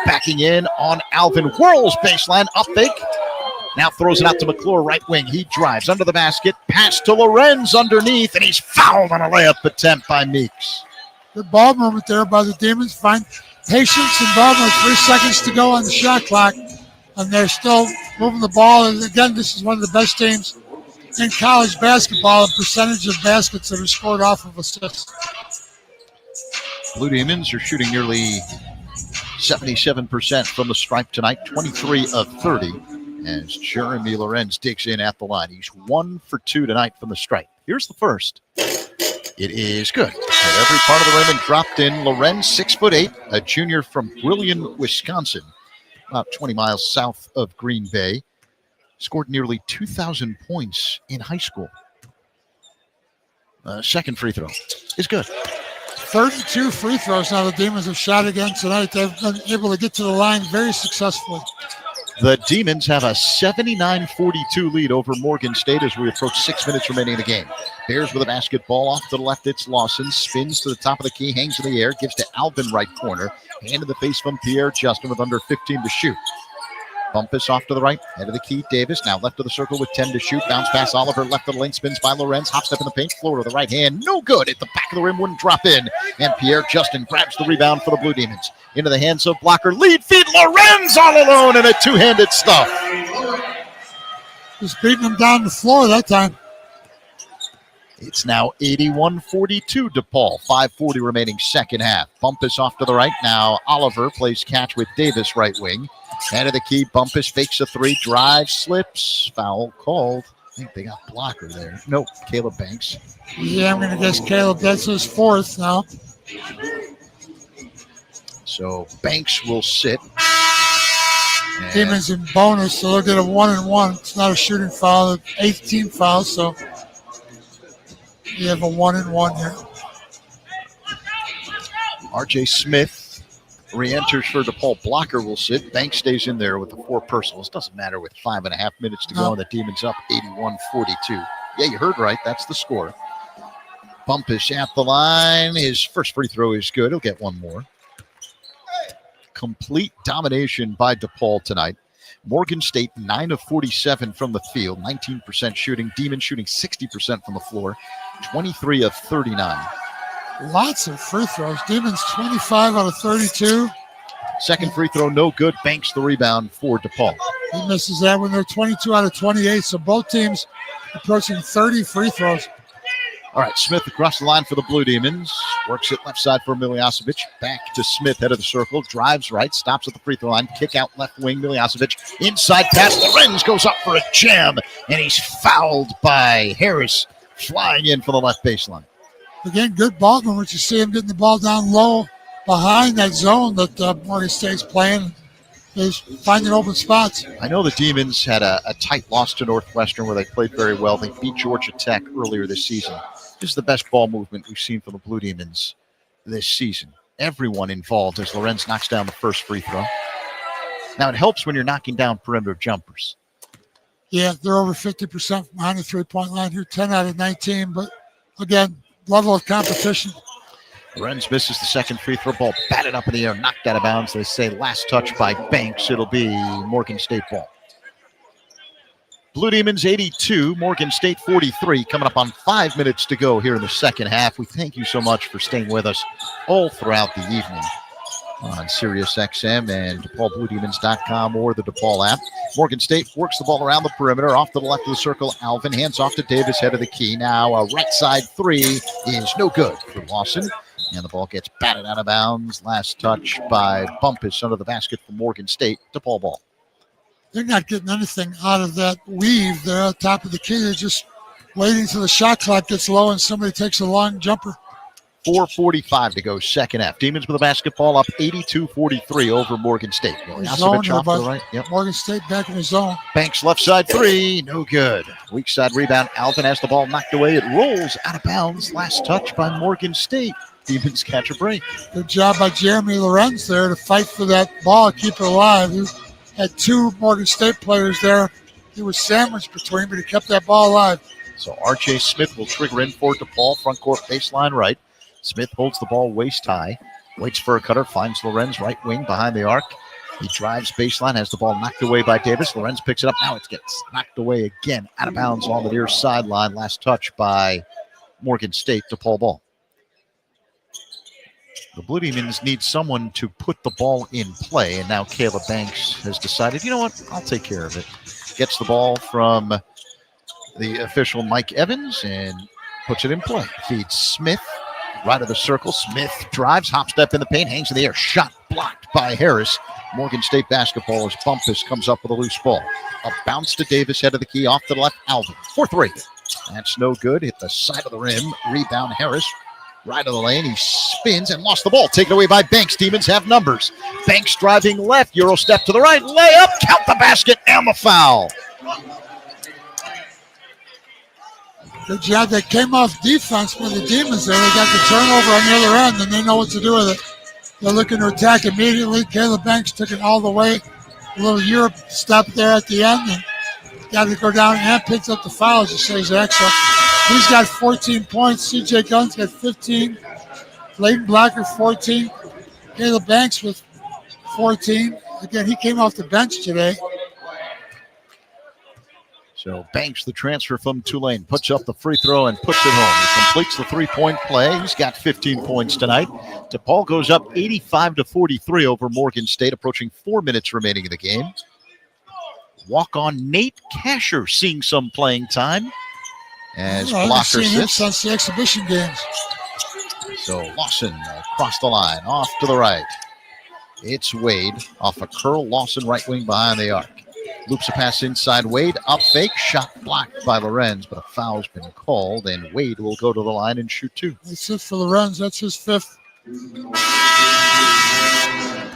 Backing in on Alvin, whirls baseline, up fake. Now throws it out to McClure, right wing. He drives under the basket, pass to Lorenz underneath, and he's fouled on a layup attempt by Meeks. Good ball movement there by the Demons. Find patience involved with 3 seconds to go on the shot clock. And they're still moving the ball. And again, this is one of the best teams in college basketball in percentage of baskets that are scored off of assists. Blue Demons are shooting nearly 77% from the stripe tonight, 23 of 30, as Jeremy Lorenz digs in at the line. He's 1 for 2 tonight from the stripe. Here's the first. It is good. At every part of the rim and dropped in. Lorenz, 6'8", a junior from Brillion, Wisconsin, about 20 miles south of Green Bay. Scored nearly 2,000 points in high school. Second free throw is good. 32 free throws now the Demons have shot again tonight. They've been able to get to the line very successfully. The Demons have a 79-42 lead over Morgan State as we approach 6 minutes remaining in the game. Bears with a basketball off to the left. It's Lawson. Spins to the top of the key. Hangs in the air. Gives to Alvin right corner. Hand in the face from Pierre Justin with under 15 to shoot. Bumpus off to the right. Head of the key. Davis now left of the circle with 10 to shoot. Bounce pass Oliver. Left of the lane. Spins by Lorenz. Hop step in the paint. Floor to the right hand. No good. At the back of the rim. Wouldn't drop in. And Pierre Justin grabs the rebound for the Blue Demons. Into the hands of Blocker. Lead feed. Lorenz all alone in a two-handed stuff. Just beating them down the floor that time. It's now 81-42 DePaul. 5:40 remaining second half. Bumpus off to the right. Now Oliver plays catch with Davis right wing. Head of the key. Bumpus fakes a 3. Drive. Slips. Foul called. I think they got Blocker there. Nope. Caleb Banks. Yeah, I'm going to guess Caleb. That's his 4th now. So Banks will sit. And Demons in bonus, so they'll get a 1-and-1. It's not a shooting foul. The 8th team foul, so you have a 1-and-1 here. R.J. Smith re-enters for DePaul. Blocker will sit. Banks stays in there with the 4 personals. Doesn't matter with 5.5 minutes to go, and the Demons up 81-42. Yeah, you heard right. That's the score. Bumpus at the line. His first free throw is good. He'll get one more. Complete domination by DePaul tonight. Morgan State, 9 of 47 from the field, 19% shooting. Demons shooting 60% from the floor, 23 of 39. Lots of free throws. Demons 25 out of 32. Second free throw, no good. Banks the rebound for DePaul. He misses that when they're 22 out of 28. So both teams approaching 30 free throws. All right, Smith across the line for the Blue Demons. Works it left side for Miljasevic. Back to Smith, head of the circle. Drives right, stops at the free throw line. Kick out left wing, Miljasevic. Inside pass, Lorenz goes up for a jam. And he's fouled by Harris, flying in for the left baseline. Again, good ball movement. You see him getting the ball down low behind that zone that Morgan State's playing. Is finding open spots. I know the Demons had a tight loss to Northwestern where they played very well. They beat Georgia Tech earlier this season. This is the best ball movement we've seen from the Blue Demons this season. Everyone involved as Lorenz knocks down the first free throw. Now, it helps when you're knocking down perimeter jumpers. Yeah, they're over 50% behind the three-point line here, 10 out of 19. But, again, level of competition. Lorenz misses the second free throw. Ball batted up in the air, knocked out of bounds. They say last touch by Banks. It'll be Morgan State ball. Blue Demons 82, Morgan State 43. Coming up on 5 minutes to go here in the second half. We thank you so much for staying with us all throughout the evening on SiriusXM and DePaulBlueDemons.com or the DePaul app. Morgan State works the ball around the perimeter, off to the left of the circle. Alvin hands off to Davis, head of the key. Now a right side three is no good for Lawson. And the ball gets batted out of bounds. Last touch by Bumpus under the basket for Morgan State. DePaul ball. They're not getting anything out of that weave there at the top of the key. They're just waiting till the shot clock gets low and somebody takes a long jumper. 4:45 to go, second half. Demons with the basketball up 82-43 over Morgan State. Milosevic off to the right. Yep. Morgan State back in the zone. Banks left side three, no good. Weak side rebound. Alvin has the ball knocked away. It rolls out of bounds. Last touch by Morgan State. Demons catch a break. Good job by Jeremy Lorenz there to fight for that ball, keep it alive. He had two Morgan State players there. He was sandwiched between, but he kept that ball alive. So R.J. Smith will trigger in for DePaul, front court baseline right. Smith holds the ball waist high, waits for a cutter, finds Lorenz right wing behind the arc. He drives baseline, has the ball knocked away by Davis. Lorenz picks it up. Now it gets knocked away again, out of bounds on the near sideline. Last touch by Morgan State. DePaul ball. The Blue Demons need someone to put the ball in play, and now Caleb Banks has decided, you know what, I'll take care of it. Gets the ball from the official Mike Evans and puts it in play. Feeds Smith, right of the circle. Smith drives, hop step in the paint, hangs in the air. Shot blocked by Harris. Morgan State basketball as Bumpus comes up with a loose ball. A bounce to Davis, head of the key, off to the left, Alvin. 4-3. That's no good. Hit the side of the rim. Rebound Harris. Right of the lane, he spins and lost the ball. Taken away by Banks. Demons have numbers. Banks driving left, Euro step to the right, layup, count the basket, and the foul. Good job. They came off defense for the Demons there. They got the turnover on the other end, and they know what to do with it. They're looking to attack immediately. Caleb Banks took it all the way. A little Europe step there at the end, and got to go down and picks up the foul, as you say, Zach. So he's got 14 points. C.J. Gunn's got 15. Leighton Blacker, 14. Caleb Banks with 14. Again, he came off the bench today. So Banks, the transfer from Tulane, puts up the free throw and puts it home. He completes the three-point play. He's got 15 points tonight. DePaul goes up 85-43 over Morgan State, approaching 4 minutes remaining in the game. Walk-on Nate Kasher seeing some playing time as blocker sits. Since the exhibition games. So Lawson across the line, off to the right. It's Wade off a curl. Lawson right wing behind the arc. Loops a pass inside Wade, up fake, shot blocked by Lorenz, but a foul's been called, and Wade will go to the line and shoot two. That's it for Lorenz. That's his fifth.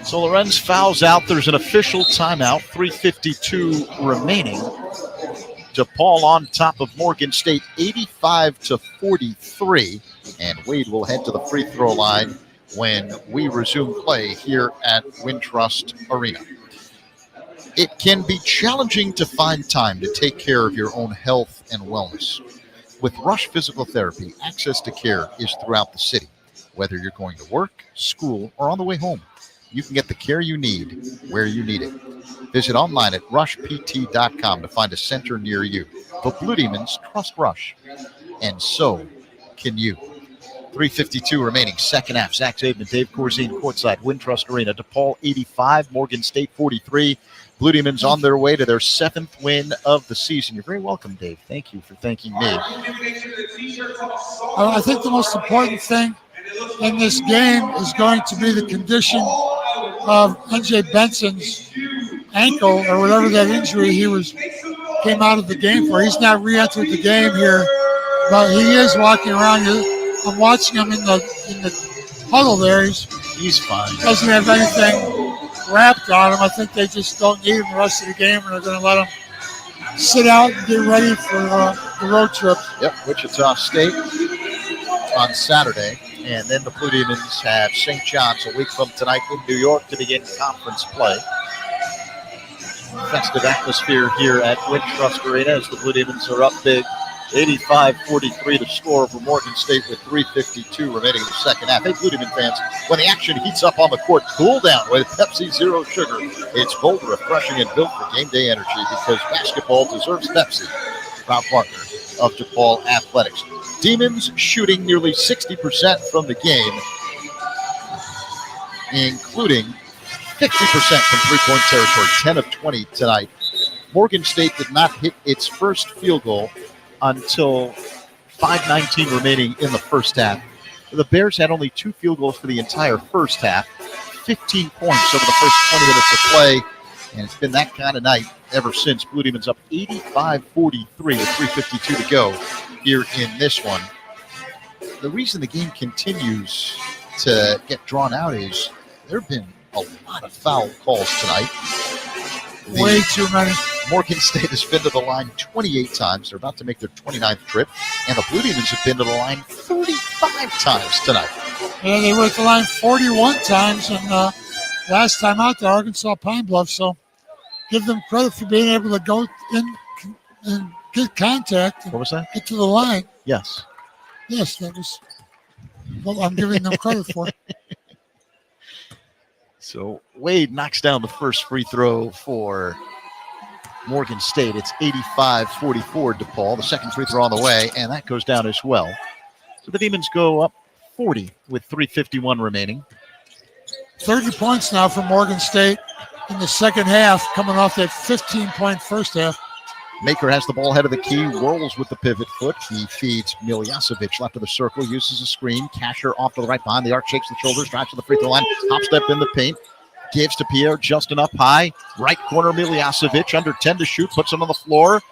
So Lorenz fouls out. There's an official timeout, 3:52 remaining. DePaul on top of Morgan State, 85-43, and Wade will head to the free throw line when we resume play here at Wintrust Arena. It can be challenging to find time to take care of your own health and wellness. With Rush Physical Therapy, access to care is throughout the city. Whether you're going to work, school, or on the way home, you can get the care you need where you need it. Visit online at rushpt.com to find a center near you. The Blue Demons trust Rush, and so can you. 3:52 remaining, second half. Zach Zaidman, Dave Corzine, courtside, Wintrust Arena. DePaul 85, Morgan State 43. Blue Demons on their way to their 7th win of the season. You're very welcome, Dave. Thank you for thanking me. I think the most important thing in this game is going to be the condition of N.J. Benson's ankle or whatever that injury came out of the game for. He's not re-entered the game here, but he is walking around. I'm watching him in the huddle there. He's fine. Doesn't have anything wrapped on him. I think they just don't need him the rest of the game, and they're going to let him sit out and get ready for the road trip. Yep, Wichita State on Saturday. And then the Blue Demons have St. John's a week from tonight in New York to begin conference play. Festive atmosphere here at Wintrust Arena as the Blue Demons are up big 85-43 to score for Morgan State with 3:52 remaining in the second half. Hey, Blue Demon fans, when the action heats up on the court, cool down with Pepsi Zero Sugar. It's bold, refreshing, and built for game day energy because basketball deserves Pepsi. Proud partner of DePaul Athletics. Demons shooting nearly 60% from the game, including 50% from three-point territory, 10 of 20 tonight. Morgan State did not hit its first field goal until 5:19 remaining in the first half. The Bears had only 2 field goals for the entire first half, 15 points over the first 20 minutes of play, and it's been that kind of night ever since. Blue Demons up 85-43 with 3:52 to go here in this one. The reason the game continues to get drawn out is there have been a lot of foul calls tonight. Way too many. Morgan State has been to the line 28 times. They're about to make their 29th trip. And the Blue Demons have been to the line 35 times tonight. Yeah, they were at the line 41 times, and last time out there, Arkansas Pine Bluff. So give them credit for being able to go in and get contact. And what was that? Get to the line. Yes. Yes, that was what I'm giving them credit for. So Wade knocks down the first free throw for Morgan State. It's 85-44 DePaul. The second free throw on the way, and that goes down as well. So the Demons go up 40 with 3:51 remaining. 30 points now for Morgan State in the second half, coming off that 15-point first half. Maker has the ball head of the key, rolls with the pivot foot. He feeds Miljasevic left of the circle, uses a screen. Casher off to the right behind the arc, shakes the shoulders, drives to the free throw line, hop step in the paint. Gives to Pierre Justin up high. Right corner, Miljasevic, under 10 to shoot, puts him on the floor.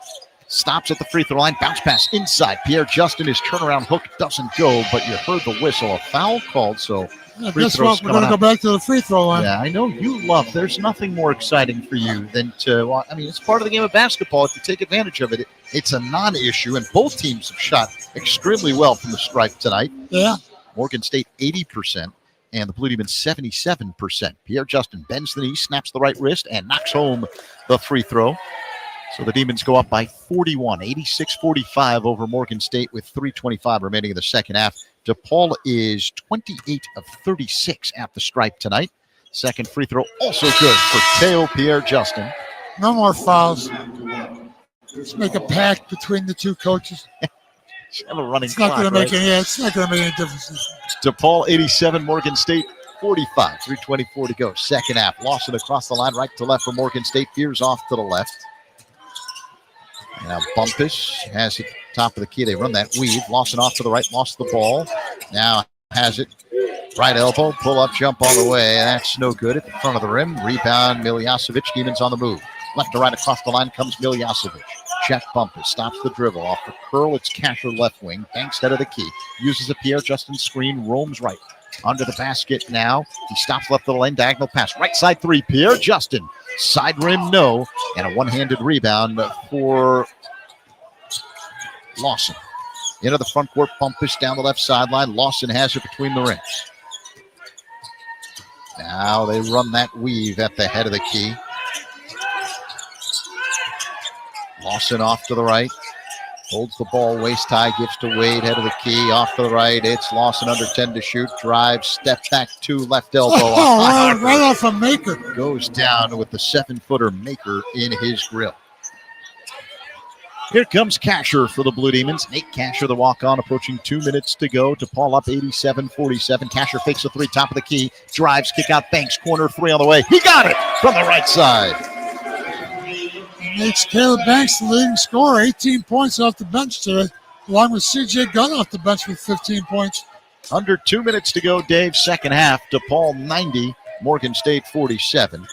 Stops at the free throw line, bounce pass inside. Pierre Justin, his turnaround hook doesn't go, but you heard the whistle. A foul called, so guess what? We're going to go back to the free throw line. Yeah, I know you love. There's nothing more exciting for you than to. I mean, it's part of the game of basketball. If you take advantage of it, it's a non-issue, and both teams have shot extremely well from the stripe tonight. Yeah. Morgan State 80%, and the Blue Demons 77%. Pierre Justin bends the knee, snaps the right wrist, and knocks home the free throw. So the Demons go up by 41, 86-45 over Morgan State with 3:25 remaining in the second half. DePaul is 28 of 36 at the stripe tonight. Second free throw also good for Teo Pierre Justin. No more fouls. Let's make a pact between the two coaches. Have a running it's not clock, going to make right? it's not going to make any difference. DePaul 87, Morgan State 45, 3:24 to go. Second half. Lawson across the line, right to left for Morgan State. Fears off to the left. Now Bumpus has it top of the key. They run that weave. Lawson off to the right, lost the ball. Now has it. Right elbow, pull up, jump all the way. That's no good at the front of the rim. Rebound, Miljasevic. Demons on the move. Left to right across the line comes Miljasevic. Check Bumpus, stops the dribble. Off the curl, it's Casher left wing. Banks head of the key. Uses a Pierre Justin screen, roams right. Under the basket now. He stops left of the lane, diagonal pass. Right side three, Pierre Justin. Side rim, no. And a one-handed rebound for Lawson. Into the front court, Bumpus down the left sideline. Lawson has it between the rings. Now they run that weave at the head of the key. Lawson off to the right. Holds the ball waist high, gives to Wade, head of the key, off to the right. It's Lawson under 10 to shoot. Drive, step back two, left elbow. Right off a Maker. Goes down with the 7-footer Maker in his grill. Here comes Casher for the Blue Demons. Nate Casher, the walk-on, approaching 2 minutes to go. DePaul up 87-47. Casher fakes a three, top of the key. Drives, kick out, Banks, corner three on the way. He got it from the right side. Makes Caleb Banks the leading scorer, 18 points off the bench today, along with C.J. Gunn off the bench with 15 points. Under 2 minutes to go, Dave, second half. DePaul 90, Morgan State 47.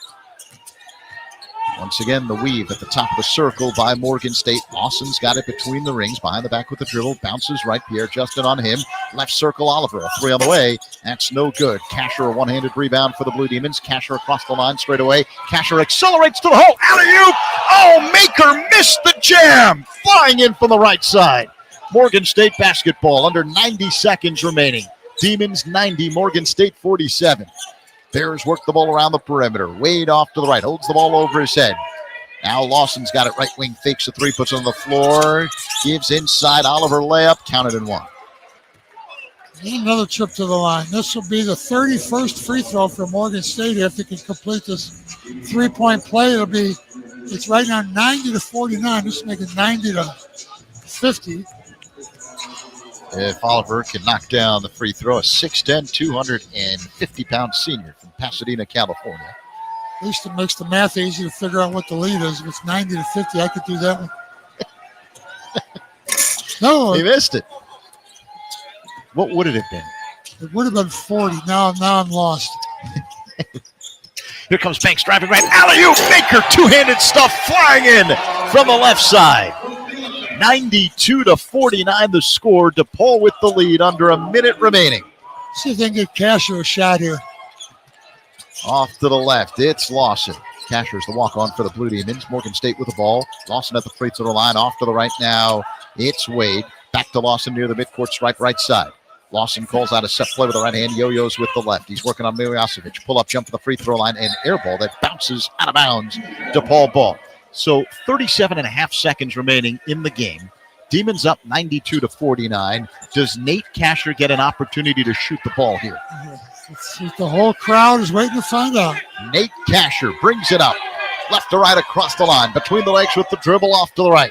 Once again, the weave at the top of the circle by Morgan State. Lawson's got it between the rings, behind the back with the dribble. Bounces right, Pierre Justin on him. Left circle, Oliver, a three on the way. That's no good. Casher, a one-handed rebound for the Blue Demons. Casher across the line straight away. Casher accelerates to the hole. Alley-oop! Oh, Maker missed the jam! Flying in from the right side. Morgan State basketball, under 90 seconds remaining. Demons 90, Morgan State 47. Bears work the ball around the perimeter. Wade off to the right. Holds the ball over his head. Now Lawson's got it right wing. Fakes a three. Puts it on the floor. gives inside. Oliver layup, counted and one. And another trip to the line. This will be the 31st free throw for Morgan State if they can complete this 3-point play. It's right now 90-49. This will make it 90-50. If Oliver can knock down the free throw, a 6'10", 250-pound senior from Pasadena, California. At least it makes the math easy to figure out what the lead is. If it's 90-50, I could do that one. No, He missed it. What would it have been? it would have been 40. Now I'm lost. Here comes Banks driving right. Alley-oop, Baker, two-handed stuff flying in from the left side. 92-49 the score. DePaul with the lead under a minute remaining. See if they can get Casher a shot here. Off to the left, it's Lawson. Casher's the walk-on for the Blue Demons. Morgan State with the ball. Lawson at the free throw line. Off to the right now, it's Wade. Back to Lawson near the midcourt stripe right side. Lawson calls out a set play with the right hand. Yo-yos with the left. He's working on Miljasevic. Pull-up jump to the free throw line and air ball that bounces out of bounds. DePaul ball. So 37.5 seconds remaining in the game. Demons up 92-49. Does Nate Casher get an opportunity to shoot the ball here? The whole crowd is waiting to find out. Nate Casher brings it up. Left to right across the line. Between the legs with the dribble off to the right.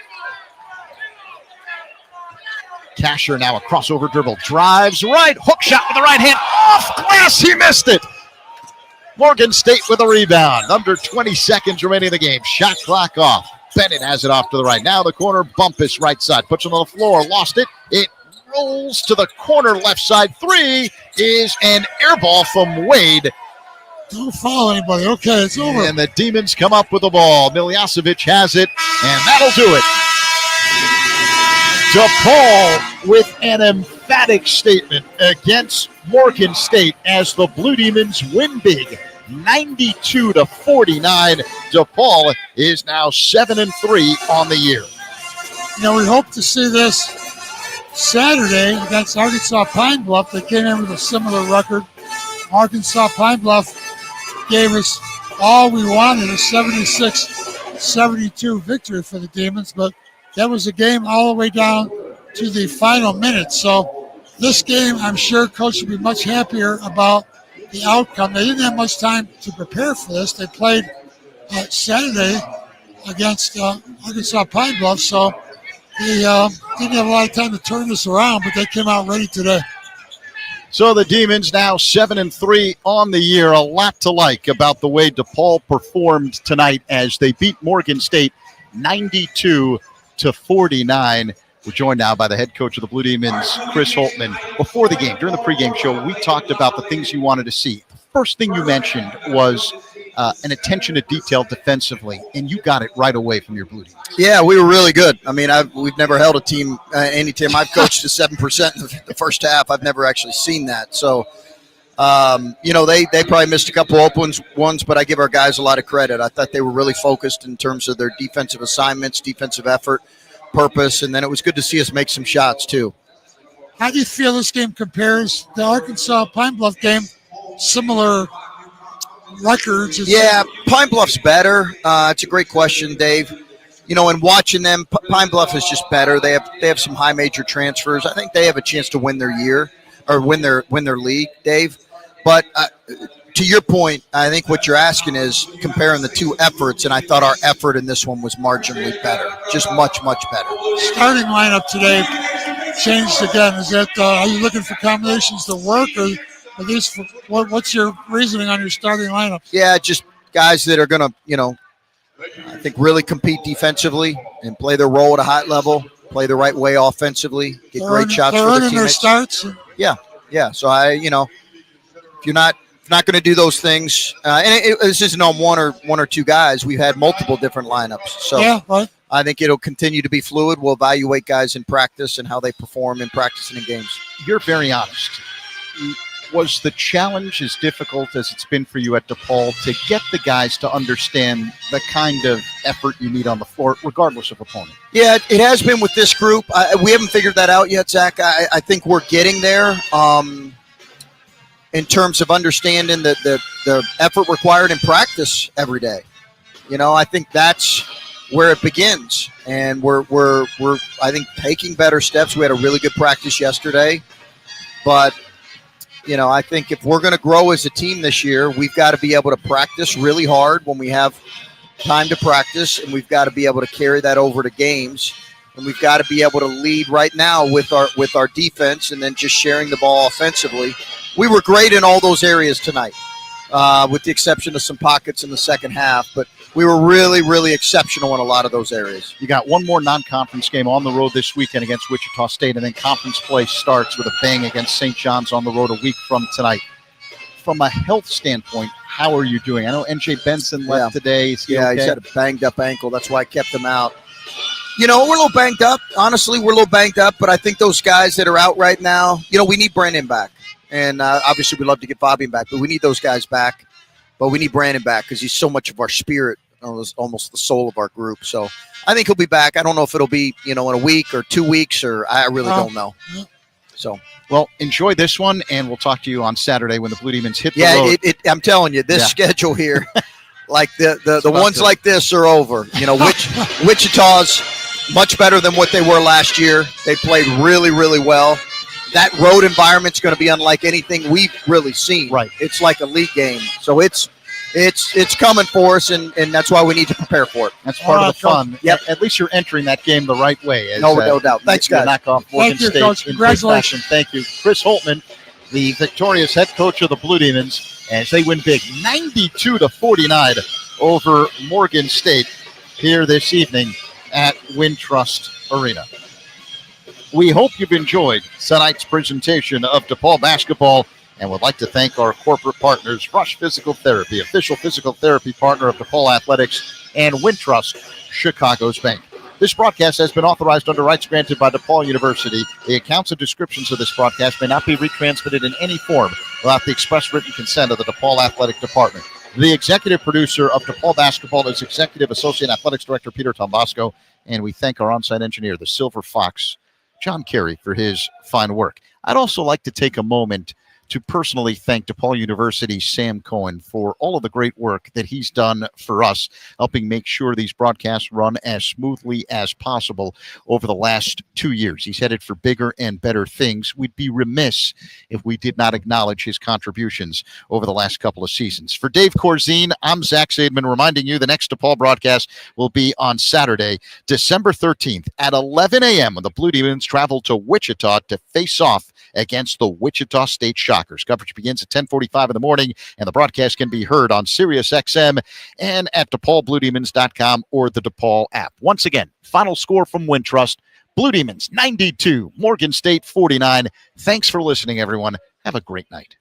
Casher now a crossover dribble. Drives right. Hook shot with the right hand. Off glass. He missed it. Morgan State with a rebound. Under 20 seconds remaining in the game. Shot clock off. Bennett has it off to the right. Now the corner. Bumpus right side. Puts it on the floor. Lost it. It rolls to the corner left side. Three is an air ball from Wade. Don't foul anybody. Okay, it's over. And the Demons come up with the ball. Miljasevic has it, and that'll do it. DePaul with an emphatic statement against Morgan State as the Blue Demons win big, 92-49. DePaul is now 7-3 on the year. We hope to see this Saturday against Arkansas Pine Bluff. They came in with a similar record. Arkansas Pine Bluff gave us all we wanted, a 76-72 victory for the Demons, but that was a game all the way down to the final minute. So this game, I'm sure Coach will be much happier about the outcome. They didn't have much time to prepare for this. They played Saturday against Arkansas Pine Bluff, so they didn't have a lot of time to turn this around, but they came out ready today. So the Demons now 7-3 on the year. A lot to like about the way DePaul performed tonight as they beat Morgan State 92-49. We're joined now by the head coach of the Blue Demons, Chris Holtmann. Before the game, during the pregame show, we talked about the things you wanted to see. The first thing you mentioned was an attention to detail defensively, and you got it right away from your Blue Demons. Yeah, we were really good. I mean, we've never held a team, any team. I've coached to 7% in the first half. I've never actually seen that. So, they probably missed a couple open ones, but I give our guys a lot of credit. I thought they were really focused in terms of their defensive assignments, defensive effort, purpose, and then it was good to see us make some shots too. How do you feel this game compares to the Arkansas Pine Bluff game? Similar records? Yeah, Pine Bluff's better. It's a great question, Dave. In watching them, Pine Bluff is just better. They have some high major transfers. I think they have a chance to win their year or win their league, Dave. But to your point, I think what you're asking is comparing the two efforts, and I thought our effort in this one was marginally better, just much, much better. Starting lineup today changed again. Is that are you looking for combinations to work, or at least what's your reasoning on your starting lineup? Yeah, just guys that are going to, I think really compete defensively and play their role at a high level, play the right way offensively, get great shots for their teammates. Their starts. Yeah. So if you're not going to do those things, and this isn't on one or two guys. We've had multiple different lineups, so yeah, right. I think it'll continue to be fluid. We'll evaluate guys in practice and how they perform in practice and in games. You're very honest. Was the challenge as difficult as it's been for you at DePaul to get the guys to understand the kind of effort you need on the floor, regardless of opponent? Yeah, it has been with this group. We haven't figured that out yet, Zach. I think we're getting there in terms of understanding the effort required in practice every day. I think that's where it begins. And we're I think taking better steps. We had a really good practice yesterday, but I think if we're going to grow as a team this year, we've got to be able to practice really hard when we have time to practice, and we've got to be able to carry that over to games, and we've got to be able to lead right now with our defense, and then just sharing the ball offensively. We were great in all those areas tonight, with the exception of some pockets in the second half, but we were really, really exceptional in a lot of those areas. You got one more non-conference game on the road this weekend against Wichita State, and then conference play starts with a bang against St. John's on the road a week from tonight. From a health standpoint, how are you doing? I know NJ Benson left today. Is he okay? He's had a banged-up ankle. That's why I kept him out. We're a little banged up. Honestly, we're a little banged up, but I think those guys that are out right now, we need Brandon back. And obviously we'd love to get Fabian back, but we need those guys back. But we need Brandon back because he's so much of our spirit, almost the soul of our group. So I think he'll be back. I don't know if it'll be, in a week or 2 weeks, or I really don't know. So, well, enjoy this one, and we'll talk to you on Saturday when the Blue Demons hit the road. I'm telling you, this schedule here, like the ones like this are over. Wichita's much better than what they were last year. They played really, really well. That road environment's going to be unlike anything we've really seen. Right. It's like a league game. So it's coming for us, and that's why we need to prepare for it. That's part of the fun. Yep. At least you're entering that game the right way. No doubt. Thanks, guys. Knock off Morgan Thank you, State. Coach. Congratulations. Thank you. Chris Holtman, the victorious head coach of the Blue Demons, as they win big 92-49 over Morgan State here this evening at Wintrust Arena. We hope you've enjoyed tonight's presentation of DePaul basketball, and would like to thank our corporate partners, Rush Physical Therapy, official physical therapy partner of DePaul Athletics, and Wintrust, Chicago's bank. This broadcast has been authorized under rights granted by DePaul University. The accounts and descriptions of this broadcast may not be retransmitted in any form without the express written consent of the DePaul Athletic Department. The executive producer of DePaul basketball is Executive Associate Athletics Director Peter Tombasco, and we thank our on-site engineer, the Silver Fox, John Carey, for his fine work. I'd also like to take a moment to personally thank DePaul University's Sam Cohen for all of the great work that he's done for us, helping make sure these broadcasts run as smoothly as possible over the last 2 years. He's headed for bigger and better things. We'd be remiss if we did not acknowledge his contributions over the last couple of seasons. For Dave Corzine, I'm Zach Zaidman, reminding you the next DePaul broadcast will be on Saturday, December 13th at 11 a.m. when the Blue Demons travel to Wichita to face off against the Wichita State Shockers. Coverage begins at 10:45 in the morning, and the broadcast can be heard on Sirius XM and at DePaulBlueDemons.com or the DePaul app. Once again, final score from Wintrust, Blue Demons 92, Morgan State 49. Thanks for listening, everyone. Have a great night.